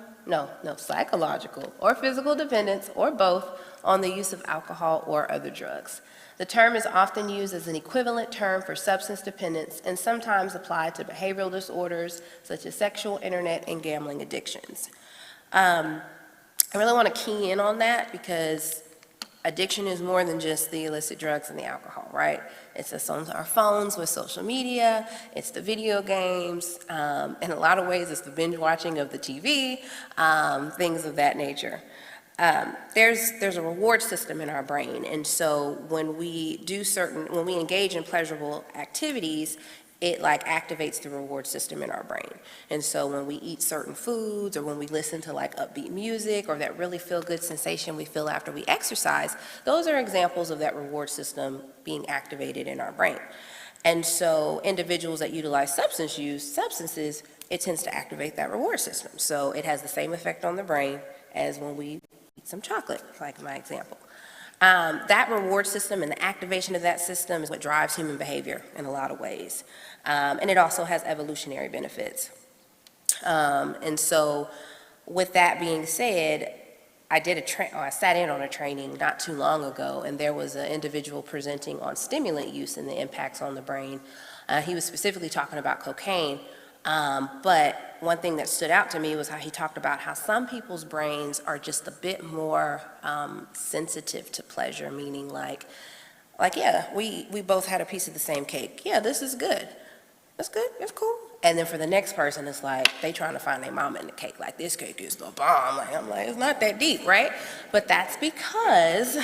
or physical dependence, or both, on the use of alcohol or other drugs. The term is often used as an equivalent term for substance dependence and sometimes applied to behavioral disorders such as sexual, internet, and gambling addictions. I really want to key in on that because addiction is more than just the illicit drugs and the alcohol, right? It's us on our phones with social media, it's the video games, in a lot of ways it's the binge watching of the TV, things of that nature. There's a reward system in our brain, and so when we engage in pleasurable activities, it like activates the reward system in our brain. And so when we eat certain foods, or when we listen to like upbeat music, or that really feel good sensation we feel after we exercise, those are examples of that reward system being activated in our brain. And so individuals that utilize substances, it tends to activate that reward system. So it has the same effect on the brain as when we eat some chocolate, like my example. That reward system and the activation of that system is what drives human behavior in a lot of ways. And it also has evolutionary benefits. And so with that being said, I sat in on a training not too long ago, and there was an individual presenting on stimulant use and the impacts on the brain. He was specifically talking about cocaine. But one thing that stood out to me was how he talked about how some people's brains are just a bit more sensitive to pleasure, meaning like yeah, we both had a piece of the same cake. Yeah, this is good. That's good. That's cool. And then for the next person, it's like they trying to find their mama in the cake. Like, this cake is the bomb. I'm like, it's not that deep, right? But that's because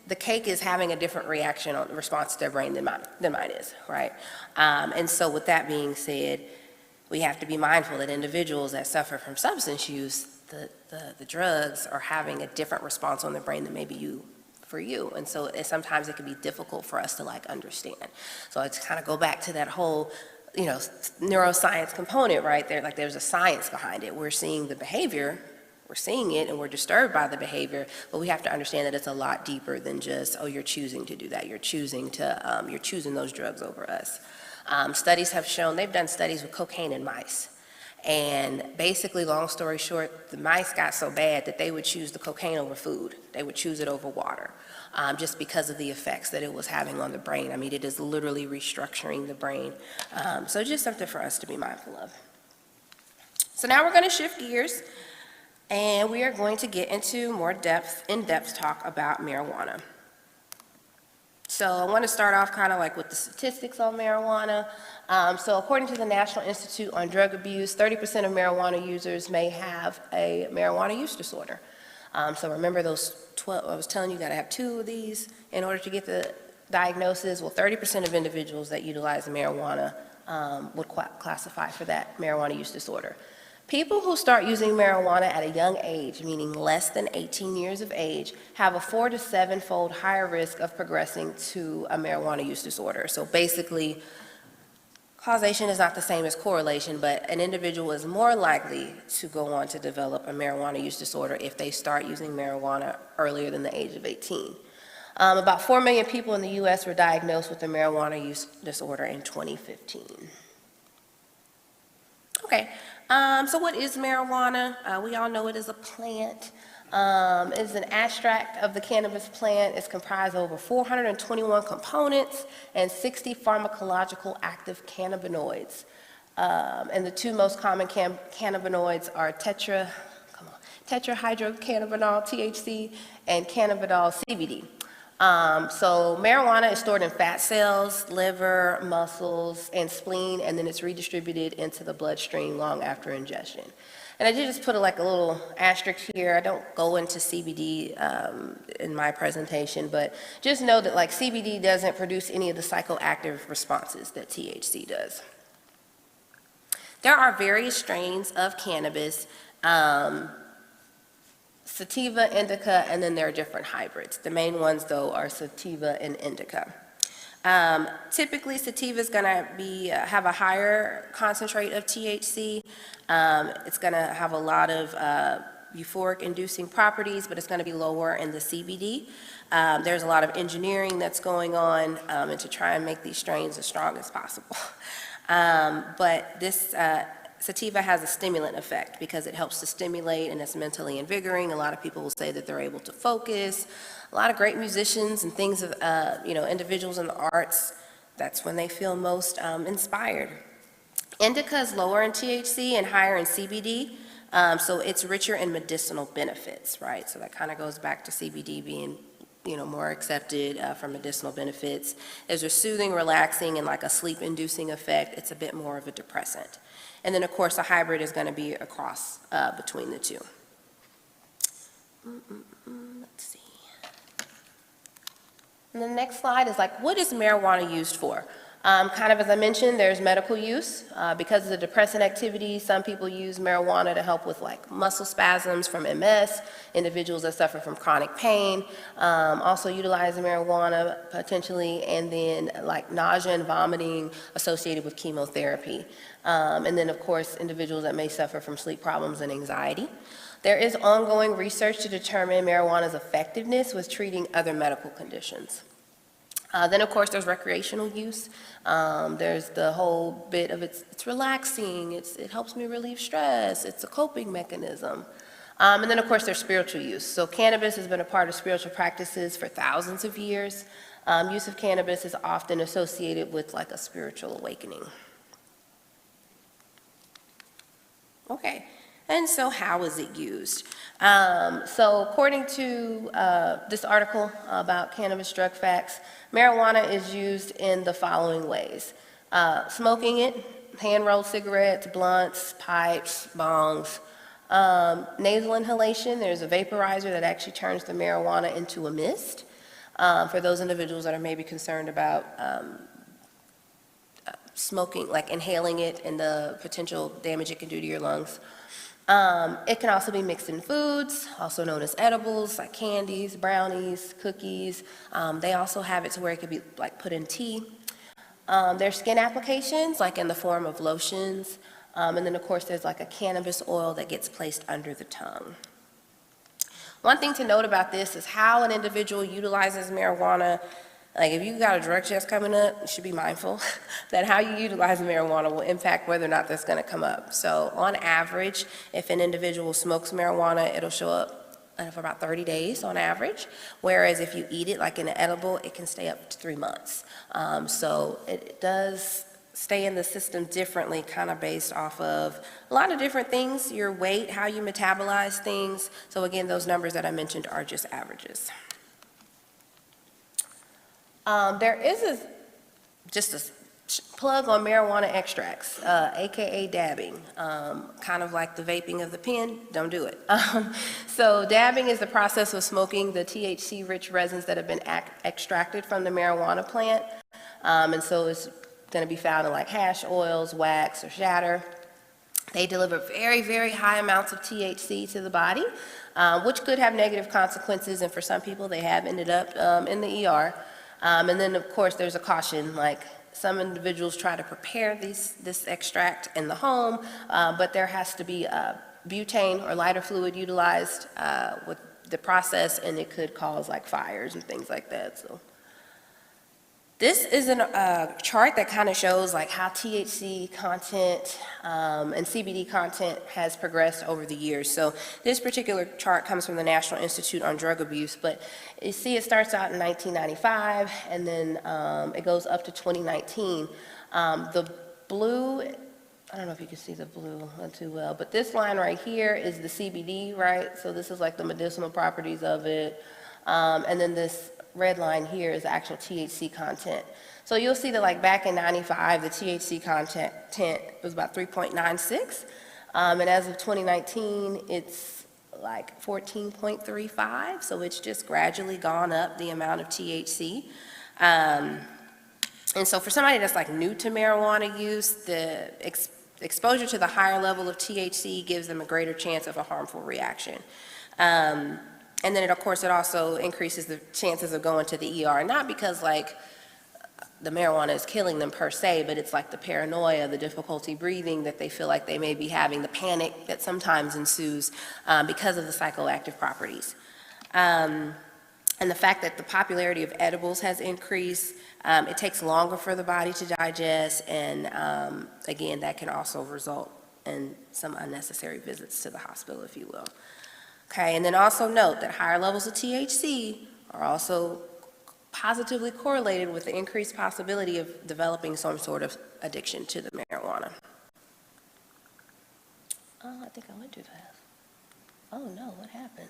the cake is having a different reaction on the response to their brain than mine is, right? And so with that being said, we have to be mindful that individuals that suffer from substance use, the drugs are having a different response on their brain than maybe for you. And so sometimes it can be difficult for us to like understand. So I just kind of go back to that whole, neuroscience component right there. Like, there's a science behind it. We're seeing the behavior, we're seeing it, and we're disturbed by the behavior, but we have to understand that it's a lot deeper than just, oh, you're choosing to do that. You're choosing those drugs over us. Studies have shown, they've done studies with cocaine in mice. And basically, long story short, the mice got so bad that they would choose the cocaine over food. They would choose it over water, just because of the effects that it was having on the brain. I mean, it is literally restructuring the brain. So just something for us to be mindful of. So now we're going to shift gears, and we are going to get into more in-depth talk about marijuana. So I want to start off kind of like with the statistics on marijuana. So according to the National Institute on Drug Abuse, 30% of marijuana users may have a marijuana use disorder. So remember those 12, I was telling you, got to have 2 of these in order to get the diagnosis. Well, 30% of individuals that utilize marijuana would classify for that marijuana use disorder. People who start using marijuana at a young age, meaning less than 18 years of age, have a 4 to 7-fold higher risk of progressing to a marijuana use disorder. So basically, causation is not the same as correlation, but an individual is more likely to go on to develop a marijuana use disorder if they start using marijuana earlier than the age of 18. About 4 million people in the U.S. were diagnosed with a marijuana use disorder in 2015. Okay. So what is marijuana? We all know it is a plant. It's an extract of the cannabis plant. It's comprised of over 421 components and 60 pharmacological active cannabinoids. And the 2 most common cannabinoids are tetrahydrocannabinol, THC, and cannabidiol, CBD. So marijuana is stored in fat cells, liver, muscles, and spleen, and then it's redistributed into the bloodstream long after ingestion. And I did just put a little asterisk here. I don't go into CBD in my presentation, but just know that CBD doesn't produce any of the psychoactive responses that THC does. There are various strains of cannabis. Sativa, indica, and then there are different hybrids. The main ones, though, are sativa and indica. Typically, sativa is going to have a higher concentrate of THC. It's going to have a lot of euphoric-inducing properties, but it's going to be lower in the CBD. There's a lot of engineering that's going on and to try and make these strains as strong as possible. But this sativa has a stimulant effect because it helps to stimulate and it's mentally invigorating. A lot of people will say that they're able to focus. A lot of great musicians and things of, individuals in the arts, that's when they feel most inspired. Indica is lower in THC and higher in CBD, so it's richer in medicinal benefits, right? So that kind of goes back to CBD being, more accepted for medicinal benefits. There's a soothing, relaxing, and like a sleep-inducing effect. It's a bit more of a depressant. And then, of course, a hybrid is going to be a cross between the two. Let's see. And the next slide is like, what is marijuana used for? Kind of as I mentioned, there's medical use. Because of the depressant activity, some people use marijuana to help with like muscle spasms from MS, individuals that suffer from chronic pain, also utilize marijuana potentially, and then like nausea and vomiting associated with chemotherapy. And then of course, individuals that may suffer from sleep problems and anxiety. There is ongoing research to determine marijuana's effectiveness with treating other medical conditions. Then, of course, there's recreational use. There's the whole bit of it's relaxing, it helps me relieve stress, it's a coping mechanism. And then, of course, there's spiritual use. So cannabis has been a part of spiritual practices for thousands of years. Use of cannabis is often associated with like a spiritual awakening. Okay. And so how is it used? So according to this article about cannabis drug facts, marijuana is used in the following ways. Smoking it, hand-rolled cigarettes, blunts, pipes, bongs. Nasal inhalation, there's a vaporizer that actually turns the marijuana into a mist. For those individuals that are maybe concerned about smoking, like inhaling it and the potential damage it can do to your lungs. It can also be mixed in foods, also known as edibles, like candies, brownies, cookies. They also have it to where it could be like put in tea. There's skin applications, like in the form of lotions. And then of course there's like a cannabis oil that gets placed under the tongue. One thing to note about this is how an individual utilizes marijuana. Like if you got a drug test coming up, you should be mindful that how you utilize marijuana will impact whether or not that's going to come up. So on average, if an individual smokes marijuana, it'll show up for about 30 days on average. Whereas if you eat it like in an edible, it can stay up to 3 months. So it does stay in the system differently, kind of based off of a lot of different things, your weight, how you metabolize things. So again, those numbers that I mentioned are just averages. There is just a plug on marijuana extracts, AKA dabbing, kind of like the vaping of the pen, don't do it. So dabbing is the process of smoking the THC-rich resins that have been extracted from the marijuana plant. And so it's going to be found in like hash oils, wax, or shatter. They deliver very, very high amounts of THC to the body, which could have negative consequences, and for some people they have ended up in the ER. And then, of course, there's a caution, like some individuals try to prepare this extract in the home, but there has to be butane or lighter fluid utilized with the process, and it could cause like fires and things like that. So this is a chart that kind of shows like how THC content and CBD content has progressed over the years. So this particular chart comes from the National Institute on Drug Abuse, but you see it starts out in 1995 and then it goes up to 2019. The blue, I don't know if you can see the blue too well, but this line right here is the CBD, right? So this is like the medicinal properties of it. And then this red line here is the actual THC content. So you'll see that like back in 95, the THC content was about 3.96. And as of 2019, it's like 14.35. So it's just gradually gone up the amount of THC. And so for somebody that's like new to marijuana use, the exposure to the higher level of THC gives them a greater chance of a harmful reaction. And then, of course, it also increases the chances of going to the ER, not because, like, the marijuana is killing them per se, but it's like the paranoia, the difficulty breathing that they feel like they may be having, the panic that sometimes ensues because of the psychoactive properties. And the fact that the popularity of edibles has increased, it takes longer for the body to digest, and again, that can also result in some unnecessary visits to the hospital, if you will. Okay, and then also note that higher levels of THC are also positively correlated with the increased possibility of developing some sort of addiction to the marijuana. Oh, I think I went too fast. Oh no, what happened?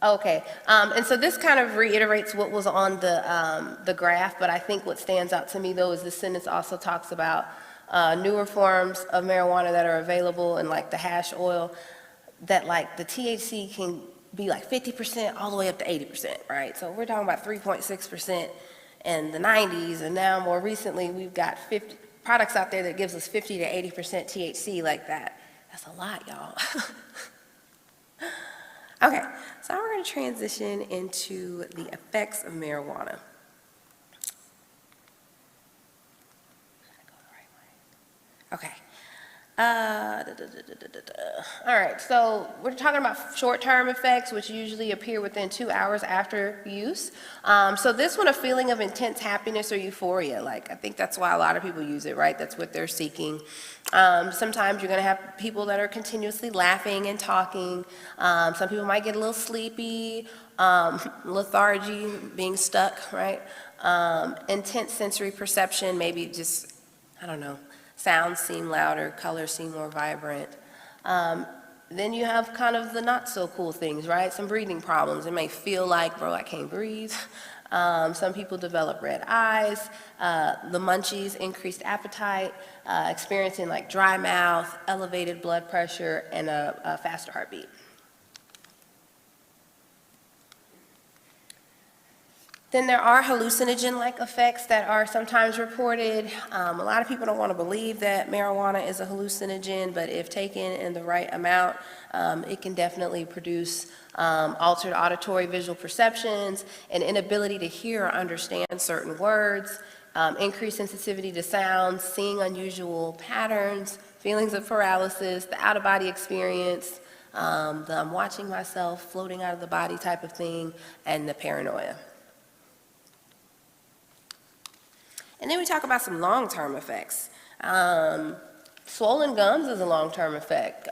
Okay, and so this kind of reiterates what was on the graph, but I think what stands out to me though is this sentence also talks about newer forms of marijuana that are available, and like the hash oil, that like the THC can be like 50% all the way up to 80%, right? So we're talking about 3.6% in the 90s, and now more recently we've got 50 products out there that gives us 50 to 80% THC like that. That's a lot, y'all. Okay, so now we're going to transition into the effects of marijuana. Okay. All right, so we're talking about short-term effects, which usually appear within 2 hours after use. So this one, a feeling of intense happiness or euphoria. Like, I think that's why a lot of people use it, right? That's what they're seeking. Sometimes you're going to have people that are continuously laughing and talking. Some people might get a little sleepy, lethargy, being stuck, right? Intense sensory perception, maybe just, I don't know, sounds seem louder, colors seem more vibrant. Then you have kind of the not so cool things, right? Some breathing problems. It may feel like, bro, I can't breathe. Some people develop red eyes, the munchies, increased appetite, experiencing like dry mouth, elevated blood pressure, and a faster heartbeat. Then there are hallucinogen-like effects that are sometimes reported. A lot of people don't want to believe that marijuana is a hallucinogen, but if taken in the right amount, it can definitely produce altered auditory visual perceptions, an inability to hear or understand certain words, increased sensitivity to sounds, seeing unusual patterns, feelings of paralysis, the out-of-body experience, the I'm watching myself floating out of the body type of thing, and the paranoia. And then we talk about some long-term effects. Swollen gums is a long-term effect.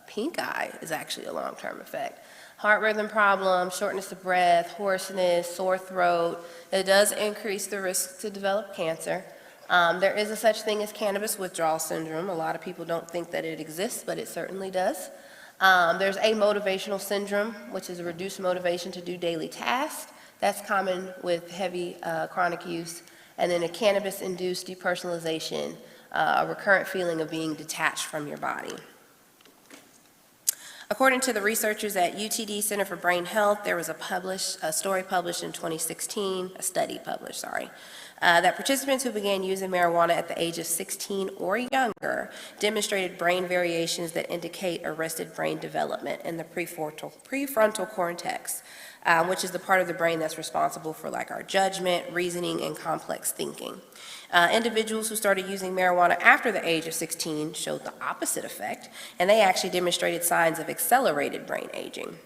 Pink eye is actually a long-term effect. Heart rhythm problems, shortness of breath, hoarseness, sore throat. It does increase the risk to develop cancer. There is a such thing as cannabis withdrawal syndrome. A lot of people don't think that it exists, but it certainly does. There's amotivational syndrome, which is a reduced motivation to do daily tasks. That's common with heavy chronic use. And then a cannabis-induced depersonalization, a recurrent feeling of being detached from your body. According to the researchers at UTD Center for Brain Health, there was a study published in 2016, that participants who began using marijuana at the age of 16 or younger demonstrated brain variations that indicate arrested brain development in the prefrontal cortex, which is the part of the brain that's responsible for like our judgment, reasoning, and complex thinking. Individuals who started using marijuana after the age of 16 showed the opposite effect, and they actually demonstrated signs of accelerated brain aging.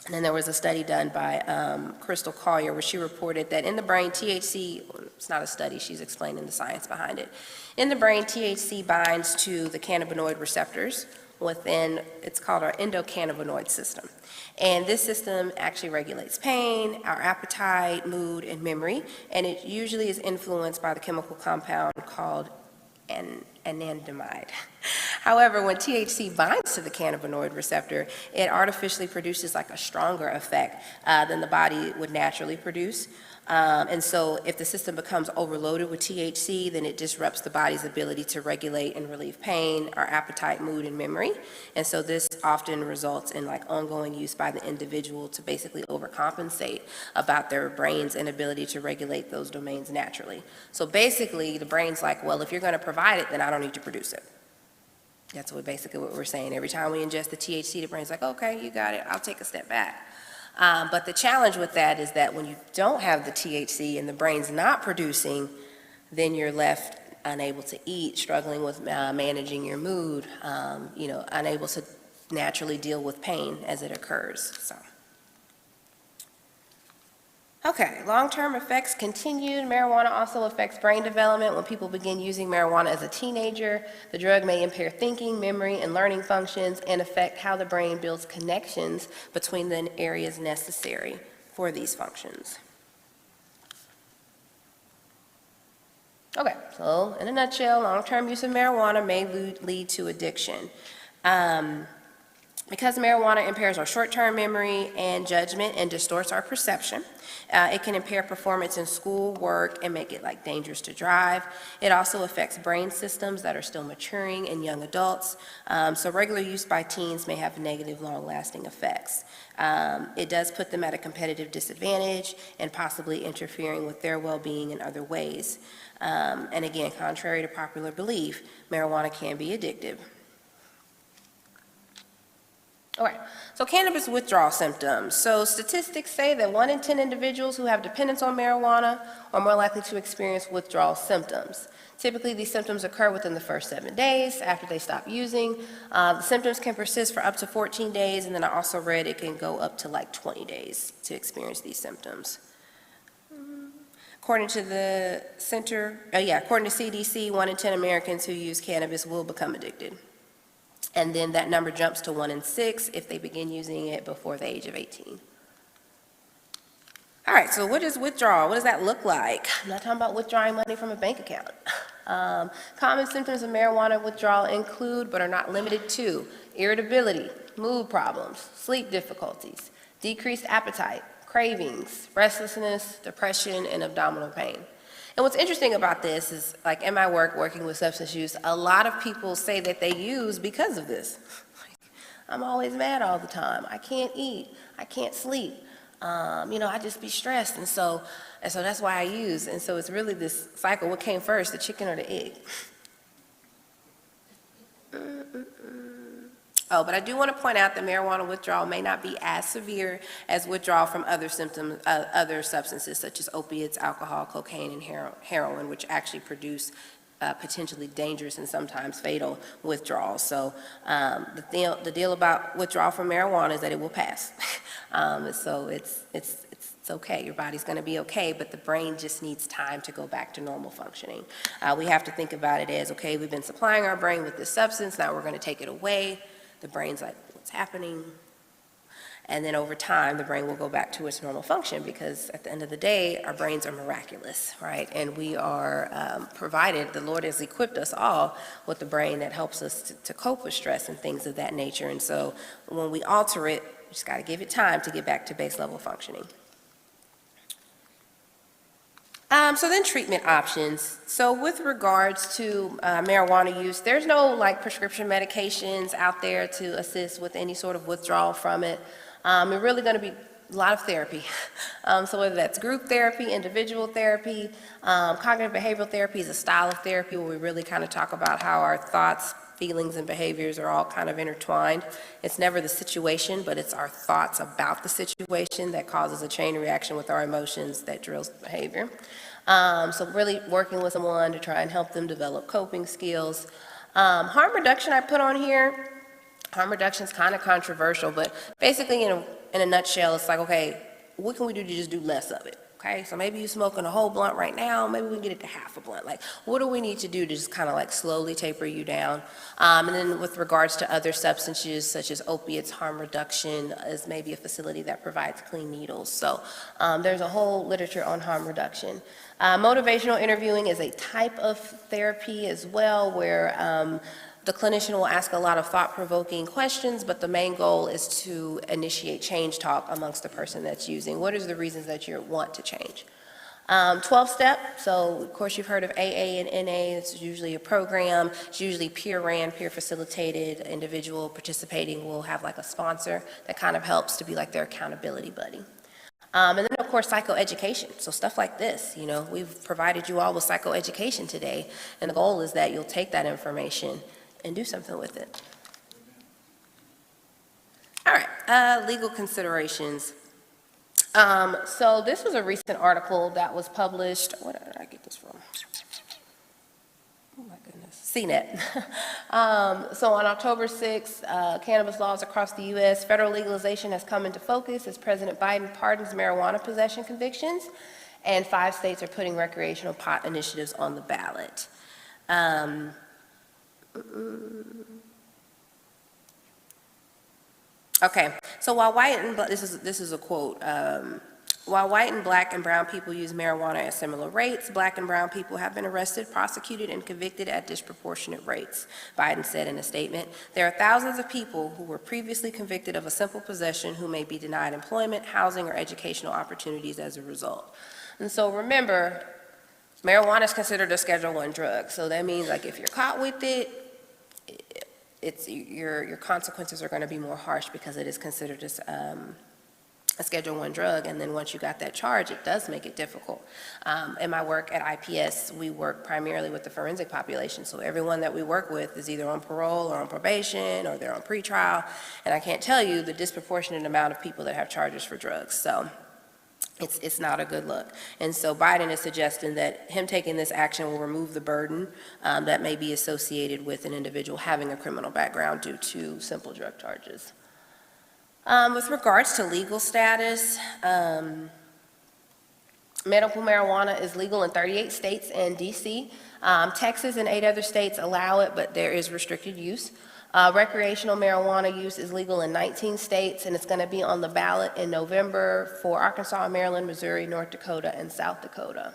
And then there was a study done by Crystal Collier where she reported that in the brain, THC, it's not a study, she's explaining the science behind it. In the brain, THC binds to the cannabinoid receptors within, it's called our endocannabinoid system. And this system actually regulates pain, our appetite, mood, and memory, and it usually is influenced by the chemical compound called anandamide. However, when THC binds to the cannabinoid receptor, it artificially produces like a stronger effect than the body would naturally produce. And so if the system becomes overloaded with THC, then it disrupts the body's ability to regulate and relieve pain, our appetite, mood, and memory. And so this often results in like ongoing use by the individual to basically overcompensate about their brain's inability to regulate those domains naturally. So basically the brain's like, well, if you're going to provide it, then I don't need to produce it. That's basically what we're saying. Every time we ingest the THC, the brain's like, okay, you got it, I'll take a step back. But the challenge with that is that when you don't have the THC and the brain's not producing, then you're left unable to eat, struggling with managing your mood, unable to naturally deal with pain as it occurs. So. Okay, long-term effects continued. Marijuana also affects brain development. When people begin using marijuana as a teenager, the drug may impair thinking, memory, and learning functions and affect how the brain builds connections between the areas necessary for these functions. Okay, so in a nutshell, long-term use of marijuana may lead to addiction. Because marijuana impairs our short-term memory and judgment and distorts our perception, it can impair performance in school, work, and make it dangerous to drive. It also affects brain systems that are still maturing in young adults. So regular use by teens may have negative, long-lasting effects. It does put them at a competitive disadvantage and possibly interfering with their well-being in other ways. And again, contrary to popular belief, marijuana can be addictive. All right, so cannabis withdrawal symptoms. So statistics say that 1 in 10 individuals who have dependence on marijuana are more likely to experience withdrawal symptoms. Typically, these symptoms occur within the first 7 days after they stop using. The symptoms can persist for up to 14 days, and then I also read it can go up to 20 days to experience these symptoms. According to the according to CDC, 1 in 10 Americans who use cannabis will become addicted. And then that number jumps to 1 in 6 if they begin using it before the age of 18. All right, so what is withdrawal? What does that look like? I'm not talking about withdrawing money from a bank account. Common symptoms of marijuana withdrawal include, but are not limited to, irritability, mood problems, sleep difficulties, decreased appetite, cravings, restlessness, depression, and abdominal pain. And what's interesting about this is, in my work working with substance use, a lot of people say that they use because of this. I'm always mad all the time. I can't eat. I can't sleep. I just be stressed, and so that's why I use. And so it's really this cycle. What came first, the chicken or the egg? Oh, but I do want to point out that marijuana withdrawal may not be as severe as withdrawal from other substances such as opiates, alcohol, cocaine, and heroin, which actually produce potentially dangerous and sometimes fatal withdrawals. So the deal about withdrawal from marijuana is that it will pass. So it's okay. Your body's going to be okay, but the brain just needs time to go back to normal functioning. We have to think about it as, okay, we've been supplying our brain with this substance, now we're going to take it away. The brain's like, what's happening? And then over time, the brain will go back to its normal function because at the end of the day, our brains are miraculous, right? And we are provided, the Lord has equipped us all with the brain that helps us to cope with stress and things of that nature. And so when we alter it, we just got to give it time to get back to base level functioning. So then treatment options. So with regards to marijuana use, there's no prescription medications out there to assist with any sort of withdrawal from it. It's really going to be a lot of therapy. So whether that's group therapy, individual therapy, cognitive behavioral therapy is a style of therapy where we really kind of talk about how our thoughts, feelings, and behaviors are all kind of intertwined. It's never the situation, but it's our thoughts about the situation that causes a chain reaction with our emotions that drills behavior. So really working with someone to try and help them develop coping skills. Harm reduction I put on here. Harm reduction is kind of controversial, but basically in a nutshell, it's okay, what can we do to just do less of it? Okay, so maybe you're smoking a whole blunt right now, maybe we can get it to half a blunt. What do we need to do to just kind of slowly taper you down? And then with regards to other substances such as opiates, harm reduction is maybe a facility that provides clean needles. So there's a whole literature on harm reduction. Motivational interviewing is a type of therapy as well where the clinician will ask a lot of thought-provoking questions, but the main goal is to initiate change talk amongst the person that's using. What is the reasons that you want to change? 12-step, so of course you've heard of AA and NA. It's usually a program. It's usually peer-ran, peer-facilitated. Individual participating will have a sponsor that kind of helps to be their accountability buddy. And then, of course, psychoeducation. So stuff like this, we've provided you all with psychoeducation today, and the goal is that you'll take that information and do something with it. All right, legal considerations. So this was a recent article that was published, where did I get this from? Oh my goodness, CNET. So on October 6th, cannabis laws across the U.S., federal legalization has come into focus as President Biden pardons marijuana possession convictions, and 5 states are putting recreational pot initiatives on the ballot. Okay, so while white and this is a quote. While white and black and brown people use marijuana at similar rates, black and brown people have been arrested, prosecuted, and convicted at disproportionate rates, Biden said in a statement. There are thousands of people who were previously convicted of a simple possession who may be denied employment, housing, or educational opportunities as a result. And so remember, marijuana is considered a Schedule I drug. So that means, like, if you're caught with it, your consequences are going to be more harsh because it is considered as a Schedule I drug, and then once you got that charge, it does make it difficult. In my work at IPS, we work primarily with the forensic population, so everyone that we work with is either on parole or on probation, or they're on pretrial, and I can't tell you the disproportionate amount of people that have charges for drugs, so it's not a good look. And so Biden is suggesting that him taking this action will remove the burden that may be associated with an individual having a criminal background due to simple drug charges. With regards to legal status, medical marijuana is legal in 38 states and DC. Texas and 8 other states allow it, but there is restricted use. Recreational marijuana use is legal in 19 states, and it's going to be on the ballot in November for Arkansas, Maryland, Missouri, North Dakota, and South Dakota.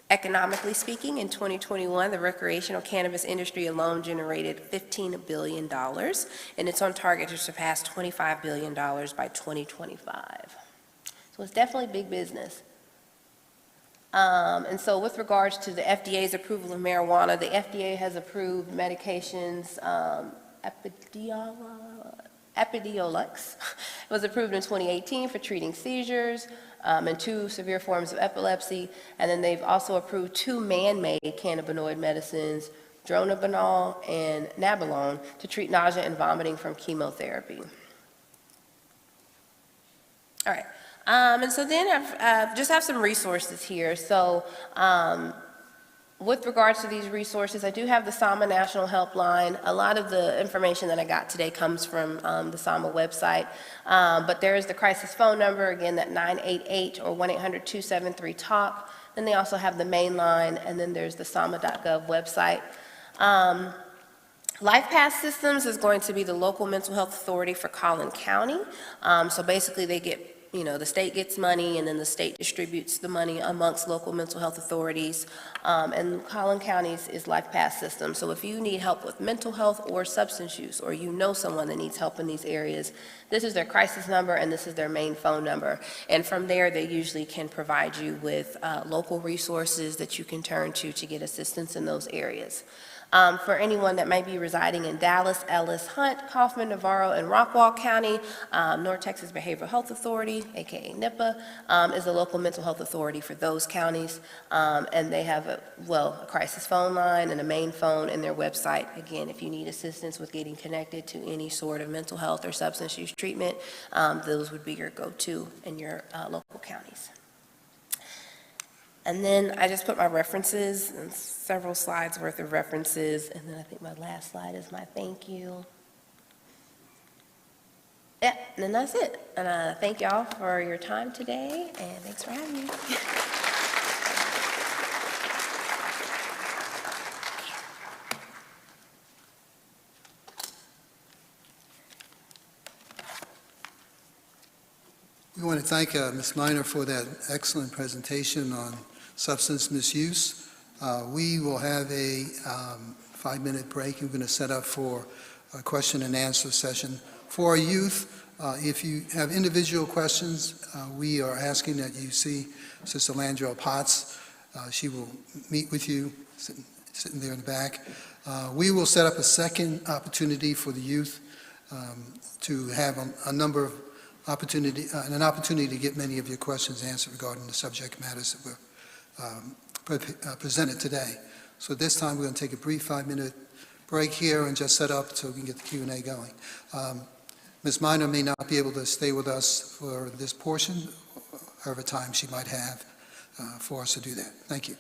Economically speaking, in 2021, the recreational cannabis industry alone generated $15 billion, and it's on target to surpass $25 billion by 2025. So it's definitely big business. And so with regards to the FDA's approval of marijuana, the FDA has approved medications, Epidiolex was approved in 2018 for treating seizures and 2 severe forms of epilepsy, and then they've also approved 2 man-made cannabinoid medicines, dronabinol and nabilone, to treat nausea and vomiting from chemotherapy. All right, and so then I've just have some resources here. So with regards to these resources, I do have the SAMA National Helpline. A lot of the information that I got today comes from the SAMA website, but there is the crisis phone number, again, that 988 or 1-800-273-TALK. Then they also have the main line, and then there's the sama.gov website. LifePath Systems is going to be the local mental health authority for Collin County. So basically they get, the state gets money, and then the state distributes the money amongst local mental health authorities. And Collin County's is LifePath System. So if you need help with mental health or substance use, or you know someone that needs help in these areas, this is their crisis number and this is their main phone number. And from there, they usually can provide you with local resources that you can turn to get assistance in those areas. For anyone that might be residing in Dallas, Ellis, Hunt, Kaufman, Navarro, and Rockwall County, North Texas Behavioral Health Authority, aka NIPA, is the local mental health authority for those counties. And they have a crisis phone line and a main phone in their website. Again, if you need assistance with getting connected to any sort of mental health or substance use treatment, those would be your go-to in your local counties. And then I just put my references, and several slides worth of references, and then I think my last slide is my thank you. Yeah, and then that's it. And thank y'all for your time today, and thanks for having me. We want to thank Ms. Miner for that excellent presentation on substance misuse. We will have a 5-minute break. We're going to set up for a question and answer session. For our youth, if you have individual questions, we are asking that you see Sister Landrell Potts. She will meet with you, sitting there in the back. We will set up a second opportunity for the youth to have a number of an opportunity to get many of your questions answered regarding the subject matters that were presented today. So at this time, we're going to take a brief 5-minute break here and just set up so we can get the Q&A going. Ms. Minor may not be able to stay with us for this portion, however time she might have for us to do that. Thank you.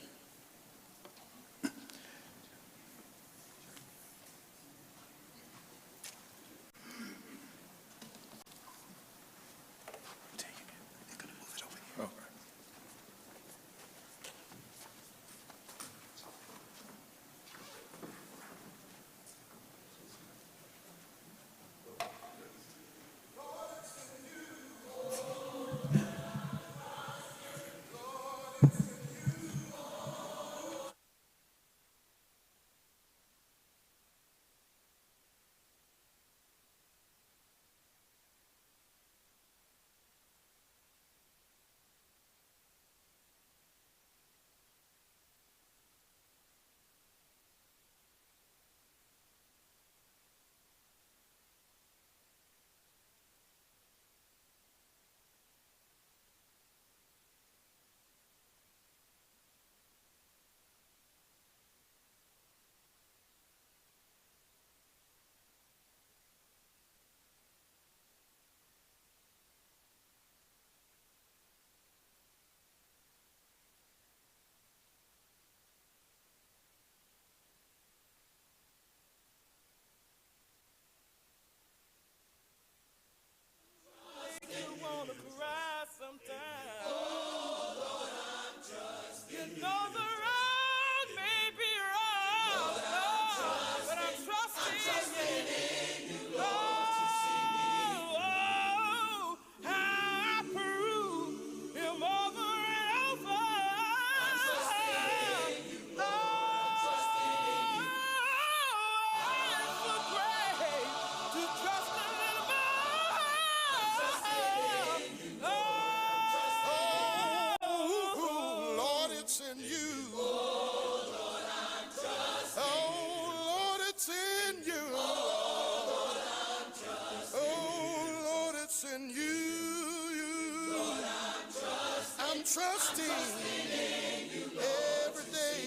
Trusting in you, Lord, every day.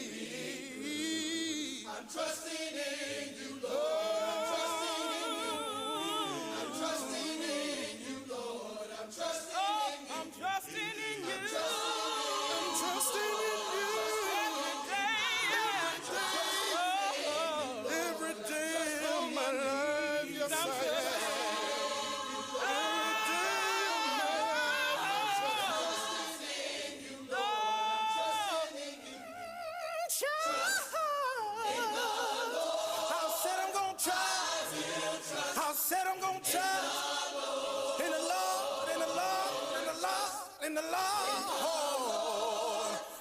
I'm trusting in you, Lord. I'm trusting in you, Lord. I'm trusting in you. I'm trusting in you. Every day of my life, yes, I am. In the Lord,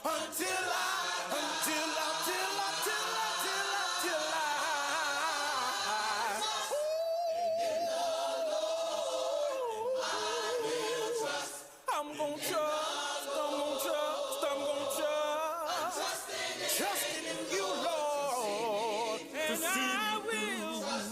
until I'm gonna trust, trusting in you, Lord, and I will trust.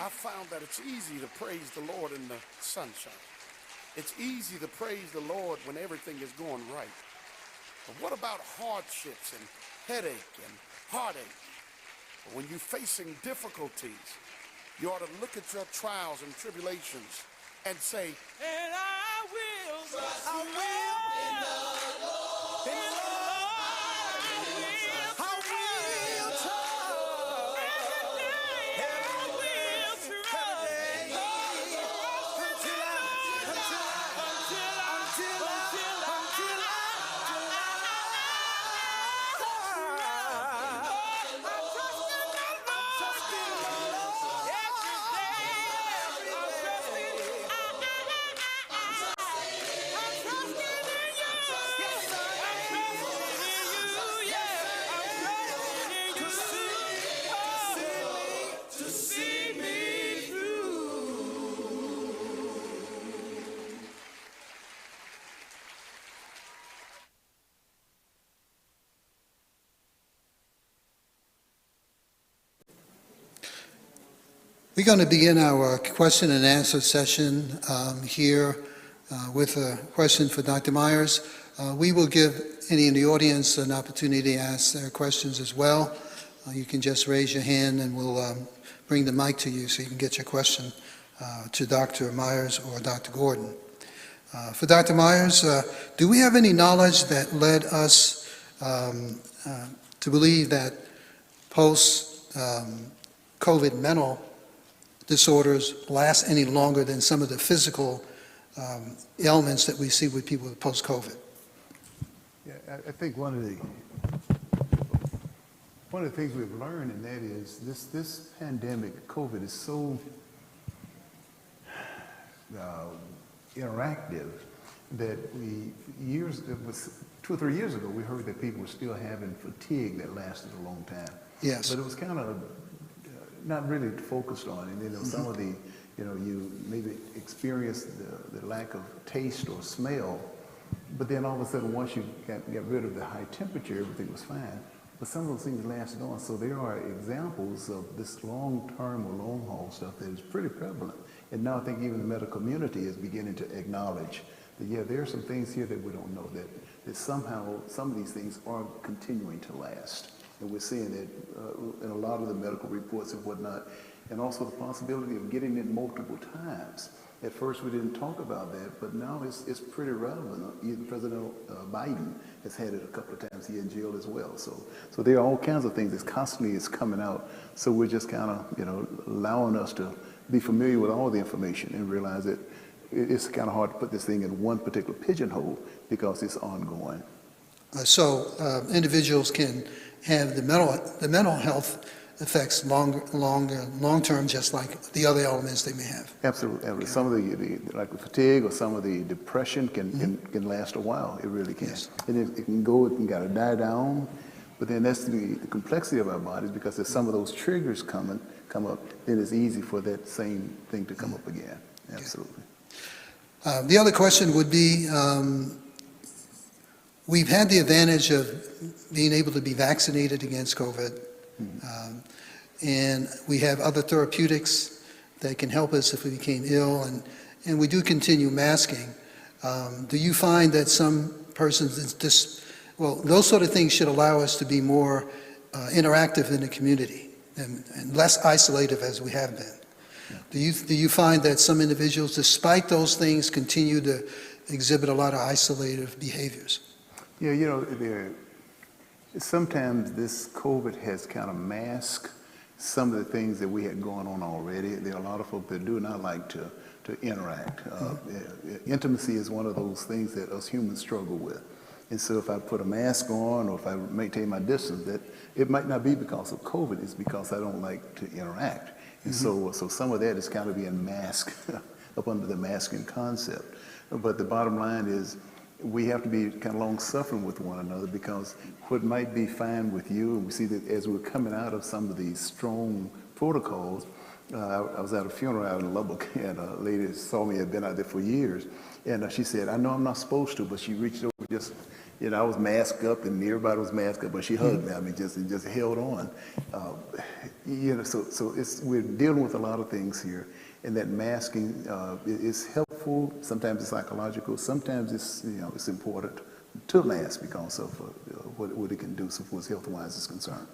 I found that it's easy to praise the Lord in the sunshine. It's easy to praise the Lord when everything is going right. But what about hardships and headache and heartache? When you're facing difficulties, you ought to look at your trials and tribulations and say, and I will trust in the Lord. In the Lord. We're going to begin our question and answer session here with a question for Dr. Myers. We will give any in the audience an opportunity to ask their questions as well. You can just raise your hand and we'll bring the mic to you so you can get your question to Dr. Myers or Dr. Gordon. For Dr. Myers, do we have any knowledge that led us to believe that post-COVID mental disorders last any longer than some of the physical ailments that we see with people with post-COVID? Yeah, I think one of the things we've learned, and that is this pandemic, COVID, is so interactive that it was 2 or 3 years ago, we heard that people were still having fatigue that lasted a long time. Yes. But it was kind of not really focused on it. You know, some of the, you maybe experienced the lack of taste or smell, but then all of a sudden, once you got rid of the high temperature, everything was fine. But some of those things lasted on. So there are examples of this long-term or long-haul stuff that is pretty prevalent. And now I think even the medical community is beginning to acknowledge that, yeah, there are some things here that we don't know, that somehow some of these things are continuing to last. And we're seeing it in a lot of the medical reports and whatnot, and also the possibility of getting it multiple times. At first we didn't talk about that, but now it's pretty relevant. Even President Biden has had it a couple of times here in jail as well. So there are all kinds of things that constantly is coming out. So we're just kind of, allowing us to be familiar with all the information and realize that it's kind of hard to put this thing in one particular pigeonhole because it's ongoing. So individuals can have the mental health effects long-term, just like the other elements they may have. Absolutely. Okay. Some of the like the fatigue or some of the depression can last a while. It really can. Yes. And it can gotta die down. But then that's the complexity of our bodies, because if some of those triggers come up, then it's easy for that same thing to come up again. Absolutely. Okay. The other question would be, we've had the advantage of being able to be vaccinated against COVID. And we have other therapeutics that can help us if we became ill, and we do continue masking. Do you find that some persons, those sort of things should allow us to be more interactive in the community and less isolative as we have been? Yeah. Do you find that some individuals, despite those things, continue to exhibit a lot of isolative behaviors? Yeah, sometimes this COVID has kind of masked some of the things that we had going on already. There are a lot of folks that do not like to interact. Intimacy is one of those things that us humans struggle with. And so if I put a mask on or if I maintain my distance, that it might not be because of COVID, it's because I don't like to interact. And so some of that is kind of being masked up under the masking concept. But the bottom line is, we have to be kind of long-suffering with one another, because what might be fine with you, and we see that as we're coming out of some of these strong protocols. I was at a funeral out in Lubbock, and a lady saw me, had been out there for years, and she said, I know I'm not supposed to, but she reached over, just, I was masked up and everybody was masked up, but she hugged me, just held on. So we're dealing with a lot of things here. And that masking is helpful. Sometimes it's psychological. Sometimes it's important to mask because of what it can do so far as health-wise is concerned.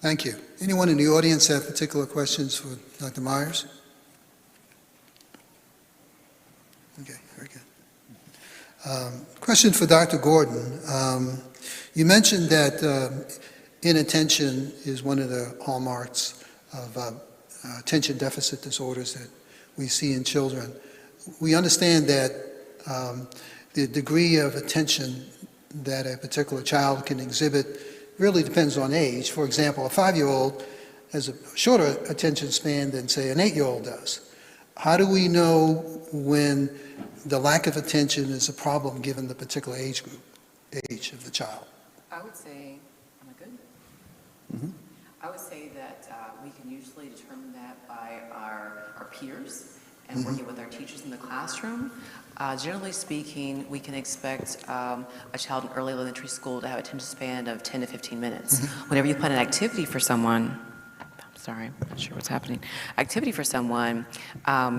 Thank you. Anyone in the audience have particular questions for Dr. Myers? Okay, very good. Question for Dr. Gordon. You mentioned that inattention is one of the hallmarks of attention deficit disorders that we see in children. We understand that the degree of attention that a particular child can exhibit really depends on age. For example, a 5-year-old has a shorter attention span than, say, an 8-year-old does. How do we know when the lack of attention is a problem given the particular age of the child? I would say, am I good? Mm-hmm. I would say that we can usually determine that by our peers and working with our teachers in the classroom. Generally speaking, we can expect a child in early elementary school to have an attention span of 10 to 15 minutes. Whenever you plan an activity for someone, sorry, I'm not sure what's happening. Activity for someone,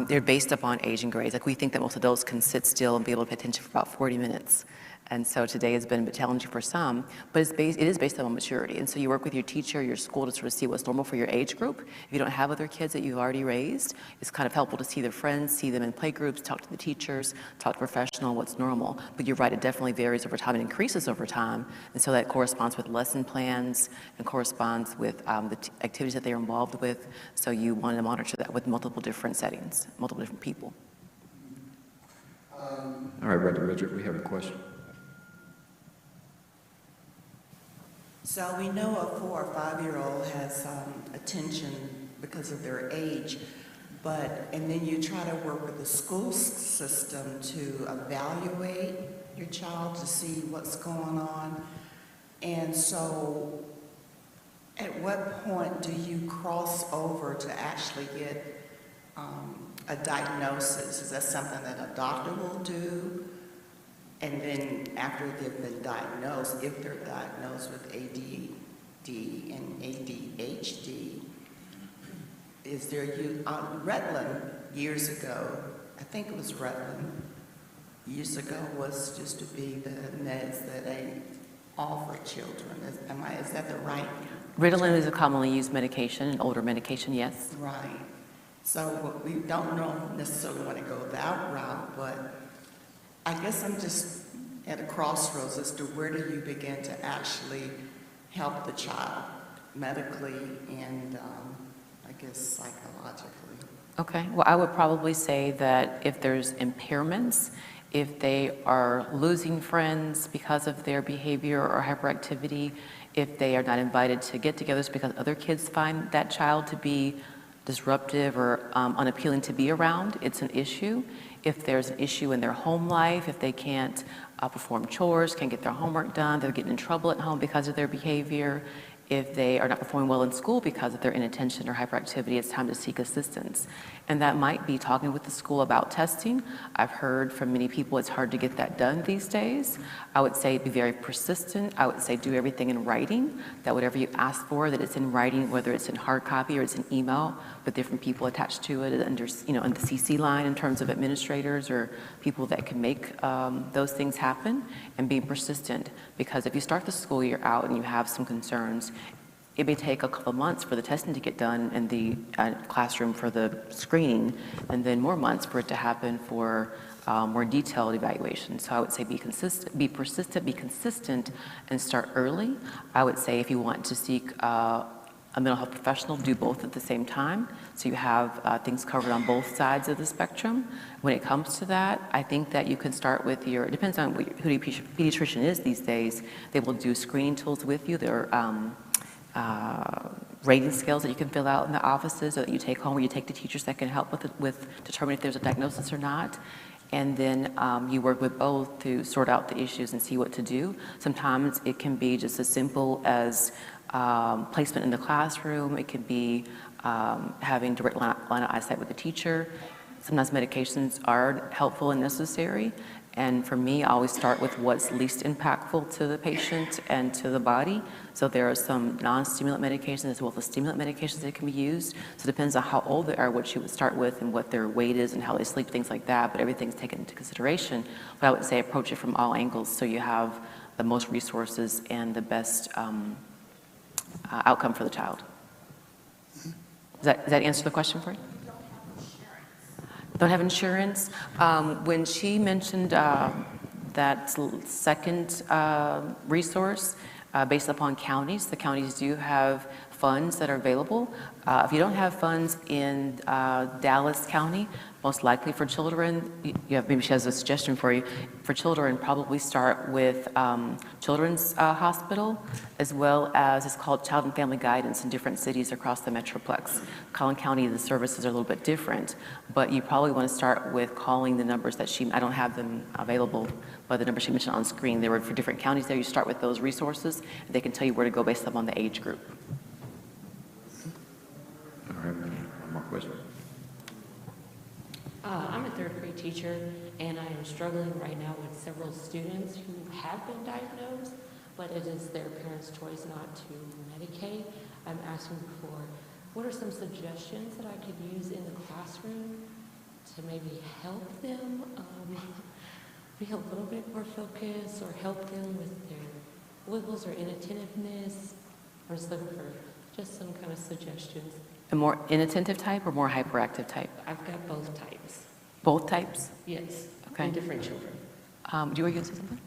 they're based upon age and grades. Like we think that most adults can sit still and be able to pay attention for about 40 minutes. And so today has been a bit challenging for some, but it is based on maturity. And so you work with your teacher, your school to sort of see what's normal for your age group. If you don't have other kids that you've already raised, it's kind of helpful to see their friends, see them in play groups, talk to the teachers, talk to professional, what's normal. But you're right, it definitely varies over time and increases over time. And so that corresponds with lesson plans and corresponds with the activities that they're involved with. So you want to monitor that with multiple different settings, multiple different people. All right, Brother Richard, we have a question. So we know a 4 or 5-year-old has attention because of their age, and then you try to work with the school system to evaluate your child to see what's going on. And so at what point do you cross over to actually get a diagnosis? Is that something that a doctor will do? And then after they've been diagnosed, if they're diagnosed with ADD and ADHD, is there Redland years ago, I think it was Redland, years ago was just to be the meds that they offer children. Is that the right? Ritalin is a commonly used medication, an older medication, yes. Right. So we don't necessarily want to go that route, but I guess I'm just at a crossroads as to where do you begin to actually help the child medically and I guess psychologically. Okay, well, I would probably say that if there's impairments, if they are losing friends because of their behavior or hyperactivity, if they are not invited to get-togethers because other kids find that child to be disruptive or unappealing to be around, it's an issue. If there's an issue in their home life, if they can't perform chores, can't get their homework done, they're getting in trouble at home because of their behavior, if they are not performing well in school because of their inattention or hyperactivity, it's time to seek assistance. And that might be talking with the school about testing. I've heard from many people it's hard to get that done these days. I would say be very persistent. I would say do everything in writing, that whatever you ask for, that it's in writing, whether it's in hard copy or it's an email with different people attached to it under, on the CC line in terms of administrators or people that can make those things happen, and being persistent. Because if you start the school year out and you have some concerns, it may take a couple of months for the testing to get done in the classroom for the screening, and then more months for it to happen for more detailed evaluation. So I would say be consistent, be persistent, be consistent, and start early. I would say if you want to seek a mental health professional, do both at the same time, so you have things covered on both sides of the spectrum. When it comes to that, I think that you can start with it depends on who your pediatrician is these days. They will do screening tools with you. There are rating scales that you can fill out in the offices or that you take home, where you take to teachers that can help with determining if there's a diagnosis or not. And then you work with both to sort out the issues and see what to do. Sometimes it can be just as simple as placement in the classroom. It could be having direct line of eyesight with the teacher. Sometimes medications are helpful and necessary. And for me, I always start with what's least impactful to the patient and to the body. So there are some non-stimulant medications as well as stimulant medications that can be used. So it depends on how old they are, what you would start with, and what their weight is and how they sleep, things like that. But everything's taken into consideration. But I would say approach it from all angles so you have the most resources and the best outcome for the child. Does that answer the question for you? Don't have insurance. When she mentioned that second resource based upon counties, the counties do have funds that are available. If you don't have funds in Dallas County, most likely for children, maybe she has a suggestion for you. For children, probably start with Children's Hospital, as well as it's called Child and Family Guidance in different cities across the Metroplex. Collin County, the services are a little bit different, but you probably want to start with calling the numbers that I don't have them available, but the numbers she mentioned on screen, they were for different counties there. You start with those resources, and they can tell you where to go based upon the age group. All right, one more question. I'm a third grade teacher, and I am struggling right now with several students who have been diagnosed, but it is their parents' choice not to medicate. I'm asking for what are some suggestions that I could use in the classroom to maybe help them be a little bit more focused, or help them with their wiggles or inattentiveness? I'm just looking for just some kind of suggestions. A more inattentive type or more hyperactive type? I've got both types. Both types? Yes. Okay. In different children. Do you were going to say something?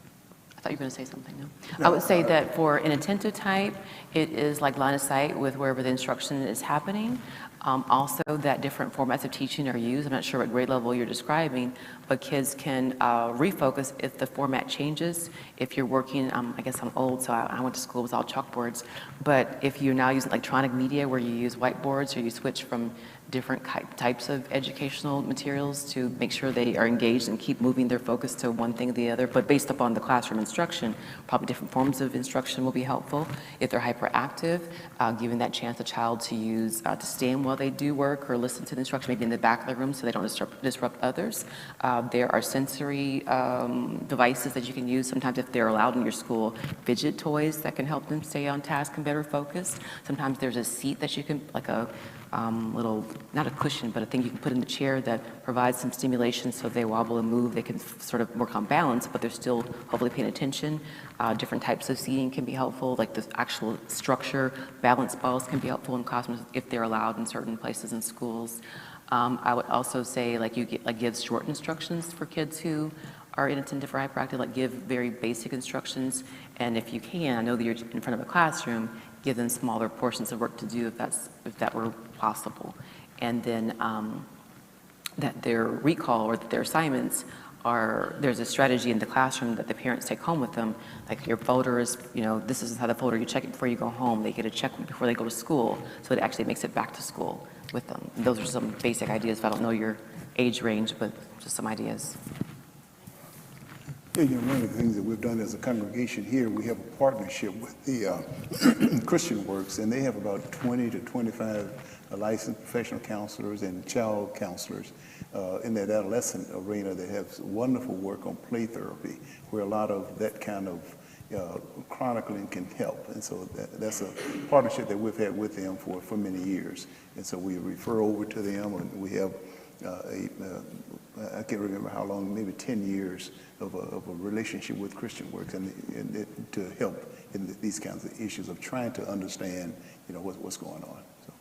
I thought you were going to say something, no? I would say that for inattentive type, it is like line of sight with wherever the instruction is happening. Also, that different formats of teaching are used. I'm not sure what grade level you're describing, but kids can refocus if the format changes. If you're working, I guess I'm old, so I went to school with all chalkboards, but if you're now using electronic media where you use whiteboards or you switch from different types of educational materials to make sure they are engaged and keep moving their focus to one thing or the other, but based upon the classroom instruction, probably different forms of instruction will be helpful. If they're hyperactive, giving that chance a child to use, to stand while they do work or listen to the instruction, maybe in the back of the room so they don't disrupt others. There are sensory devices that you can use. Sometimes if they're allowed in your school, fidget toys that can help them stay on task and better focused. Sometimes there's a seat that you can, like a little, not a cushion, but a thing you can put in the chair that provides some stimulation so they wobble and move. They can sort of work on balance, but they're still hopefully paying attention. Different types of seating can be helpful, like the actual structure. Balance balls can be helpful in classrooms if they're allowed in certain places in schools. I would also say give short instructions for kids who are inattentive or hyperactive, like give very basic instructions. And if you can, I know that you're in front of a classroom, give them smaller portions of work to do if that were possible. And then that their recall or that their assignments there's a strategy in the classroom that the parents take home with them. Like your folder is, this is how the folder, you check it before you go home. They get a check before they go to school. So it actually makes it back to school with them. Those are some basic ideas. If I don't know your age range, but just some ideas. Yeah, one of the things that we've done as a congregation here, we have a partnership with the Christian Works, and they have about 20 to 25 licensed professional counselors and child counselors in that adolescent arena that have wonderful work on play therapy, where a lot of that kind of chronicling can help. And so that's a partnership that we've had with them for many years. And so we refer over to them, and we have I can't remember how long, maybe 10 years of a relationship with Christian Works and to help in these kinds of issues of trying to understand, what's going on. So.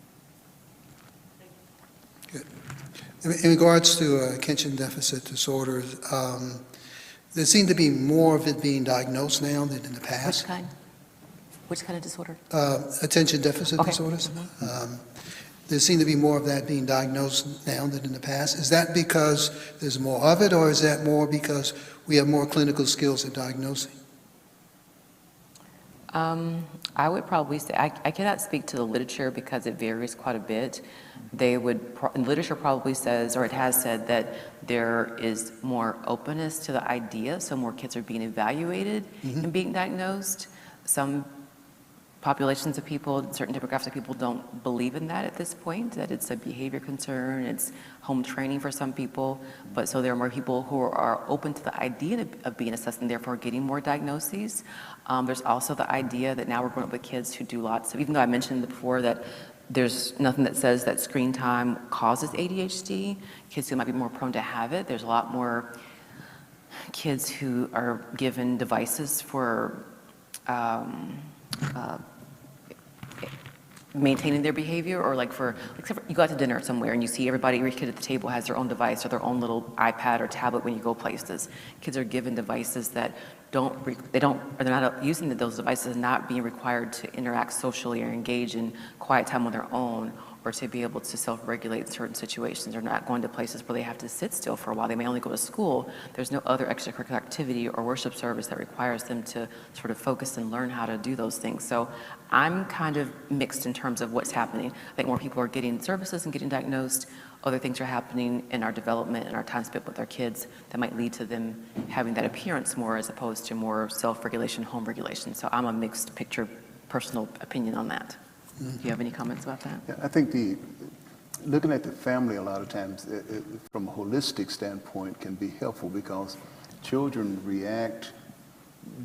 Good. In regards to attention deficit disorders, there seems to be more of it being diagnosed now than in the past. Which kind of disorder? Attention deficit disorders. There seems to be more of that being diagnosed now than in the past. Is that because there's more of it, or is that more because we have more clinical skills at diagnosing? I would probably say, I cannot speak to the literature because it varies quite a bit. Literature probably says, or it has said, that there is more openness to the idea, so more kids are being evaluated and being diagnosed. Some populations of people, certain demographics of people don't believe in that at this point, that it's a behavior concern, it's home training for some people, but so there are more people who are open to the idea of being assessed and therefore getting more diagnoses. There's also the idea that now we're growing up with kids who do lots of, even though I mentioned before that there's nothing that says that screen time causes ADHD, kids who might be more prone to have it, there's a lot more kids who are given devices for maintaining their behavior, or you go out to dinner somewhere and you see every kid at the table has their own device or their own little iPad or tablet when you go places. Kids are given devices that they're not using those devices, not being required to interact socially or engage in quiet time on their own, or to be able to self-regulate in certain situations. They're not going to places where they have to sit still for a while. They may only go to school. There's no other extracurricular activity or worship service that requires them to sort of focus and learn how to do those things. So I'm kind of mixed in terms of what's happening. I think more people are getting services and getting diagnosed. Other things are happening in our development and our time spent with our kids that might lead to them having that appearance more, as opposed to more self-regulation, home regulation. So I'm a mixed picture, personal opinion on that. Do you have any comments about that? Yeah, I think looking at the family a lot of times from a holistic standpoint can be helpful, because children react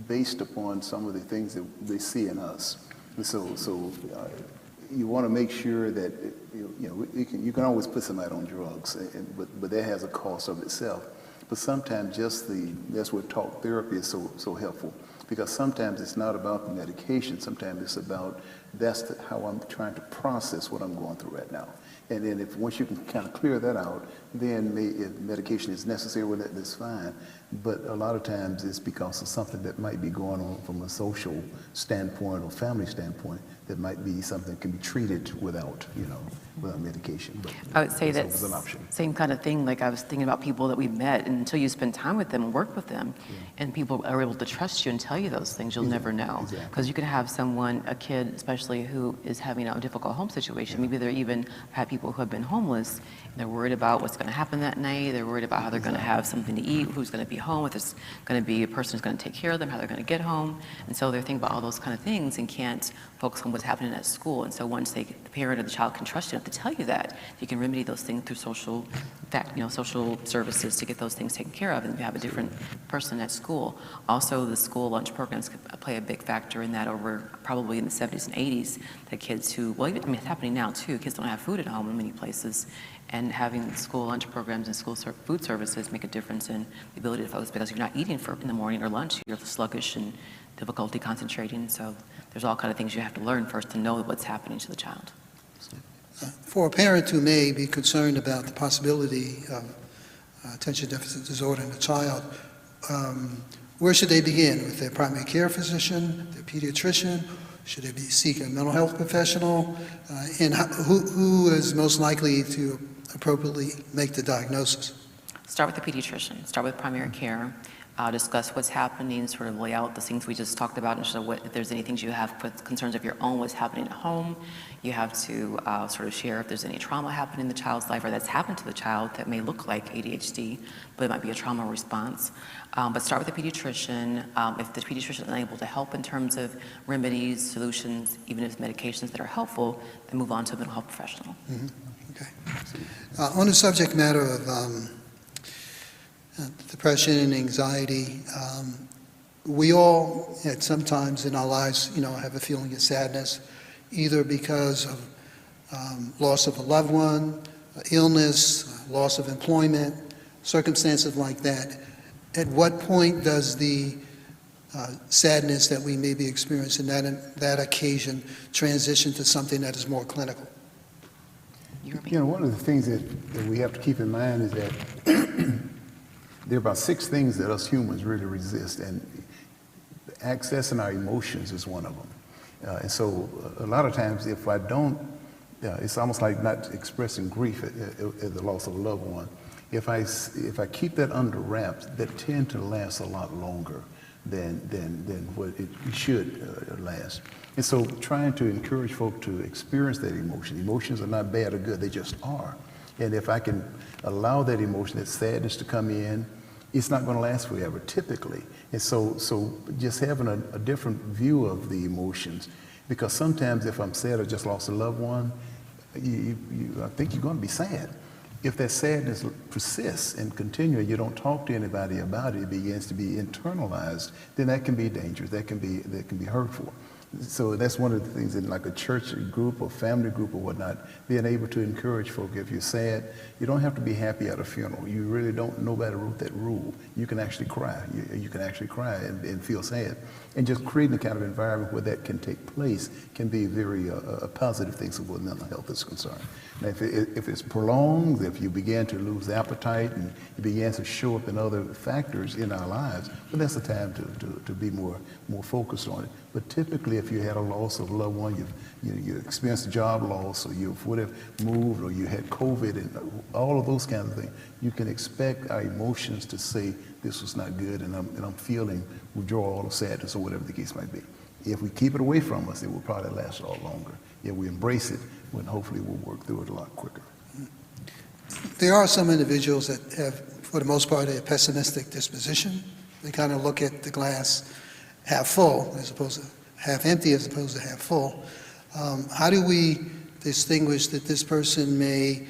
based upon some of the things that they see in us. And so you want to make sure that, you can always put somebody on drugs, but that has a cost of itself. But sometimes that's where talk therapy is so helpful, because sometimes it's not about the medication. Sometimes it's about how I'm trying to process what I'm going through right now. And then once you can kind of clear that out, then if medication is necessary, well, that's fine. But a lot of times it's because of something that might be going on from a social standpoint or family standpoint that might be something that can be treated without medication. But I would say that's that's an option. same kind of thing. Like I was thinking about people that we've met, and until you spend time with them and work with them, and people are able to trust you and tell you those things, you'll never know. Because you can have a kid especially, who is having a difficult home situation. Maybe they're even had people who have been homeless, and they're worried about what's going to happen that night. They're worried about how they're going to have something to eat, who's going to be home, if there's going to be a person who's going to take care of them, how they're going to get home. And so they're thinking about all those kind of things and can't focus on what's happening at school. And so once the parent or the child can trust you enough to tell you that, you can remedy those things through social services to get those things taken care of, and you have a different person at school. Also, the school lunch programs play a big factor in that. Over probably in the 70s and 80s, the kids who, it's happening now too, kids don't have food at home in many places, and having school lunch programs and school food services make a difference in the ability to focus, because you're not eating in the morning or lunch, you're sluggish and difficulty concentrating. So there's all kind of things you have to learn first to know what's happening to the child. For a parent who may be concerned about the possibility of attention deficit disorder in a child, where should they begin? With their primary care physician, their pediatrician? Should they seek a mental health professional? And who is most likely to appropriately make the diagnosis? Start with the pediatrician. Start with primary care. Discuss what's happening, sort of lay out the things we just talked about, and show if there's any things you have concerns of your own, what's happening at home. You have to sort of share if there's any trauma happening in the child's life or that's happened to the child that may look like ADHD, but it might be a trauma response. But start with the pediatrician. If the pediatrician is unable to help in terms of remedies, solutions, even if medications that are helpful, then move on to a mental health professional. Mm-hmm. Okay. On the subject matter of depression and anxiety, we all at some times in our lives, have a feeling of sadness, either because of loss of a loved one, illness, loss of employment, circumstances like that. At what point does the sadness that we may be experiencing that occasion transition to something that is more clinical? One of the things that we have to keep in mind is that there are about 6 things that us humans really resist, and accessing our emotions is one of them. And so a lot of times if I don't, it's almost like not expressing grief at the loss of a loved one. If I keep that under wraps, that tend to last a lot longer than what it should last. And so trying to encourage folk to experience that emotion. Emotions are not bad or good, they just are. And if I can allow that emotion, that sadness to come in, it's not going to last forever, typically. And so just having a different view of the emotions, because sometimes if I'm sad or just lost a loved one, I think you're going to be sad. If that sadness persists and continues, you don't talk to anybody about it, it begins to be internalized, then that can be dangerous, that can be hurtful. So that's one of the things in like a church group or family group or whatnot, being able to encourage folk. If you're sad, you don't have to be happy at a funeral. You really don't, nobody wrote that rule. You can actually cry. You can actually cry and feel sad. And just creating the kind of environment where that can take place can be very a positive thing so where mental health is concerned. Now, if it's prolonged, if you begin to lose appetite and it begins to show up in other factors in our lives, well, that's the time to be more focused on it. But typically, if you had a loss of a loved one, you experienced a job loss, or you would have moved, or you had COVID, and all of those kinds of things, you can expect our emotions to say this was not good, and I'm feeling withdrawal or sadness or whatever the case might be. If we keep it away from us, it will probably last a lot longer. If we embrace it, then hopefully we'll work through it a lot quicker. There are some individuals that have, for the most part, a pessimistic disposition. They kind of look at the glass half full as opposed to half empty as opposed to half full. How do we distinguish that this person may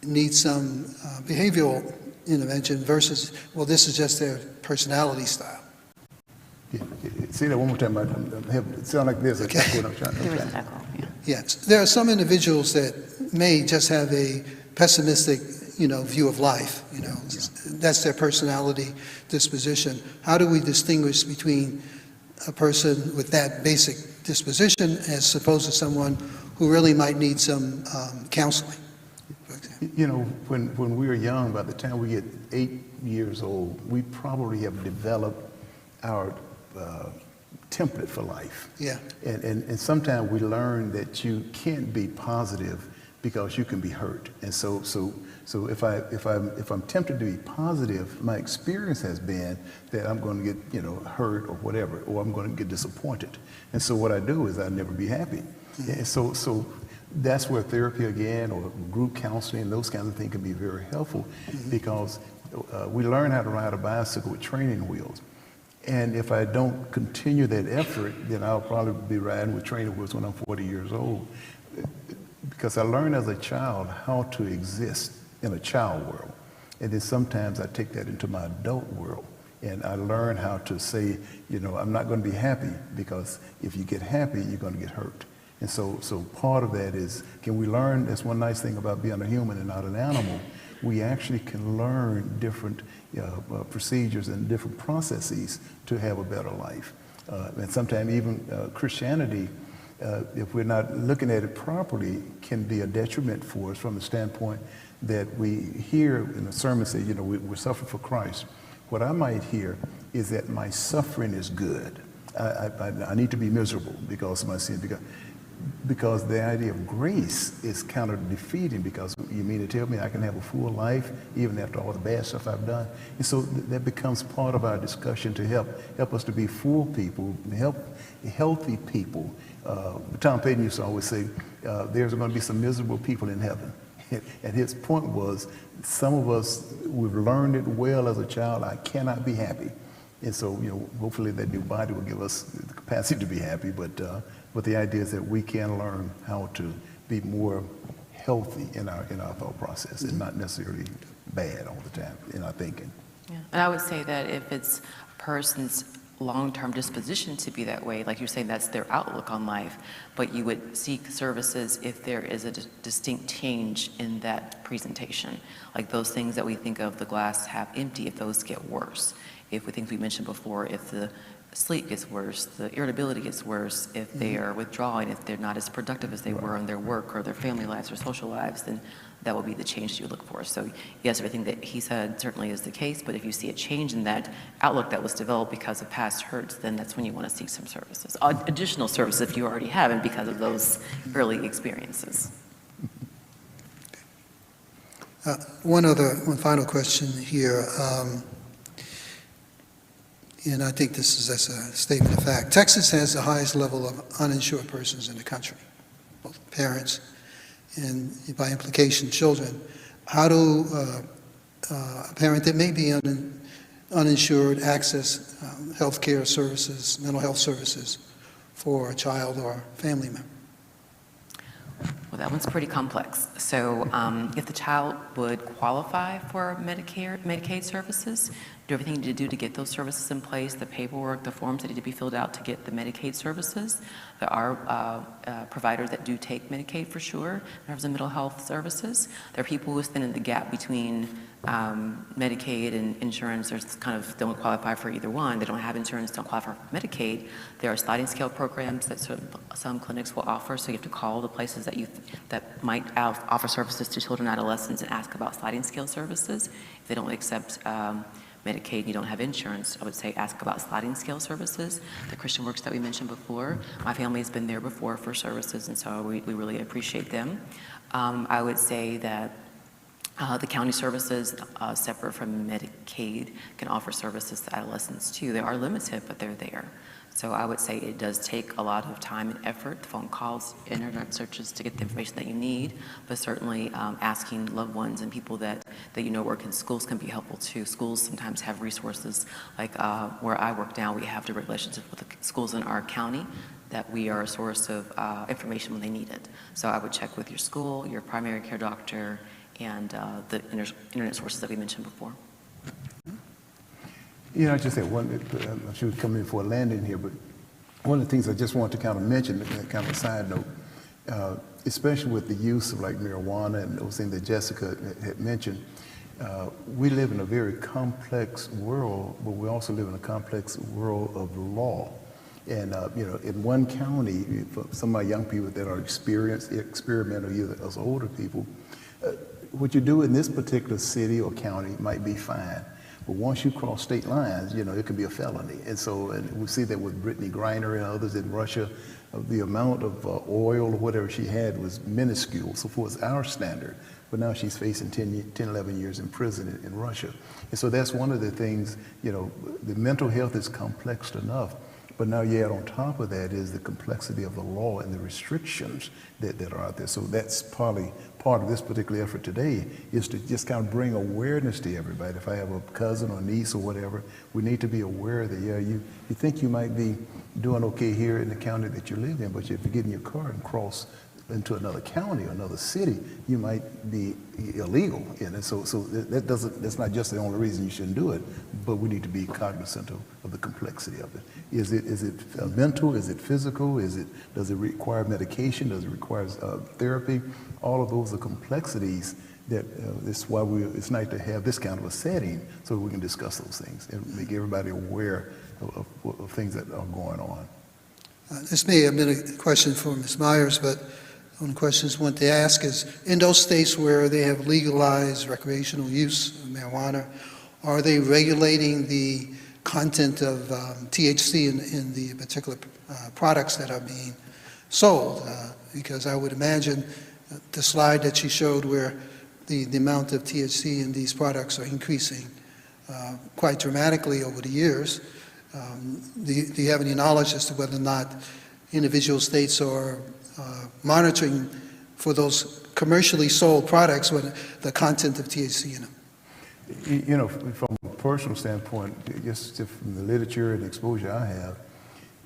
need some behavioral intervention versus, well, this is just their personality style? Yeah. Say that one more time. It sounds like this. Okay. There is an echo, yeah. Yes, there are some individuals that may just have a pessimistic, view of life, That's their personality disposition. How do we distinguish between a person with that basic disposition as opposed to someone who really might need some counseling, for example? When we are young, by the time we get 8 years old, we probably have developed our template for life. Yeah. And sometimes we learn that you can't be positive because you can be hurt. And so if I'm tempted to be positive, my experience has been that I'm going to get hurt or whatever, or I'm going to get disappointed. And so what I do is I never be happy. Mm-hmm. And so that's where therapy again, or group counseling, those kinds of things can be very helpful, mm-hmm. because we learn how to ride a bicycle with training wheels. And if I don't continue that effort, then I'll probably be riding with training wheels when I'm 40 years old. Because I learned as a child how to exist in a child world. And then sometimes I take that into my adult world. And I learn how to say, I'm not going to be happy, because if you get happy, you're going to get hurt. And so part of that is, can we learn, that's one nice thing about being a human and not an animal, we actually can learn different procedures and different processes to have a better life. And sometimes even Christianity, if we're not looking at it properly, can be a detriment for us from the standpoint that we hear in the sermon say, we're suffering for Christ. What I might hear is that my suffering is good. I need to be miserable because of my sin. Because the idea of grace is kind of defeating, because you mean to tell me I can have a full life even after all the bad stuff I've done? And so that becomes part of our discussion to help us to be full people, healthy people. Tom Payton used to always say, there's going to be some miserable people in heaven. And his point was, some of us, we've learned it well as a child, I cannot be happy. And so, hopefully that new body will give us the capacity to be happy, but the idea is that we can learn how to be more healthy in our thought process, and not necessarily bad all the time in our thinking. Yeah. And I would say that if it's a person's long-term disposition to be that way, like you're saying, that's their outlook on life, but you would seek services if there is a distinct change in that presentation. Like those things that we think of the glass half empty, if those get worse. If we think we mentioned before, if the sleep gets worse, the irritability gets worse, if they are withdrawing, if they're not as productive as they were in their work or their family lives or social lives, then that will be the change you look for. So yes, everything that he said certainly is the case, but if you see a change in that outlook that was developed because of past hurts, then that's when you want to seek some services, additional services if you already haven't because of those early experiences. One final question here. And I think that's a statement of fact. Texas has the highest level of uninsured persons in the country, both parents and, by implication, children. How do a parent that may be uninsured access health care services, mental health services for a child or family member? Well, that one's pretty complex. So if the child would qualify for Medicaid services, do everything you need to do to get those services in place, the paperwork, the forms that need to be filled out to get the Medicaid services. There are providers that do take Medicaid for sure in terms of mental health services. There are people who stand in the gap between Medicaid and insurance. There's kind of don't qualify for either one. They don't have insurance, don't qualify for Medicaid. There are sliding scale programs that some clinics will offer, so you have to call the places that might offer services to children and adolescents and ask about sliding scale services. If they don't accept Medicaid, you don't have insurance, I would say ask about sliding scale services. The Christian Works that we mentioned before, my family has been there before for services, and so we really appreciate them. I would say that the county services, separate from Medicaid, can offer services to adolescents too. They are limited, but they're there. So I would say it does take a lot of time and effort, phone calls, internet searches to get the information that you need, but certainly asking loved ones and people that work in schools can be helpful too. Schools sometimes have resources, like where I work now, we have direct relationships with the schools in our county that we are a source of information when they need it. So I would check with your school, your primary care doctor, and the internet sources that we mentioned before. I just said one, she was coming in for a landing here, but one of the things I just wanted to kind of mention, kind of a side note, especially with the use of like marijuana and those things that Jessica had mentioned. We live in a very complex world, but we also live in a complex world of law. And in one county, for some of my young people that are experimental, either as older people, what you do in this particular city or county might be fine. But once you cross state lines, it could be a felony. And we see that with Brittany Griner and others in Russia. The amount of oil or whatever she had was minuscule, so for our standard. But now she's facing 10, 11 years in prison in Russia. And so that's one of the things, the mental health is complex enough. But now you add on top of that is the complexity of the law and the restrictions that are out there. So that's partly part of this particular effort today is to just kind of bring awareness to everybody. If I have a cousin or niece or whatever, we need to be aware that, you think you might be doing okay here in the county that you live in, but if you get in your car and cross into another county or another city, you might be illegal. And so that's not just the only reason you shouldn't do it, but we need to be cognizant of the complexity of it. Is it mental? Is it physical? Does it require medication? Does it require therapy? All of those are complexities that that's why it's nice to have this kind of a setting so we can discuss those things and make everybody aware of things that are going on. This may have been a question for Ms. Myers, but one of the questions I want to ask is, in those states where they have legalized recreational use of marijuana, are they regulating the content of THC in the particular products that are being sold? Because I would imagine the slide that you showed where the amount of THC in these products are increasing quite dramatically over the years. Do you have any knowledge as to whether or not individual states are monitoring for those commercially sold products with the content of THC in them? From a personal standpoint, just from the literature and exposure I have,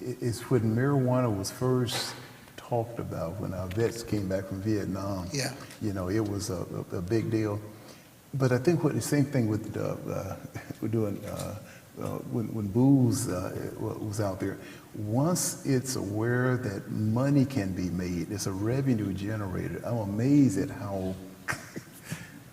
it's when marijuana was first talked about, when our vets came back from Vietnam. Yeah. It was a big deal. But I think the same thing with we're doing when booze was out there. Once it's aware that money can be made, it's a revenue generator. I'm amazed at how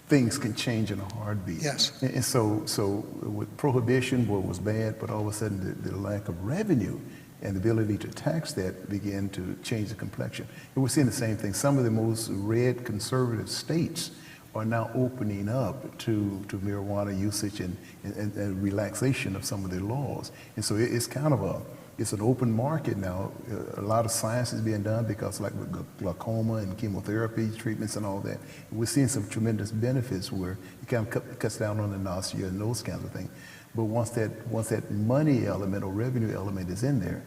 things can change in a heartbeat. Yes. And so with prohibition, what was bad, but all of a sudden the lack of revenue and the ability to tax that began to change the complexion. And we're seeing the same thing. Some of the most red conservative states are now opening up to marijuana usage and relaxation of some of their laws. And so it's kind of it's an open market now. A lot of science is being done because like with glaucoma and chemotherapy treatments and all that, we're seeing some tremendous benefits where it kind of cuts down on the nausea and those kinds of things. But once that money element or revenue element is in there,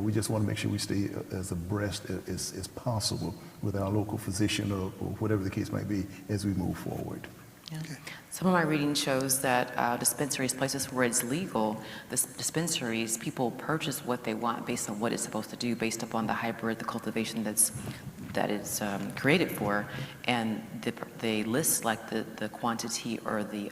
we just want to make sure we stay as abreast as possible with our local physician or whatever the case might be as we move forward. Yeah. Okay. Some of my reading shows that dispensaries, places where it's legal, the dispensaries, people purchase what they want based on what it's supposed to do, based upon the hybrid, the cultivation that it's created for, and they list like the quantity or the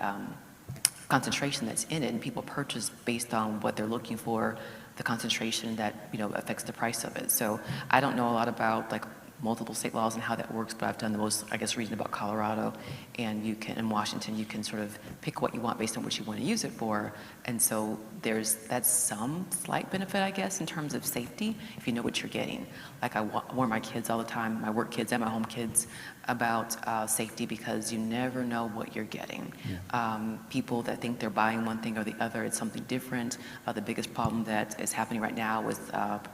concentration that's in it, and people purchase based on what they're looking for, the concentration that affects the price of it. So I don't know a lot about like multiple state laws and how that works, but I've done the most, reading about Colorado, and in Washington, you can sort of pick what you want based on what you want to use it for. And so that's some slight benefit, in terms of safety, if you know what you're getting. Like I warn my kids all the time, my work kids and my home kids, about safety, because you never know what you're getting. Yeah. People that think they're buying one thing or the other, it's something different. The biggest problem that is happening right now with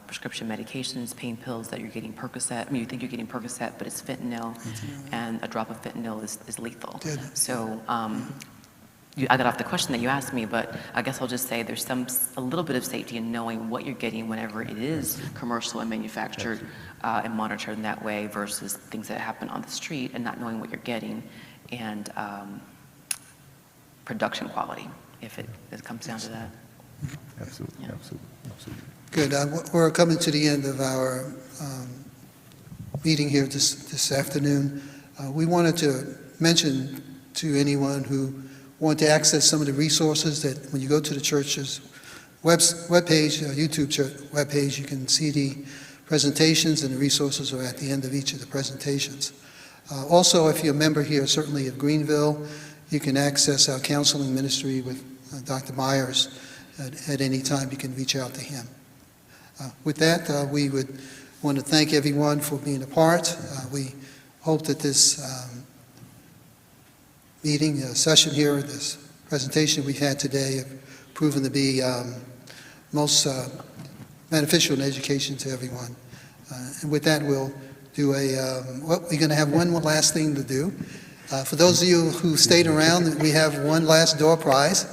prescription medications, pain pills, that you're getting Percocet. You think you're getting Percocet, but it's fentanyl, and a drop of fentanyl is lethal. Yeah. So I got off the question that you asked me, but I guess I'll just say there's a little bit of safety in knowing what you're getting whenever it is commercial and manufactured and monitored in that way, versus things that happen on the street and not knowing what you're getting, and production quality, if it comes down to that. Absolutely, yeah. Absolutely. Good. We're coming to the end of our meeting here this afternoon. We wanted to mention to anyone who want to access some of the resources that when you go to the church's webpage, YouTube church webpage, you can see the presentations, and the resources are at the end of each of the presentations. Also, if you're a member here, certainly of Greenville, you can access our counseling ministry with Dr. Myers at any time. You can reach out to him. With that, we would want to thank everyone for being a part. We hope that this meeting, session here, this presentation we've had today have proven to be most beneficial in education to everyone. And with that, we'll do we're going to have one last thing to do. For those of you who stayed around, we have one last door prize.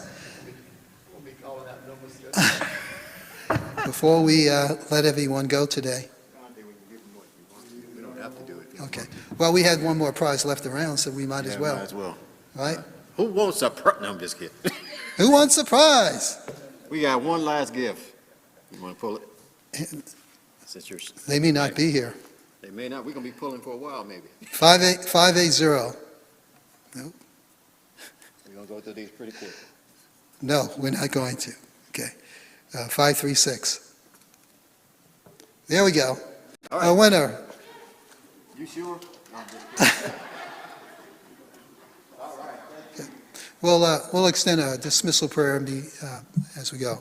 Before we let everyone go today. We don't have to do it. Okay. Well, we had one more prize left around, so we might as well. Might as well. Right? Who wants a prize? No, I'm just kidding. Who wants a prize? We got one last gift. You want to pull it? Since you're, They may not be here. they may not. We're going to be pulling for a while, maybe. 580. No, We're going to go through these pretty quick. no, we're not going to. Okay. 536. There we go. All A right. winner. You sure? No, I'm just kidding. We'll extend a dismissal prayer as we go.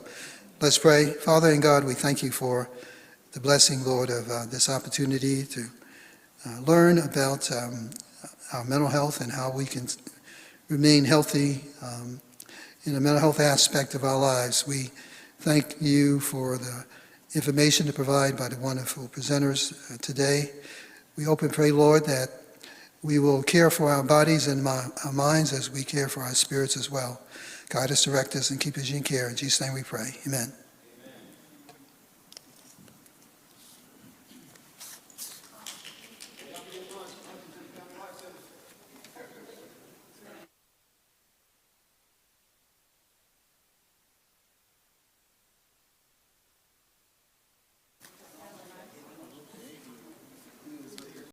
Let's pray. Father in God, we thank you for the blessing, Lord, of this opportunity to learn about our mental health and how we can remain healthy in the mental health aspect of our lives. We thank you for the information to provide by the wonderful presenters today. We hope and pray, Lord, that we will care for our bodies and our minds as we care for our spirits as well. Guide us, direct us, and keep us in care. In Jesus' name we pray. Amen.